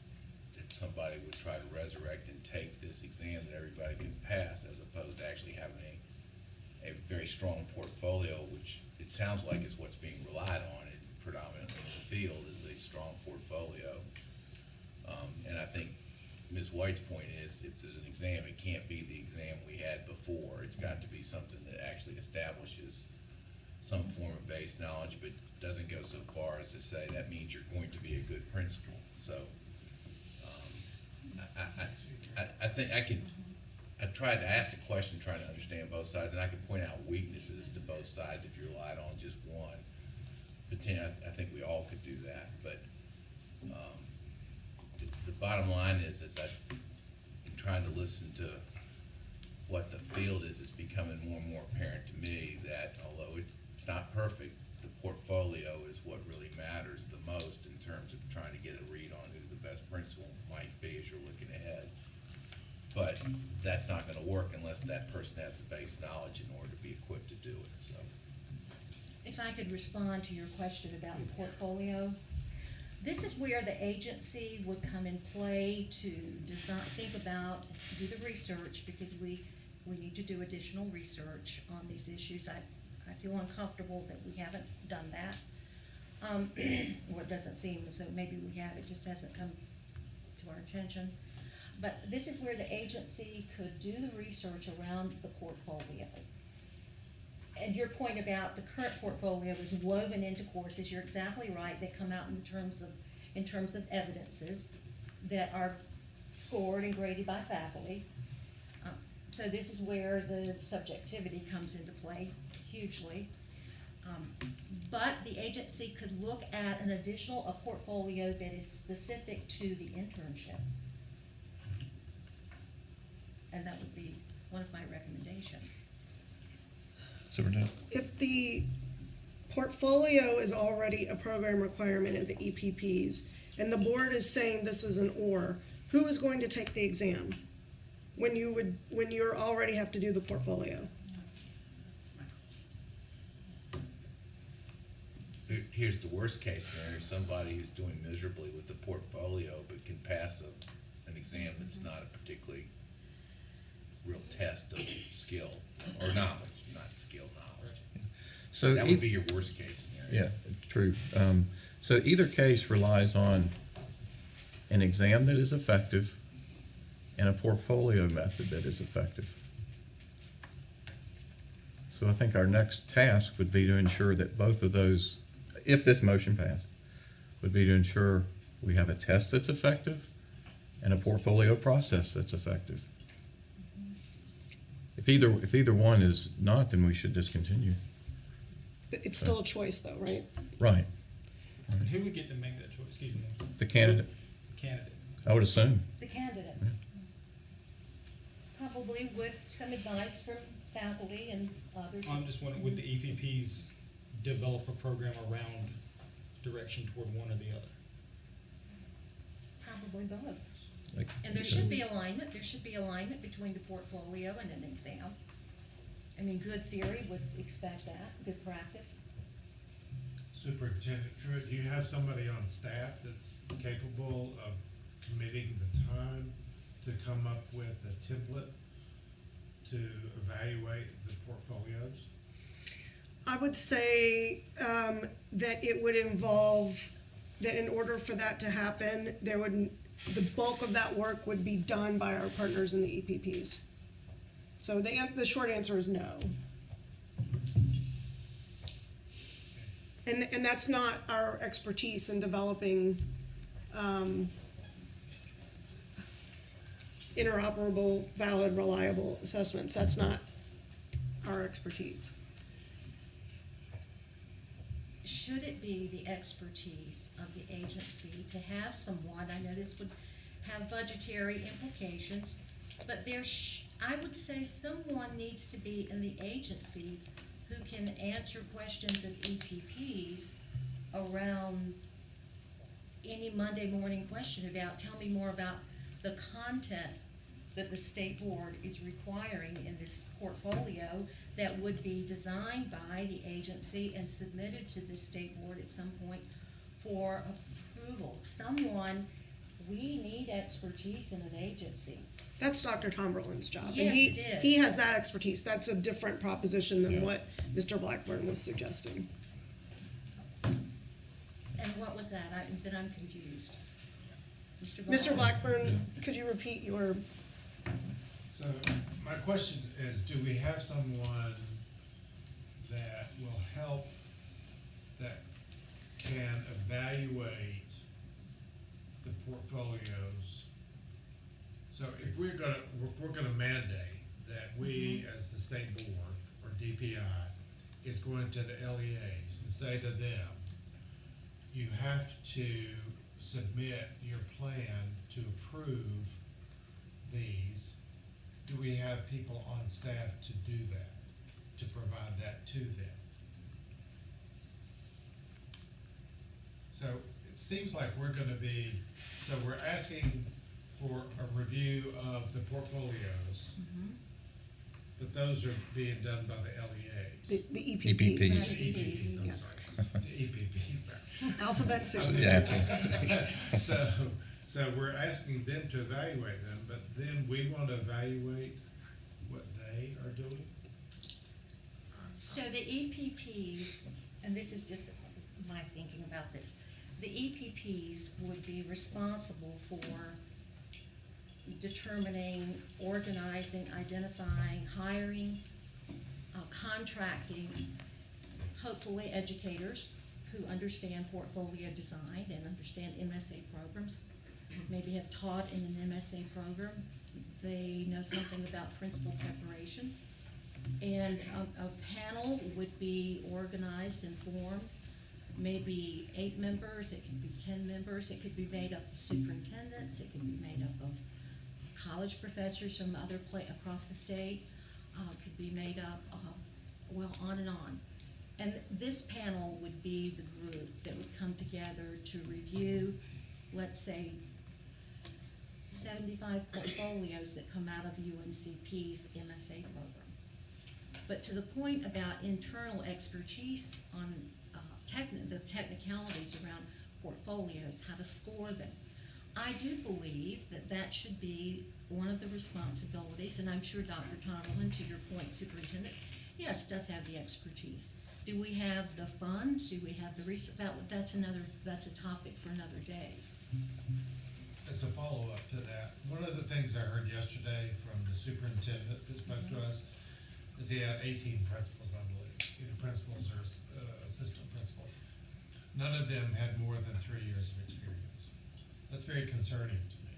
somebody would try to resurrect and take this exam that everybody can pass, as opposed to actually having a very strong portfolio, which it sounds like is what's being relied on predominantly in the field, is a strong portfolio. And I think Ms. White's point is, if there's an exam, it can't be the exam we had before. It's got to be something that actually establishes some form of base knowledge, but doesn't go so far as to say that means you're going to be a good principal. So I think I tried to ask the question, trying to understand both sides, and I could point out weaknesses to both sides if you relied on just one. But I think we all could do that. But the bottom line is I'm trying to listen to what the field is. It's becoming more and more apparent to me that although it's not perfect, the portfolio is what really matters the most in terms of trying to get a read on who's the best principal might be as you're looking ahead. But that's not going to work unless that person has the base knowledge in order to be equipped to do it. So,
If I could respond to your question about the portfolio, this is where the agency would come in play to design, think about, do the research, because we need to do additional research on these issues. I feel uncomfortable that we haven't done that. Or it doesn't seem as though maybe we have, it just hasn't come to our attention. But this is where the agency could do the research around the portfolio. And your point about the current portfolio is woven into courses, you're exactly right. They come out in terms of evidences that are scored and graded by faculty. So this is where the subjectivity comes into play hugely. But the agency could look at a portfolio that is specific to the internship. And that would be one of my recommendations.
Superintendent.
If the portfolio is already a program requirement of the EPPs, and the board is saying this is an or, who is going to take the exam when you already have to do the portfolio?
here's the worst case scenario: somebody who's doing miserably with the portfolio but can pass an exam that's not a particularly real test of skill or knowledge, not skill, knowledge.
So
that would be your worst case scenario.
Yeah, it's true. So either case relies on an exam that is effective and a portfolio method that is effective. So I think our next task would be to ensure that both of those, if this motion passed, would be to ensure we have a test that's effective and a portfolio process that's effective. If either one is not, then we should discontinue.
It's still a choice though, right?
Right.
And who would get to make that choice? Excuse me.
The candidate.
The candidate.
I would assume.
The candidate.
Yeah.
Probably with some advice from faculty and others.
I'm just wondering, would the EPPs develop a program around direction toward one or the other?
Probably both.
Like-
And there should be alignment, between the portfolio and an exam. I mean, good theory would expect that, good practice.
Superintendent Truitt, do you have somebody on staff that's capable of committing the time to come up with a template to evaluate the portfolios?
I would say that it would involve, that in order for that to happen, the bulk of that work would be done by our partners in the EPPs. So the short answer is no. And that's not our expertise in developing interoperable, valid, reliable assessments. That's not our expertise.
Should it be the expertise of the agency to have someone, I know this would have budgetary implications, but I would say someone needs to be in the agency who can answer questions of EPPs around any Monday morning question about, tell me more about the content that the state board is requiring in this portfolio that would be designed by the agency and submitted to the state board at some point for approval. We need expertise in an agency.
That's Dr. Tomberlin's job.
Yes,
And
it is.
he has that expertise. That's a different proposition than what Mr. Blackburn was suggesting.
And what was that? I'm confused.
Mr. Blackburn, could you repeat your?
So my question is, do we have someone that will help, that can evaluate the portfolios? So if we're gonna mandate that we, as the state board or DPI, is going to the LEAs and say to them, you have to submit your plan to approve these. Do we have people on staff to do that, to provide that to them? So it seems like we're asking for a review of the portfolios, but those are being done by the LEAs.
The EPPs.
The EPPs, I'm sorry. The EPPs.
Alphabet system.
So we're asking them to evaluate them, but then we want to evaluate what they are doing?
So the EPPs, and this is just my thinking about this, the EPPs would be responsible for determining, organizing, identifying, hiring, contracting, hopefully educators who understand portfolio design and understand MSA programs, maybe have taught in an MSA program. They know something about principal preparation. And a panel would be organized and formed, maybe 8 members, it could be 10 members, it could be made up of superintendents, it could be made up of college professors from across the state, could be made up of, on and on. And this panel would be the group that would come together to review, let's say, 75 portfolios that come out of UNCP's MSA program. But to the point about internal expertise on the technicalities around portfolios, how to score them, I do believe that should be one of the responsibilities, and I'm sure Dr. Tomberlin, to your point, Superintendent, yes, does have the expertise. Do we have the funds? Do we have the research? That's a topic for another day.
As a follow-up to that, one of the things I heard yesterday from the superintendent that spoke to us is he had 18 principals, I believe, either principals or assistant principals. None of them had more than 3 years of experience. That's very concerning to me,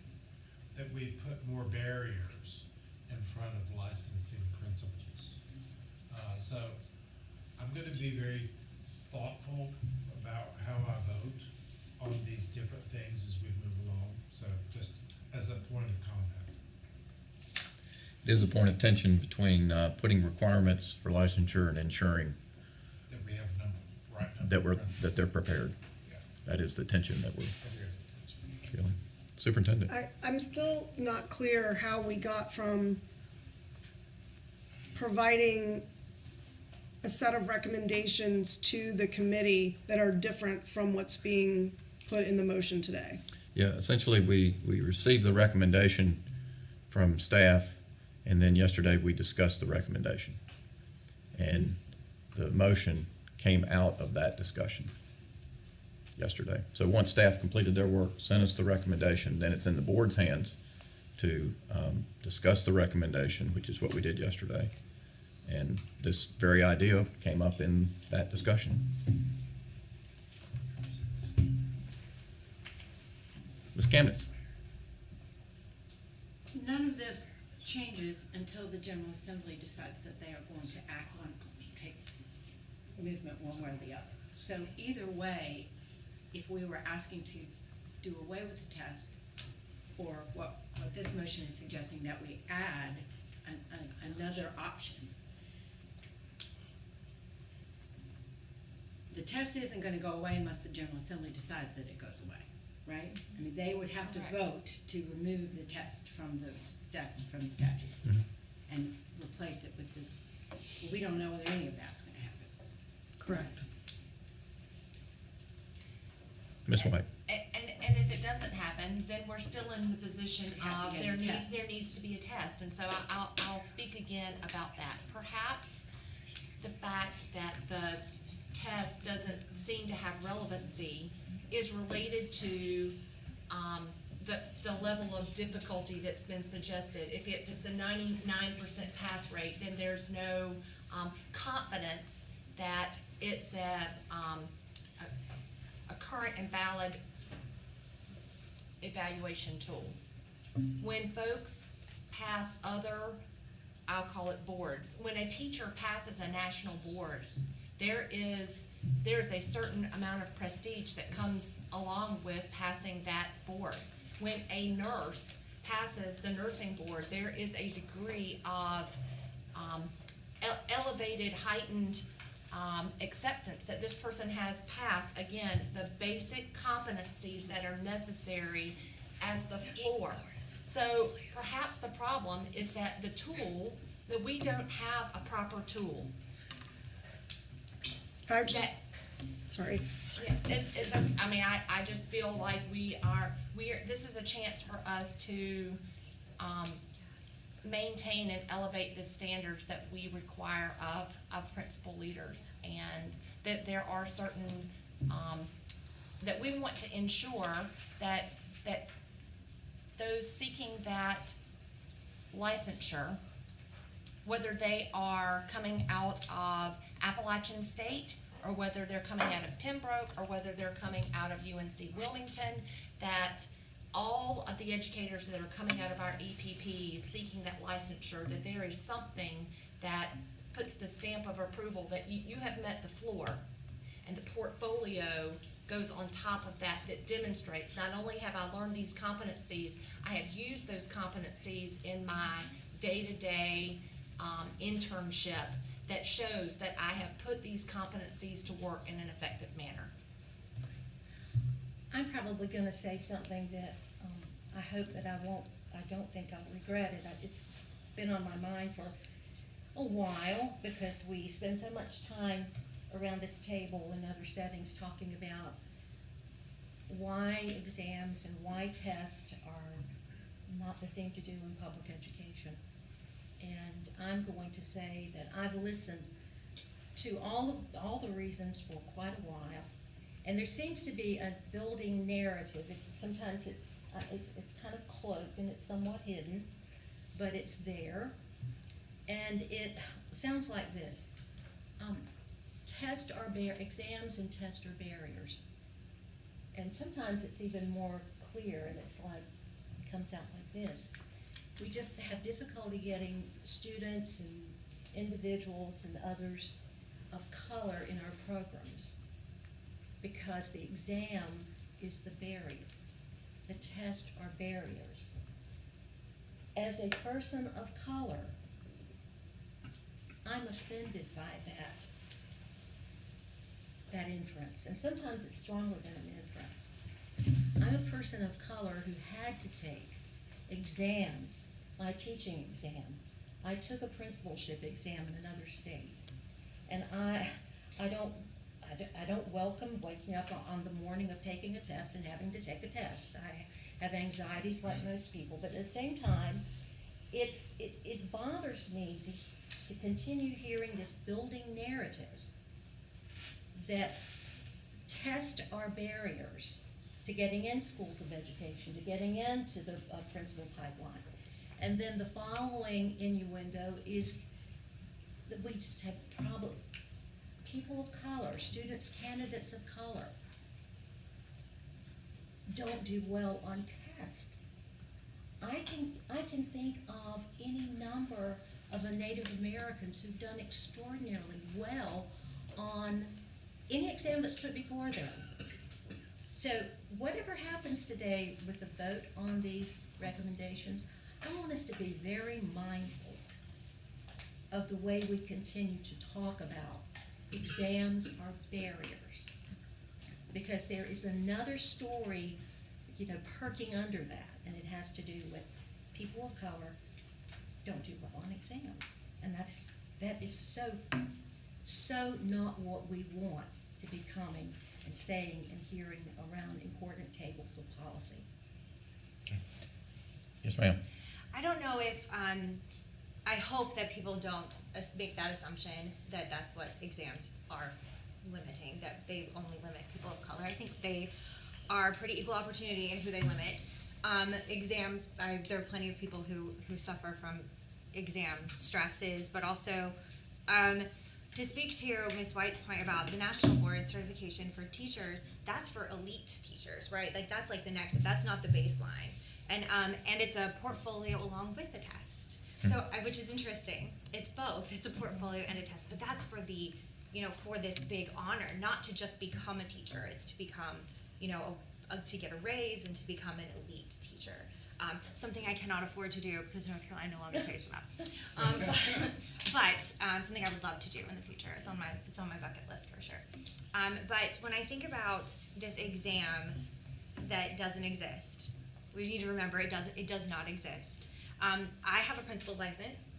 that we put more barriers in front of licensing principals. So I'm going to be very thoughtful about how I vote on these different things as we move along. So just as a point of contact.
It is a point of tension between putting requirements for licensure and ensuring
That we have a number.
that they're prepared. That is the tension that we're feeling. Superintendent.
I'm still not clear how we got from providing a set of recommendations to the committee that are different from what's being put in the motion today.
Yeah, essentially, we received the recommendation from staff, and then yesterday we discussed the recommendation. And the motion came out of that discussion yesterday. So once staff completed their work, sent us the recommendation, then it's in the board's hands to discuss the recommendation, which is what we did yesterday. And this very idea came up in that discussion. Ms. Kamnitz.
None of this changes until the General Assembly decides that they are going to act on, take movement one way or the other. So either way, if we were asking to do away with the test, or what this motion is suggesting, that we add another option, the test isn't going to go away unless the General Assembly decides that it goes away, right? I mean, they would have to vote to remove the test from the statute and replace it with the, well, we don't know whether any of that's going to happen.
Correct.
Ms. White.
And if it doesn't happen, then we're still in the position
have
of
to get a test.
there needs to be a test. And so I'll speak again about that. Perhaps the fact that the test doesn't seem to have relevancy is related to the level of difficulty that's been suggested. If it's a 99% pass rate, then there's no confidence that it's a current and valid evaluation tool. When folks pass other, I'll call it boards, when a teacher passes a national board, there's a certain amount of prestige that comes along with passing that board. When a nurse passes the nursing board, there is a degree of elevated, heightened acceptance that this person has passed, again, the basic competencies that are necessary as the floor. So perhaps the problem is that the tool, that we don't have a proper tool.
Sorry.
Yeah, I just feel like this is a chance for us to maintain and elevate the standards that we require of principal leaders, and that there are certain, that we want to ensure that those seeking that licensure, whether they are coming out of Appalachian State, or whether they're coming out of Pembroke, or whether they're coming out of UNC Wilmington, that all of the educators that are coming out of our EPPs seeking that licensure, that there is something that puts the stamp of approval that you have met the floor, and the portfolio goes on top of that, that demonstrates not only have I learned these competencies, I have used those competencies in my day-to-day internship, that shows that I have put these competencies to work in an effective manner.
I'm probably going to say something that I hope that I don't think I'll regret it. It's been on my mind for a while, because we spend so much time around this table in other settings talking about why exams and why tests are not the thing to do in public education. And I'm going to say that I've listened to all the reasons for quite a while, and there seems to be a building narrative. Sometimes it's kind of cloaked and it's somewhat hidden, but it's there, and it sounds like this: exams and tests are barriers, and sometimes it's even more clear, and it comes out like this. We just have difficulty getting students and individuals and others of color in our programs, because the exam is the barrier. The tests are barriers. As a person of color, I'm offended by that. that inference, and sometimes it's stronger than an inference. I'm a person of color who had to take exams, my teaching exam. I took a principalship exam in another state, and I don't welcome waking up on the morning of taking a test and having to take a test. I have anxieties like most people, but at the same time, it bothers me to continue hearing this building narrative that tests are barriers to getting in schools of education, to getting into the principal pipeline. And then the following innuendo is that we just have people of color, students, candidates of color, don't do well on tests. I can think of any number of Native Americans who've done extraordinarily well on any exam that's put before them. So whatever happens today with the vote on these recommendations, I want us to be very mindful of the way we continue to talk about exams are barriers. Because there is another story, perking under that, and it has to do with people of color don't do well on exams. And that is so not what we want to be coming and saying and hearing around important tables of policy.
Yes, ma'am.
I don't know if, I hope that people don't make that assumption that that's what exams are limiting, that they only limit people of color. I think they are pretty equal opportunity in who they limit. Exams, there are plenty of people who suffer from exam stresses, but also to speak to Ms. White's point about the National Board Certification for teachers, that's for elite teachers, right? Like that's like the next, that's not the baseline. And it's a portfolio along with a test. So, which is interesting. It's both. It's a portfolio and a test, but that's for the, for this big honor, not to just become a teacher. It's to become, to get a raise and to become an elite teacher. Something I cannot afford to do because North Carolina no longer pays for that. But something I would love to do in the future. It's on my bucket list for sure. But when I think about this exam that doesn't exist, we need to remember it does not exist. I have a principal's license,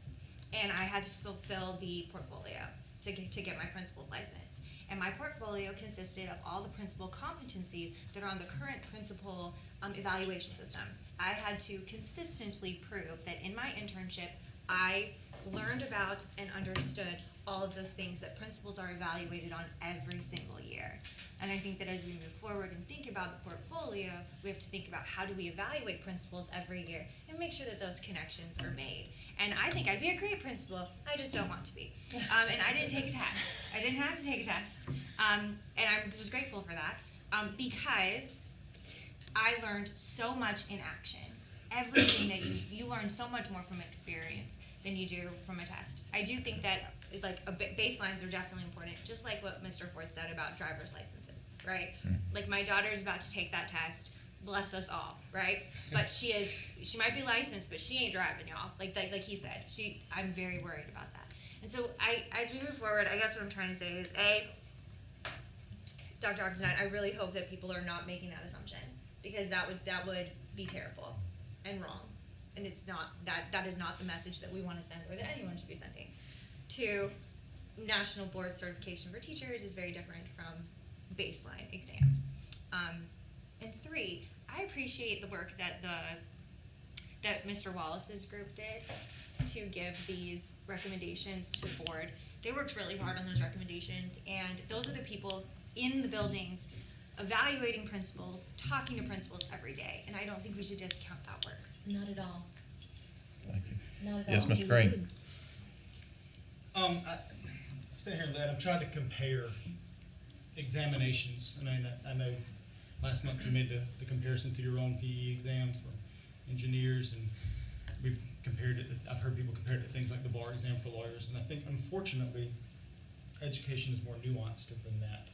and I had to fulfill the portfolio to get my principal's license. And my portfolio consisted of all the principal competencies that are on the current principal evaluation system. I had to consistently prove that in my internship, I learned about and understood all of those things that principals are evaluated on every single year. And I think that as we move forward and think about the portfolio, we have to think about how do we evaluate principals every year and make sure that those connections are made. And I think I'd be a great principal, I just don't want to be. And I didn't take a test. I didn't have to take a test. And I was grateful for that because I learned so much in action. Everything that you learn so much more from experience than you do from a test. I do think that baselines are definitely important, just like what Mr. Ford said about driver's licenses, right? Like my daughter's about to take that test, bless us all, right? But she might be licensed, but she ain't driving, y'all. Like he said, I'm very worried about that. And so as we move forward, I guess what I'm trying to say is, Dr. Oxendine, I really hope that people are not making that assumption, because that would be terrible and wrong. And it's not, that is not the message that we want to send or that anyone should be sending. 2, National Board Certification for teachers is very different from baseline exams. And 3, I appreciate the work that Mr. Wallace's group did to give these recommendations to the board. They worked really hard on those recommendations, and those are the people in the buildings evaluating principals, talking to principals every day, and I don't think we should discount that work.
Not at all.
Thank you.
Not at
Yes,
all.
Mr. Green.
I'm sitting here and I've tried to compare examinations, and I know last month you made the comparison to your own PE exam for engineers, and we've compared it. I've heard people compare it to things like the bar exam for lawyers, and I think unfortunately, education is more nuanced than that.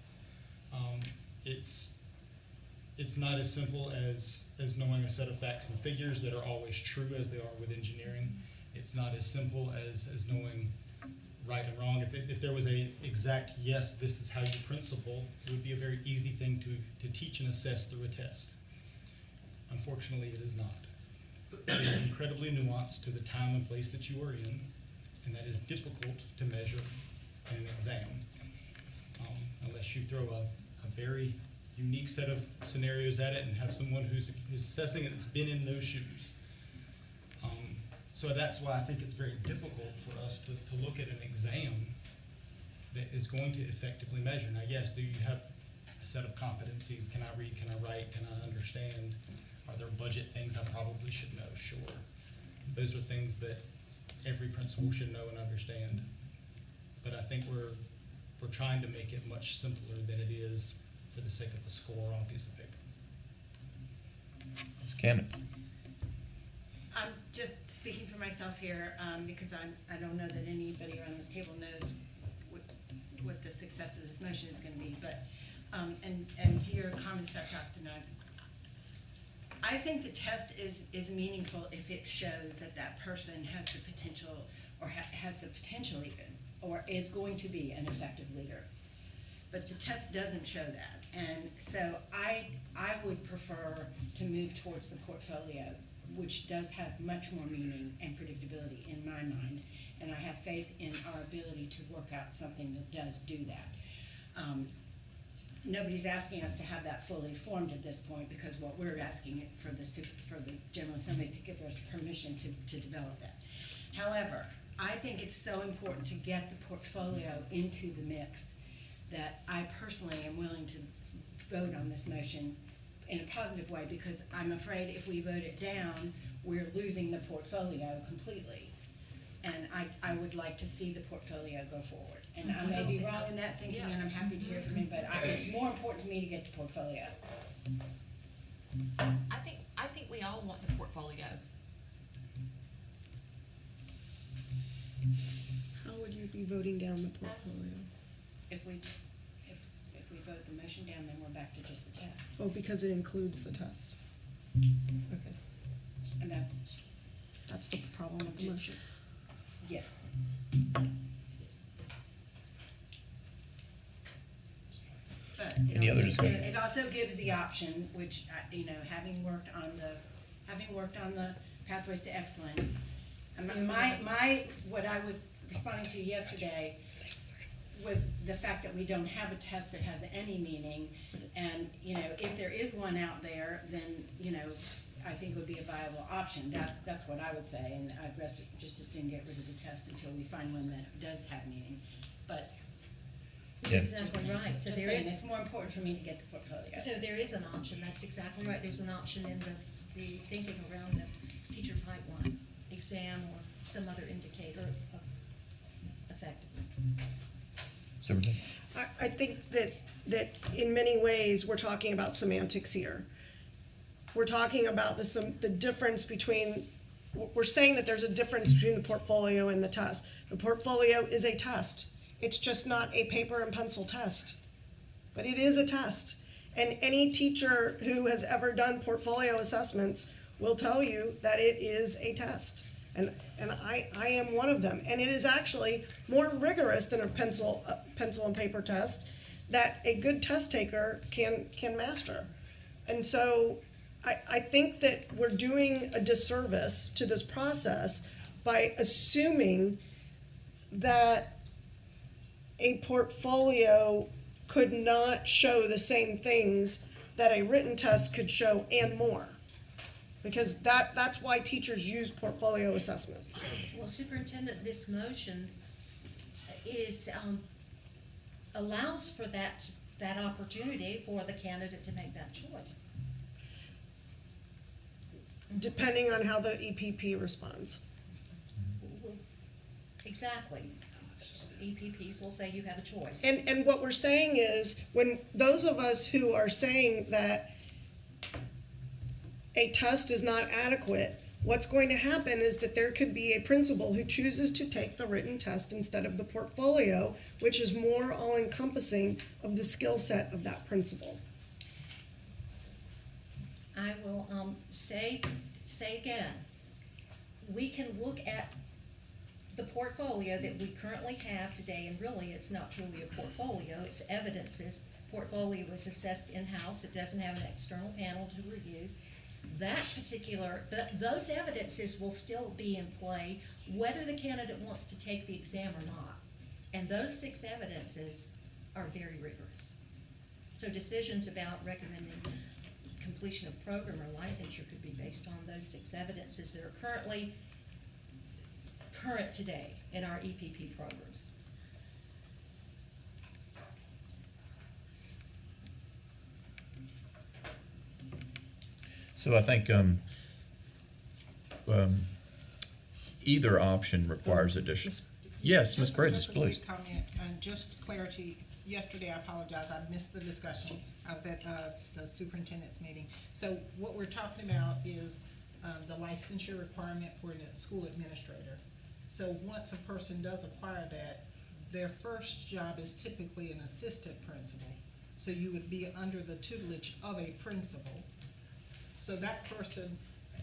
It's not as simple as knowing a set of facts and figures that are always true as they are with engineering. It's not as simple as knowing right and wrong. If there was a exact, yes, this is how you principal, it would be a very easy thing to teach and assess through a test. Unfortunately, it is not. It is incredibly nuanced to the time and place that you are in, and that is difficult to measure in an exam. Unless you throw a very unique set of scenarios at it and have someone who's assessing it that's been in those shoes. So that's why I think it's very difficult for us to look at an exam that is going to effectively measure. Now, yes, do you have a set of competencies? Can I read? Can I write? Can I understand? Are there budget things I probably should know? Sure. Those are things that every principal should know and understand. But I think we're trying to make it much simpler than it is for the sake of a score on a piece of paper.
Ms. Cannons.
I'm just speaking for myself here, because I don't know that anybody around this table knows what the success of this motion is gonna be, but, and to your comments, Dr. Oxton, I think the test is meaningful if it shows that that person has the potential, or has the potential even, or is going to be an effective leader. But the test doesn't show that, and so I would prefer to move towards the portfolio, which does have much more meaning and predictability in my mind, and I have faith in our ability to work out something that does do that. Nobody's asking us to have that fully formed at this point, because what we're asking for the General Assembly is to give us permission to develop that. However, I think it's so important to get the portfolio into the mix that I personally am willing to vote on this motion in a positive way, because I'm afraid if we vote it down, we're losing the portfolio completely. And I would like to see the portfolio go forward. And I may be wrong in that thinking, and I'm happy to hear from you, but it's more important to me to get the portfolio.
I think we all want the portfolio.
How would you be voting down the portfolio?
If we vote the motion down, then we're back to just the test.
Oh, because it includes the test. Okay,
And
that's the problem with the motion.
yes. But
Any other
also-
discussion?
It also gives the option, which, having worked on the Pathways to Excellence, what I was responding to yesterday was the fact that we don't have a test that has any meaning, and, if there is one out there, then, I think would be a viable option. That's what I would say, and I'd rather just as soon get rid of the test until we find one that does have meaning. But
Yeah.
Exactly right. So
just
there
saying,
is,
it's more important for me to get the portfolio.
so there is an option, that's exactly right. There's an option in the thinking around the teacher pipeline, exam or some other indicator of effectiveness.
Superintendent.
I think that in many ways, we're talking about semantics here. We're talking about the difference between, we're saying that there's a difference between the portfolio and the test. The portfolio is a test. It's just not a paper and pencil test. But it is a test. And any teacher who has ever done portfolio assessments will tell you that it is a test. And I am one of them. And it is actually more rigorous than a pencil and paper test that a good test taker can master. And so I think that we're doing a disservice to this process by assuming that a portfolio could not show the same things that a written test could show and more. Because that's why teachers use portfolio assessments.
Well, Superintendent, this motion is, allows for that opportunity for the candidate to make that choice.
Depending on how the EPP responds.
Exactly. EPPs will say you have a choice.
And what we're saying is, when those of us who are saying that a test is not adequate, what's going to happen is that there could be a principal who chooses to take the written test instead of the portfolio, which is more all-encompassing of the skill set of that principal.
I will say again, we can look at the portfolio that we currently have today, and really it's not truly a portfolio, it's evidences. Portfolio is assessed in-house, it doesn't have an external panel to review. That particular, those evidences will still be in play whether the candidate wants to take the exam or not. And those 6 evidences are very rigorous. So decisions about recommending completion of program or licensure could be based on those 6 evidences that are current today in our EPP programs.
So I think either option requires addition. Yes, Ms. Bridges,
Just a
please.
quick comment, and just clarity, yesterday, I apologize, I missed the discussion. I was at the superintendent's meeting. So what we're talking about is the licensure requirement for the school administrator. So once a person does acquire that, their first job is typically an assistant principal. So you would be under the tutelage of a principal. So that person,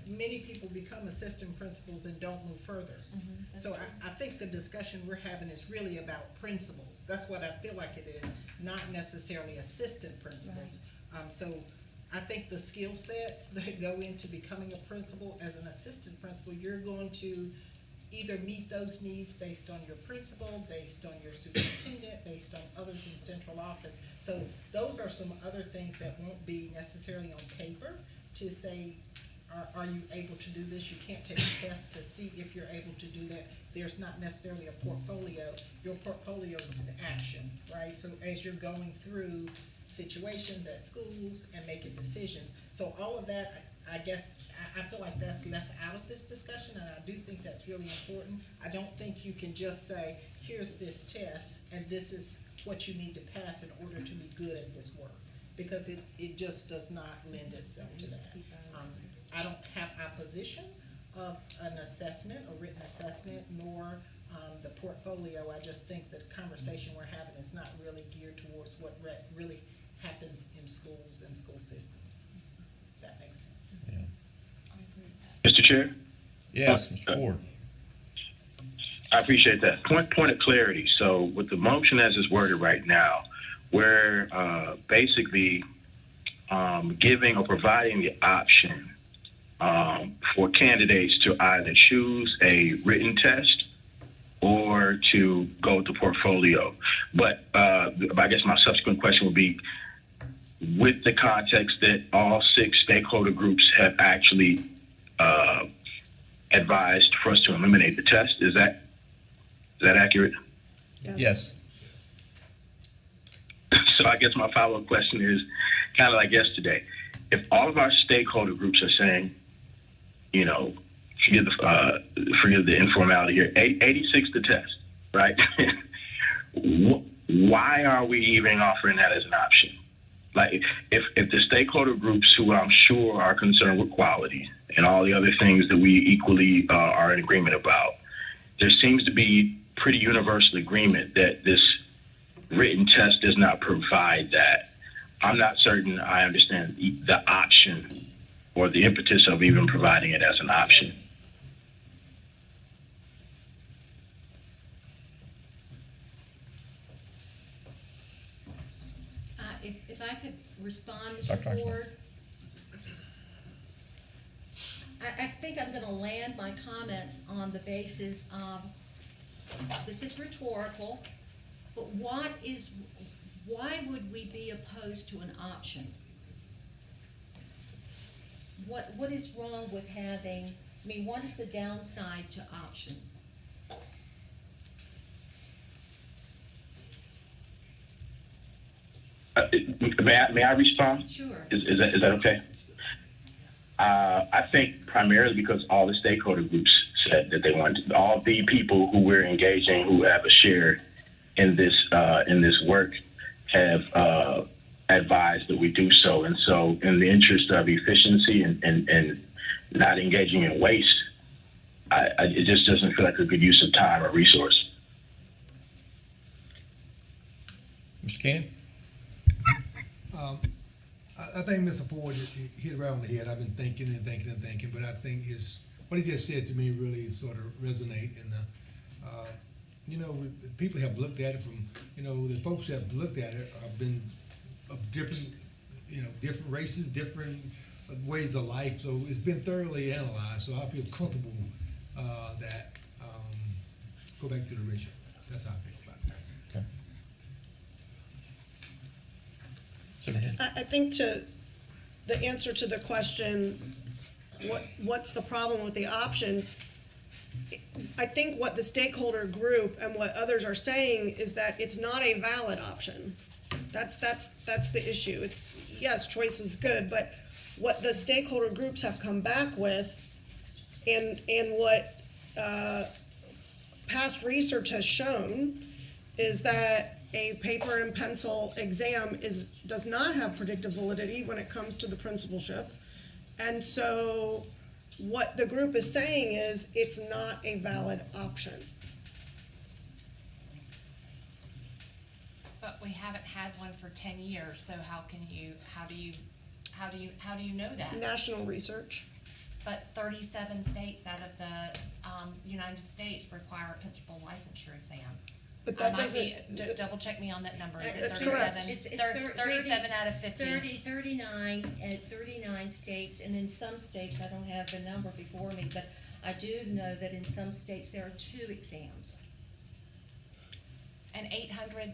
many people become assistant principals and don't move further. So I think the discussion we're having is really about principals. That's what I feel like it is, not necessarily assistant principals. So I think the skill sets that go into becoming a principal, as an assistant principal, you're going to either meet those needs based on your principal, based on your superintendent, based on others in central office. So those are some other things that won't be necessarily on paper to say, are you able to do this? You can't take a test to see if you're able to do that. There's not necessarily a portfolio. Your portfolio is an action, right? So as you're going through situations at schools and making decisions. So all of that, I guess, I feel like that's left out of this discussion, and I do think that's really important. I don't think you can just say, here's this test, and this is what you need to pass in order to be good at this work, because it just does not lend itself to that. I don't have opposition of an assessment, a written assessment, nor the portfolio. I just think the conversation we're having is not really geared towards what really happens in schools and school systems. If that makes sense.
Mr. Chair?
Yes, Mr. Ford.
I appreciate that. Point of clarity. So with the motion as it's worded right now, we're basically giving or providing the option for candidates to either choose a written test or to go with the portfolio. But I guess my subsequent question would be, with the context that all 6 stakeholder groups have actually advised for us to eliminate the test, is that accurate?
Yes.
So I guess my follow-up question is kind of like yesterday. If all of our stakeholder groups are saying, you know, forgive the informality here, 86 the test, right? Why are we even offering that as an option? Like, if the stakeholder groups, who I'm sure are concerned with quality and all the other things that we equally are in agreement about, there seems to be pretty universal agreement that this written test does not provide that. I'm not certain I understand the option or the impetus of even providing it as an option.
If I could respond,
Dr.
Mr. Ford. I think I'm gonna land my comments on the basis of, this is rhetorical, but why would we be opposed to an option? What is wrong with having, I mean, what is the downside to options?
May I respond?
Sure.
Is that okay? I think primarily because all the stakeholder groups said that they wanted, all the people who we're engaging, who have a share in this work, have advised that we do so. And so, in the interest of efficiency and not engaging in waste, it just doesn't feel like a good use of time or resource.
Mr. Keenan?
I think Mr. Ford hit it right on the head. I've been thinking, but I think what he just said to me really sort of resonate in the You know, people have looked at it from, you know, the folks that have looked at it have been of different, you know, different races, different ways of life. So it's been thoroughly analyzed. So I feel comfortable that go back to the original. That's how I feel about it.
I think to the answer to the question, what's the problem with the option? I think what the stakeholder group and what others are saying is that it's not a valid option. That's the issue. It's, yes, choice is good, but what the stakeholder groups have come back with and what past research has shown is that a paper and pencil exam does not have predictive validity when it comes to the principalship. And so what the group is saying is it's not a valid option.
But we haven't had one for 10 years, so how do you know that?
National research.
But 37 states out of the United States require a principal licensure exam.
But that doesn't.
Double check me on that number. Is it
That's
37?
correct.
It's
37 out of 50.
39 states, and in some states, I don't have the number before me, but I do know that in some states there are 2 exams.
And 800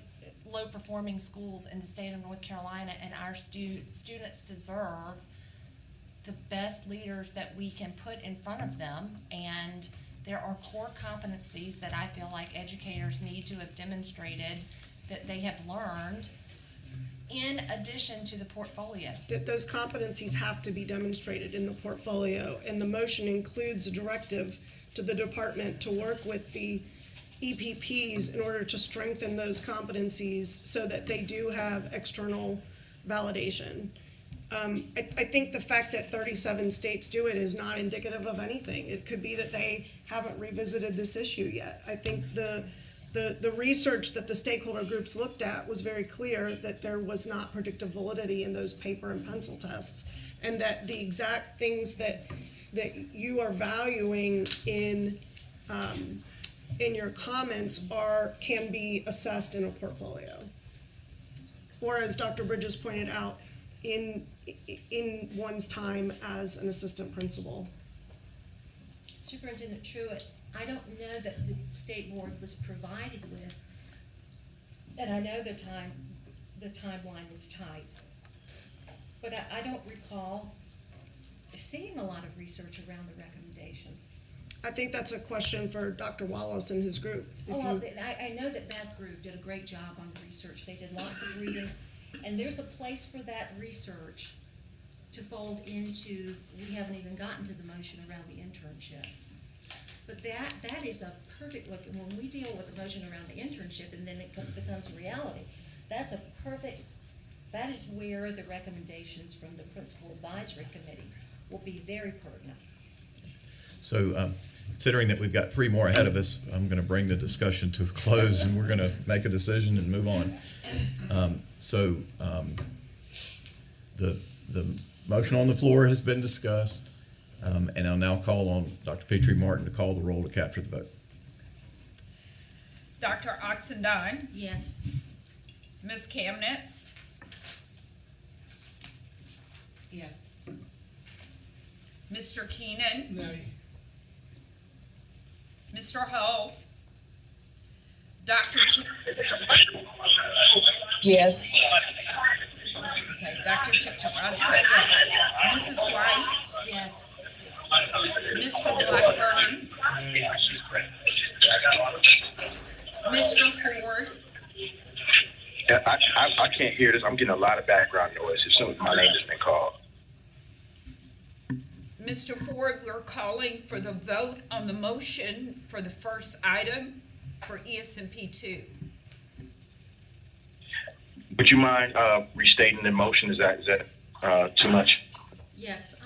low-performing schools in the state of North Carolina, and our students deserve the best leaders that we can put in front of them, and there are core competencies that I feel like educators need to have demonstrated that they have learned in addition to the portfolio.
That those competencies have to be demonstrated in the portfolio, and the motion includes a directive to the department to work with the EPPs in order to strengthen those competencies so that they do have external validation. I think the fact that 37 states do it is not indicative of anything. It could be that they haven't revisited this issue yet. I think the research that the stakeholder groups looked at was very clear that there was not predictive validity in those paper and pencil tests, and that the exact things that you are valuing in your comments can be assessed in a portfolio. Or as Dr. Bridges pointed out, in one's time as an assistant principal.
Superintendent Truitt, I don't know that the state board was provided with, and I know the timeline was tight, but I don't recall seeing a lot of research around the recommendations.
I think that's a question for Dr. Wallace and his group.
I know that group did a great job on the research. They did lots of readings, and there's a place for that research to fold into, we haven't even gotten to the motion around the internship. But that is a perfect look, and when we deal with the motion around the internship and then it becomes a reality, that is where the recommendations from the Principal Advisory Committee will be very pertinent.
So considering that we've got 3 more ahead of us, I'm going to bring the discussion to a close and we're going to make a decision and move on. The motion on the floor has been discussed, and I'll now call on Dr. Petrie Martin to call the roll to capture the vote.
Dr. Oxendine?
Yes.
Ms. Kamnitz?
Yes.
Mr. Keenan?
Nay.
Mr. Hull? Dr.
Yes.
Okay, Dr. Roger, yes. Mrs. White?
Yes.
Mr. Blackburn? Mr. Ford?
I can't hear this. I'm getting a lot of background noise as soon as my name has been called.
Mr. Ford, we're calling for the vote on the motion for the first item for ESMP 2.
Would you mind restating the motion? Is that too much?
Yes.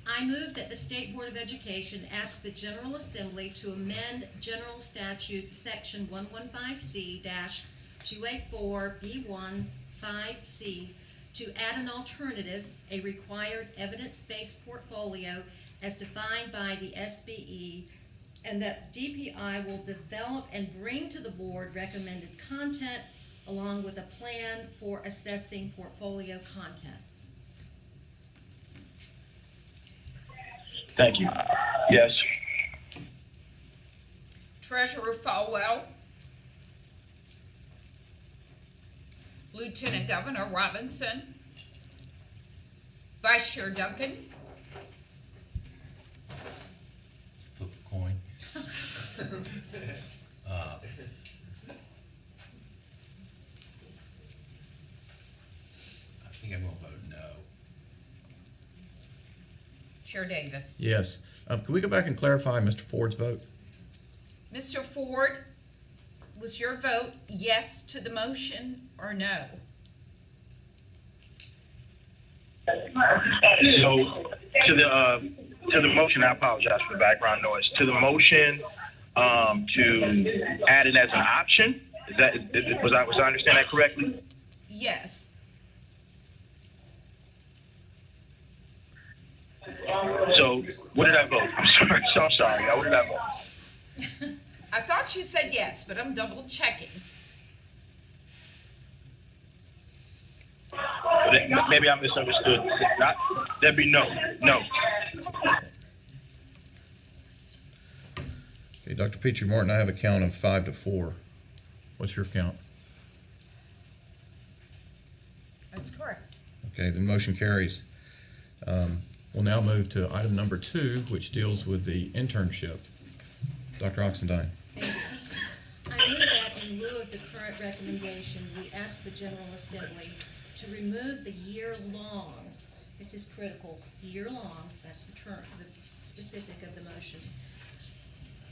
I move that the State Board of Education ask the General Assembly to amend General Statute Section 115C-284B1-5C to add an alternative, a required evidence-based portfolio as defined by the SBE and that DPI will develop and bring to the board recommended content along with a plan for assessing portfolio content.
Thank you. Yes.
Treasurer Falwell. Lieutenant Governor Robinson. Vice Chair Duncan.
Flip a coin. I think I'm gonna vote no.
Chair Davis.
Yes. Can we go back and clarify Mr. Ford's vote?
Mr. Ford, was your vote yes to the motion or no?
So to the motion, I apologize for the background noise. To the motion, to add it as an option. Was I understand that correctly?
Yes.
So what did I vote? I'm sorry. What did I vote?
I thought you said yes, but I'm double checking.
Maybe I misunderstood. That'd be no. No.
Okay, Dr. Petrie Martin, I have a count of 5-4. What's your count?
That's correct.
Okay, the motion carries. We'll now move to item number 2, which deals with the internship. Dr. Oxendine.
I move that in lieu of the current recommendation, we ask the General Assembly to remove the year-long, this is critical, year-long, that's the term, the specific of the motion,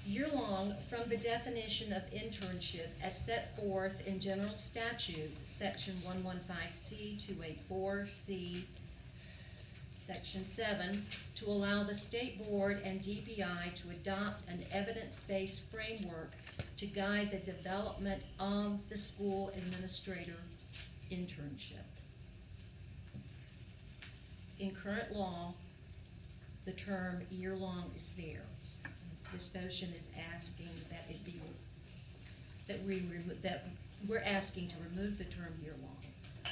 year-long from the definition of internship as set forth in General Statute, Section 115C, 284C, Section 7, to allow the State Board and DPI to adopt an evidence-based framework to guide the development of the school administrator internship. In current law, the term year-long is there. This motion is asking that it be, that we're asking to remove the term year-long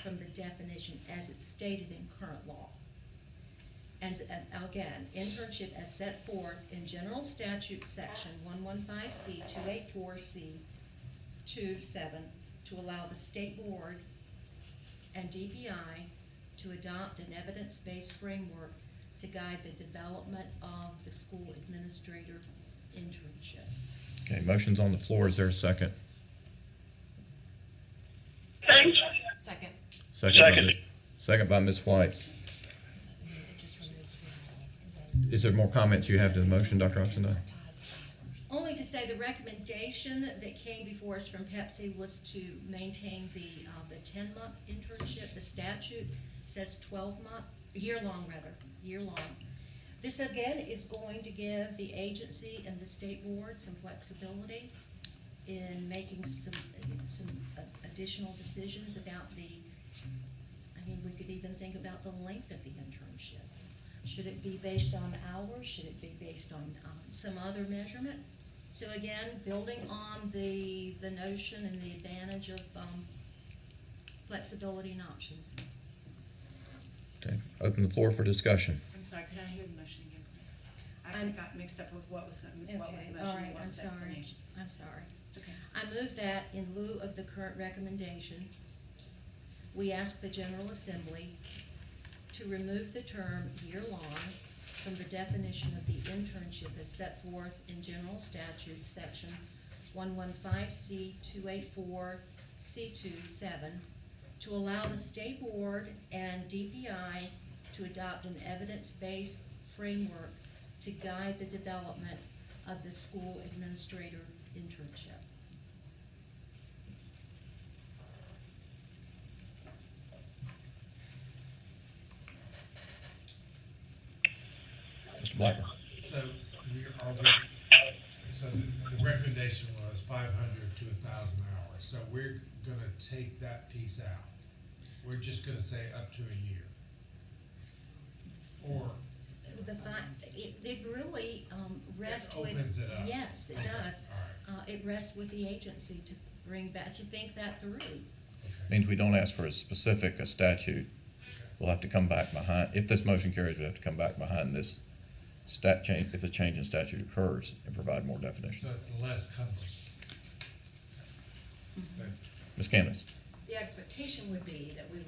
from the definition as it's stated in current law. And again, internship as set forth in General Statute Section 115C, 284C, 27, to allow the State Board and DPI to adopt an evidence-based framework to guide the development of the school administrator internship.
Okay, motion's on the floor. Is there a second?
Second.
Second by Ms. White. Is there more comments you have to the motion, Dr. Oxendine?
Only to say the recommendation that came before us from Pepsi was to maintain the 10-month internship. The statute says 12-month, year-long. This again is going to give the agency and the State Board some flexibility in making some additional decisions about we could even think about the length of the internship. Should it be based on hours? Should it be based on some other measurement? So again, building on the notion and the advantage of flexibility and options.
Okay, open the floor for discussion.
I'm sorry, could I hear the motion again, please? I got mixed up with what was the motion.
All right,
and what
I'm
was the
sorry.
explanation.
I'm sorry.
Okay.
I move that in lieu of the current recommendation, we ask the General Assembly to remove the term year-long from the definition of the internship as set forth in General Statute, Section 115C, 284C27, to allow the State Board and DPI to adopt an evidence-based framework to guide the development of the school administrator internship.
Mr. Blackburn.
So the recommendation was 500 to 1,000 hours. So we're gonna take that piece out. We're just gonna say up to a year. Or
it really rests
It
with.
opens it up.
Yes, it
Okay,
does. It rests with the agency to bring back, to think that through.
Means we don't ask for a specific statute. We'll have to come back behind, if this motion carries, we have to come back behind this stat change, if the change in statute occurs, and provide more definition.
So it's less cumbersome. Okay.
Ms. Candace?
The expectation would be that we've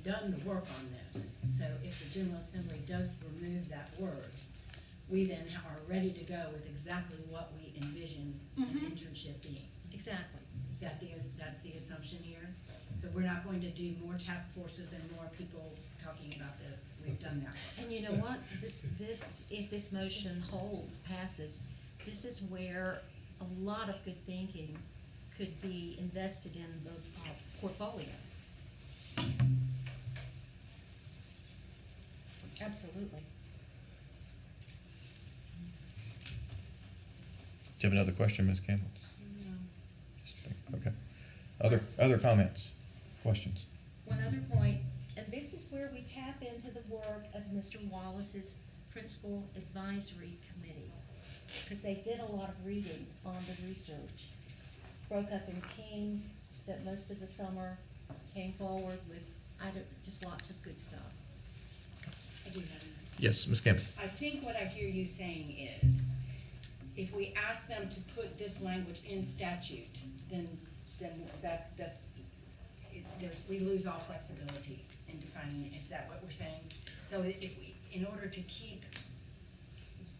done the work on this, so if the General Assembly does remove that word, we then are ready to go with exactly what we envision an internship being.
Exactly.
Is that that's the assumption here? So we're not going to do more task forces and more people talking about this, we've done that work.
And you know what, if this motion passes, this is where a lot of good thinking could be invested in the portfolio. Absolutely.
Do you have another question, Ms. Campbell?
No.
Just think, okay. Other comments, questions?
One other point, and this is where we tap into the work of Mr. Wallace's Principal Advisory Committee, because they did a lot of reading on the research. Broke up in teams, spent most of the summer, came forward with just lots of good stuff.
I do have another.
Yes, Ms. Campbell?
I think what I hear you saying is, if we ask them to put this language in statute, then we lose all flexibility in defining it. Is that what we're saying? So if we, in order to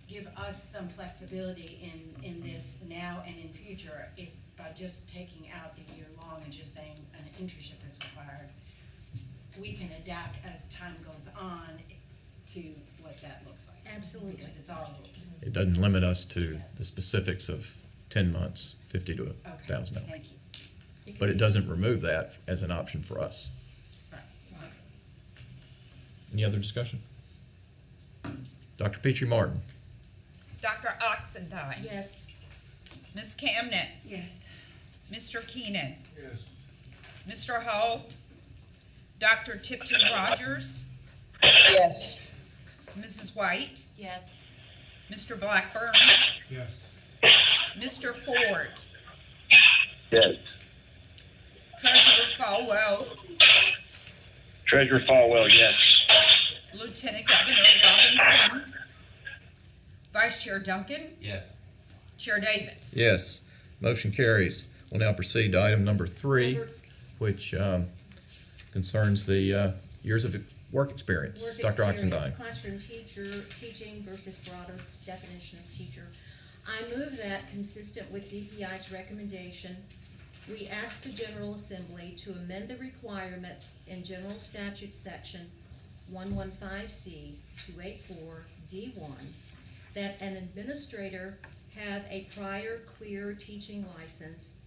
give us some flexibility in this now and in future, if by just taking out the year long and just saying an internship is required, we can adapt as time goes on to what that looks like.
Absolutely.
Because it's all rules.
It doesn't limit us to the specifics of 10 months, 50 to 1,000 hours.
Thank you.
But it doesn't remove that as an option for us.
Right.
Any other discussion? Dr. Petrie Martin?
Dr. Oxendine?
Yes.
Ms. Kamnitz?
Yes.
Mr. Keenan?
Yes.
Mr. Hull? Dr. Tipton Rogers?
Yes.
Mrs. White?
Yes.
Mr. Blackburn?
Yes.
Mr. Ford?
Yes.
Treasurer Falwell?
Treasurer Falwell, yes.
Lieutenant Governor Robinson? Vice Chair Duncan?
Yes.
Chair Davis?
Yes. Motion carries. We'll now proceed to item number 3, which concerns the years of work experience.
Work
Dr.
experience,
Oxendine.
Classroom teaching versus broader definition of teacher. I move that, consistent with DPI's recommendation, we ask the General Assembly to amend the requirement in General Statute Section 115C 284 D1 that an administrator have a prior clear teaching license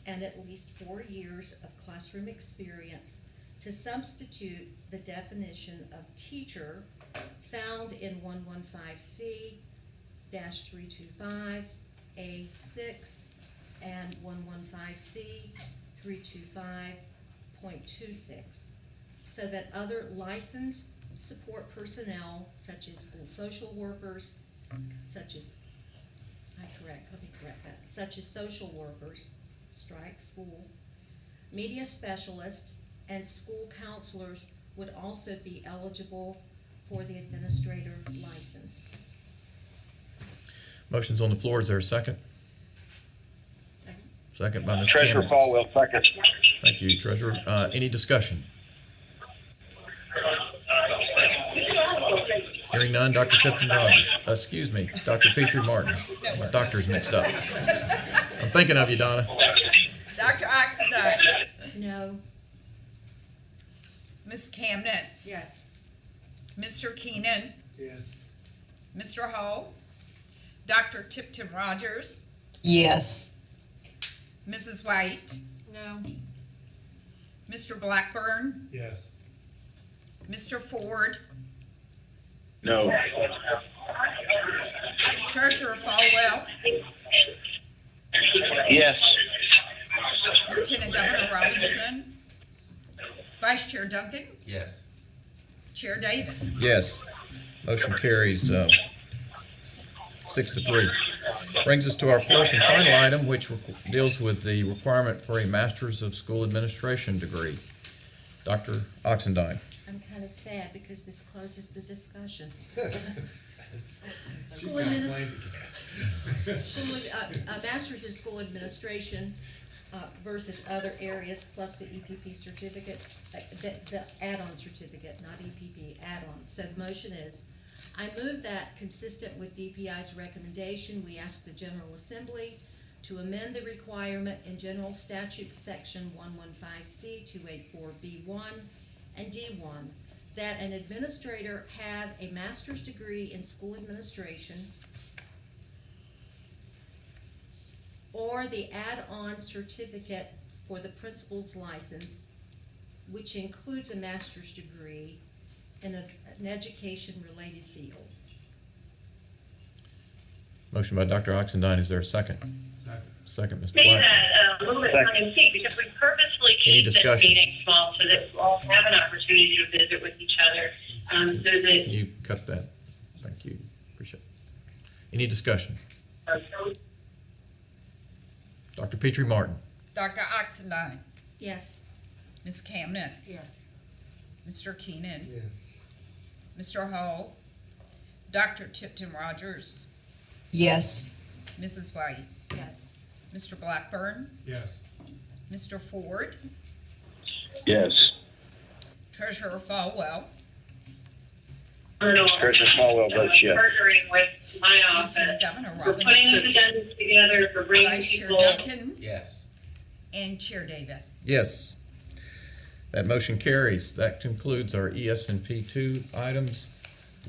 and at least 4 years of classroom experience to substitute the definition of teacher found in 115C-325 A6 and 115C 325.26, so that other licensed support personnel, such as school social workers, such as social workers, strike school, media specialists, and school counselors would also be eligible for the administrator license.
Motion's on the floor. Is there a second?
Second.
Second by Ms.
Treasurer
Campbell.
Falwell, second.
Thank you, Treasurer. Any discussion? Hearing none, Dr. Tipton Rogers. Excuse me, Dr. Petrie Martin. My doctor's mixed up. I'm thinking of you, Donna.
Dr. Oxendine?
No.
Ms. Kamnitz?
Yes.
Mr. Keenan?
Yes.
Mr. Hull? Dr. Tipton Rogers?
Yes.
Mrs. White?
No.
Mr. Blackburn?
Yes.
Mr. Ford?
No.
Treasurer Falwell?
Yes.
Lieutenant Governor Robinson? Vice Chair Duncan?
Yes.
Chair Davis?
Yes. Motion carries 6-3. Brings us to our fourth and final item, which deals with the requirement for a Master's of School Administration degree. Dr. Oxendine.
I'm kind of sad because this closes the discussion.
She's
School
not
Masters in School Administration versus other areas, plus the EPP certificate, the add-on certificate, not EPP, add-on. So the motion is, I move that, consistent with DPI's recommendation, we ask the General Assembly to amend the requirement in General Statute Section 115C 284B1 and D1 that an administrator have a master's degree in school administration or the add-on certificate for the principal's license, which includes a master's degree in an education-related field.
Motion by Dr. Oxendine. Is there a second? Second, Mr. Black.
A little bit tongue in cheek because we purposely
Any
keep this
discussion?
meeting small so that we all have an opportunity to visit with each other. So that
Can you cut that? Thank you. Appreciate it. Any discussion? Dr. Petrie Martin.
Dr. Oxendine.
Yes.
Ms. Kamnitz.
Yes.
Mr. Keenan.
Yes.
Mr. Hall. Dr. Tipton Rogers.
Yes.
Mrs. White.
Yes.
Mr. Blackburn.
Yes.
Mr. Ford.
Yes.
Treasurer Falwell.
Treasurer Falwell votes yes.
partnering with my office
Lieutenant Governor
for putting these
Robinson.
agendas together, for bringing
Vice Chair
people.
Duncan.
Yes.
And Chair Davis.
Yes. That motion carries. That concludes our ES&P 2 items.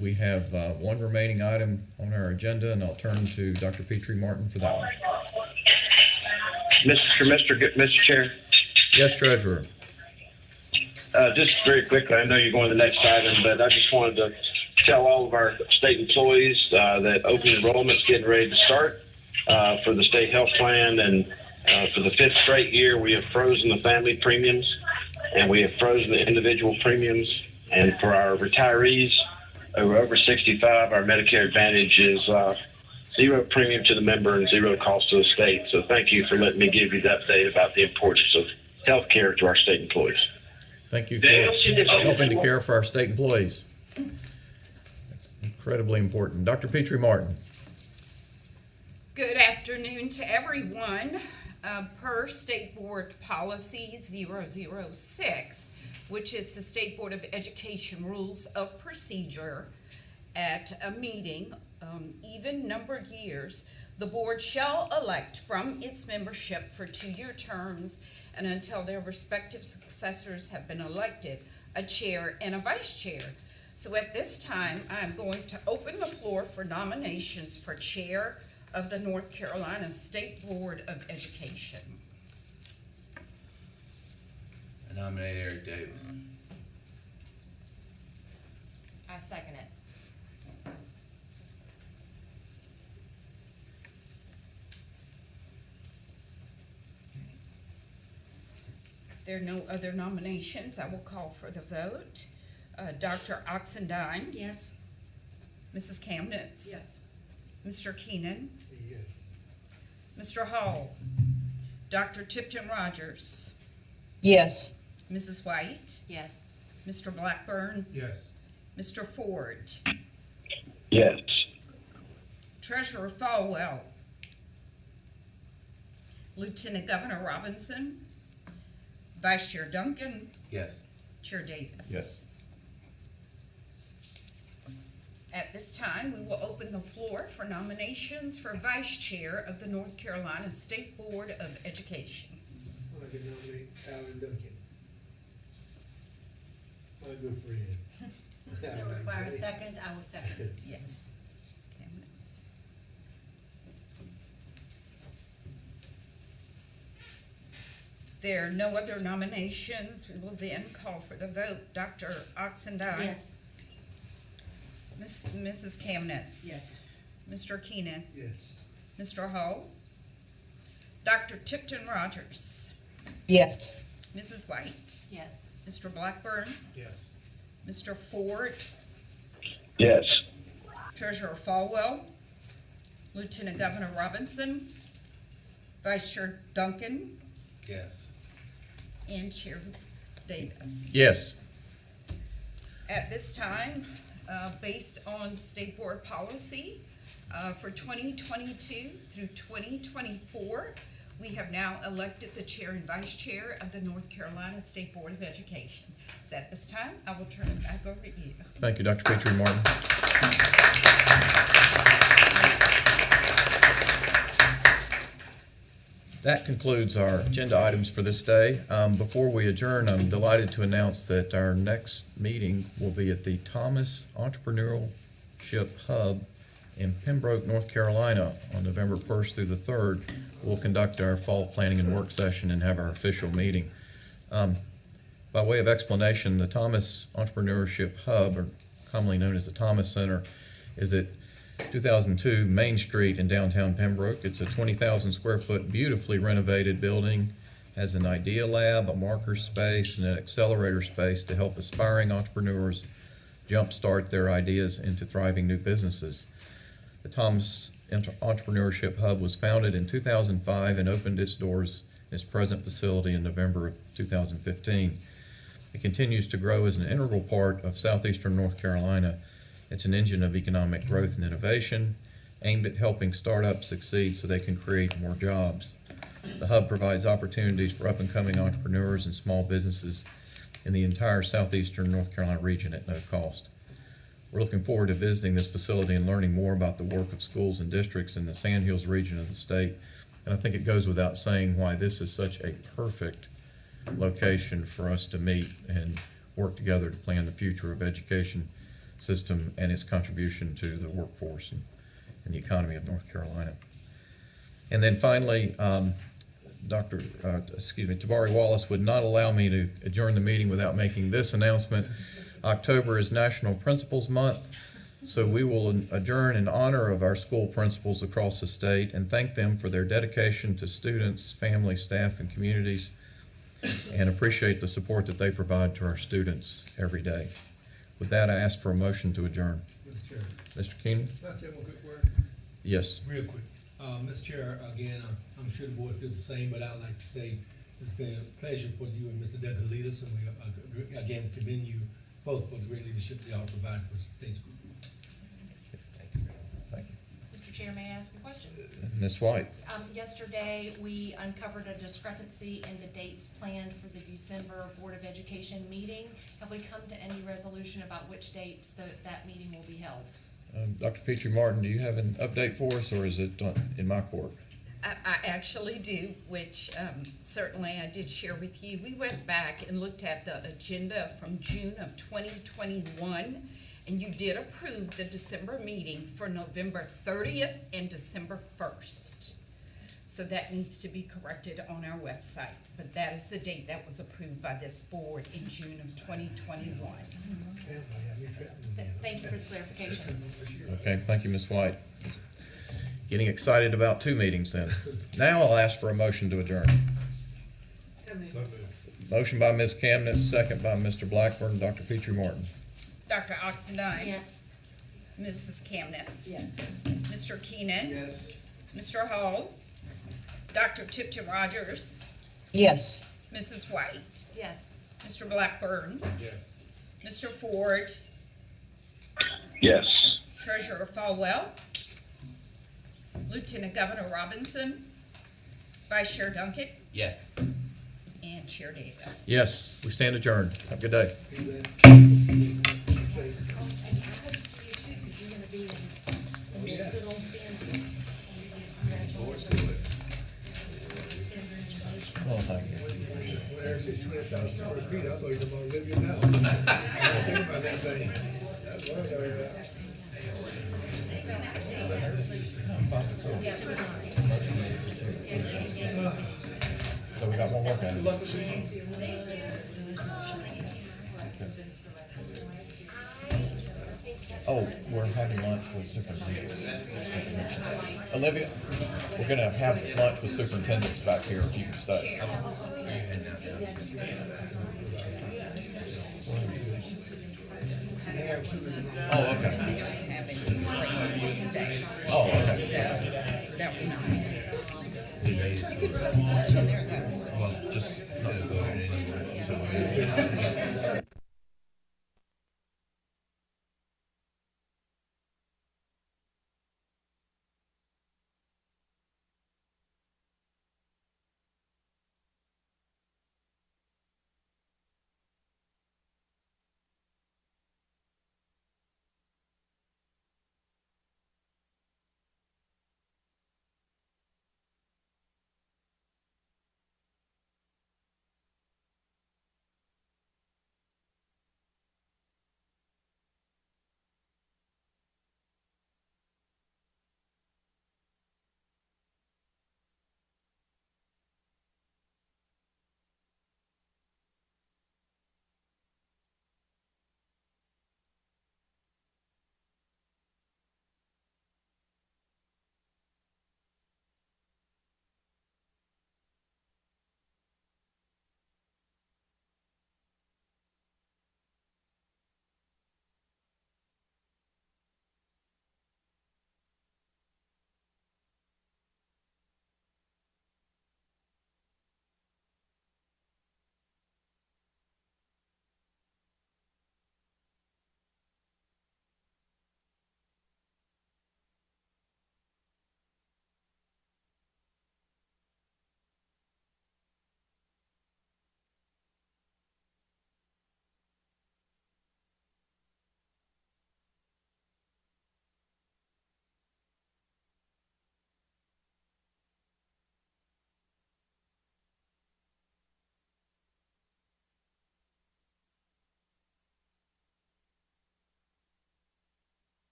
We have one remaining item on our agenda, and I'll turn to Dr. Petrie Martin for that one.
Mr. Chair,
Yes, Treasurer.
just very quickly, I know you're going to the next item, but I just wanted to tell all of our state employees that open enrollment's getting ready to start for the state health plan, and for the 5th straight year, we have frozen the family premiums, and we have frozen the individual premiums, and for our retirees over 65, our Medicare Advantage is zero premium to the member and zero cost to the state. So thank you for letting me give you the update about the importance of health care to our state employees.
Thank you for helping to care for our state employees. That's incredibly important. Dr. Petrie Martin.
Good afternoon to everyone. Per State Board Policy 006, which is the State Board of Education Rules of Procedure, at a meeting, even-numbered years, the board shall elect from its membership for 2-year terms and until their respective successors have been elected, a chair and a vice chair. So at this time, I'm going to open the floor for nominations for chair of the North Carolina State Board of Education.
I nominate Eric Davis.
I second it.
If there are no other nominations, I will call for the vote. Dr. Oxendine.
Yes.
Mrs. Kamnitz.
Yes.
Mr. Keenan.
Yes.
Mr. Hall. Dr. Tipton Rogers.
Yes.
Mrs. White.
Yes.
Mr. Blackburn.
Yes.
Mr. Ford.
Yes.
Treasurer Falwell. Lieutenant Governor Robinson. Vice Chair Duncan.
Yes.
Chair Davis.
Yes.
At this time, we will open the floor for nominations for Vice Chair of the North Carolina State Board of Education.
I'd like to nominate Alan Duncan. My good friend.
So require a second, I will second.
Yes. Ms. Kamnitz. There are no other nominations. We will then call for the vote. Dr. Oxendine.
Yes.
Mrs. Kamnitz.
Yes.
Mr. Keenan.
Yes.
Mr. Hall. Dr. Tipton Rogers.
Yes.
Mrs. White.
Yes.
Mr. Blackburn.
Yes.
Mr. Ford.
Yes.
Treasurer Falwell. Lieutenant Governor Robinson, Vice Chair Duncan,
Yes.
and Chair Davis.
Yes.
At this time, based on state board policy for 2022 through 2024, we have now elected the chair and vice chair of the North Carolina State Board of Education. So at this time, I will turn it back over to you.
Thank you, Dr. Petrie Martin. That concludes our agenda items for this day. Before we adjourn, I'm delighted to announce that our next meeting will be at the Thomas Entrepreneurship Hub in Pembroke, North Carolina on November 1st through the 3rd. We'll conduct our fall planning and work session and have our official meeting. By way of explanation, the Thomas Entrepreneurship Hub, or commonly known as the Thomas Center, is at 2002 Main Street in downtown Pembroke. It's a 20,000 square foot beautifully renovated building, has an idea lab, a marker space, and an accelerator space to help aspiring entrepreneurs jumpstart their ideas into thriving new businesses. The Thomas Entrepreneurship Hub was founded in 2005 and opened its doors in its present facility in November of 2015. It continues to grow as an integral part of southeastern North Carolina. It's an engine of economic growth and innovation aimed at helping startups succeed so they can create more jobs. The hub provides opportunities for up-and-coming entrepreneurs and small businesses in the entire southeastern North Carolina region at no cost. We're looking forward to visiting this facility and learning more about the work of schools and districts in the Sandhills region of the state. And I think it goes without saying why this is such a perfect location for us to meet and work together to plan the future of education system and its contribution to the workforce and the economy of North Carolina. And then finally, Tabari Wallace would not allow me to adjourn the meeting without making this announcement. October is National Principals Month, so we will adjourn in honor of our school principals across the state and thank them for their dedication to students, families, staff, and communities, and appreciate the support that they provide to our students every day. With that, I ask for a motion to adjourn.
Mr. Chair.
Mr. Keenan?
Can I say one quick word?
Yes.
Real quick. Mr. Chair, again, I'm sure the board feels the same, but I'd like to say it's been a pleasure for you and Mr. Duncan to lead us, and we, again, commend you both for the great leadership they all provide for State's Group.
Thank you.
Mr. Chair, may I ask a question?
Ms. White?
Yesterday, we uncovered a discrepancy in the dates planned for the December Board of Education meeting. Have we come to any resolution about which dates that meeting will be held?
Dr. Petrie Martin, do you have an update for us, or is it in my court?
I actually do, which certainly I did share with you. We went back and looked at the agenda from June of 2021, and you did approve the December meeting for November 30th and December 1st. So that needs to be corrected on our website, but that is the date that was approved by this board in June of 2021.
Thank you for the clarification.
Okay, thank you, Ms. White. Getting excited about two meetings then. Now I'll ask for a motion to adjourn. Motion by Ms. Camnett, second by Mr. Blackburn. Dr. Petrie Martin.
Dr. Oxendine?
Yes.
Mrs. Camnitz?
Yes.
Mr. Keenan?
Yes.
Mr. Hall? Dr. Tipton Rogers?
Yes.
Mrs. White?
Yes.
Mr. Blackburn?
Yes.
Mr. Ford?
Yes.
Treasurer Falwell? Lieutenant Governor Robinson? Vice Chair Duncan?
Yes.
And Chair Davis?
Yes, we stand adjourned. Have a good day. Well, thank you.
Whenever it's 20,000 square feet, I thought you were about to live in that. Think about that thing. That's what I'm talking about.
So we got one more candidate. Oh, we're having lunch with superintendents. Olivia, we're gonna have lunch with superintendents back here if you can stay. Oh, okay.
agreement to stay.
Oh, okay.
So, that was nice.
We made it.
You could still watch in there though.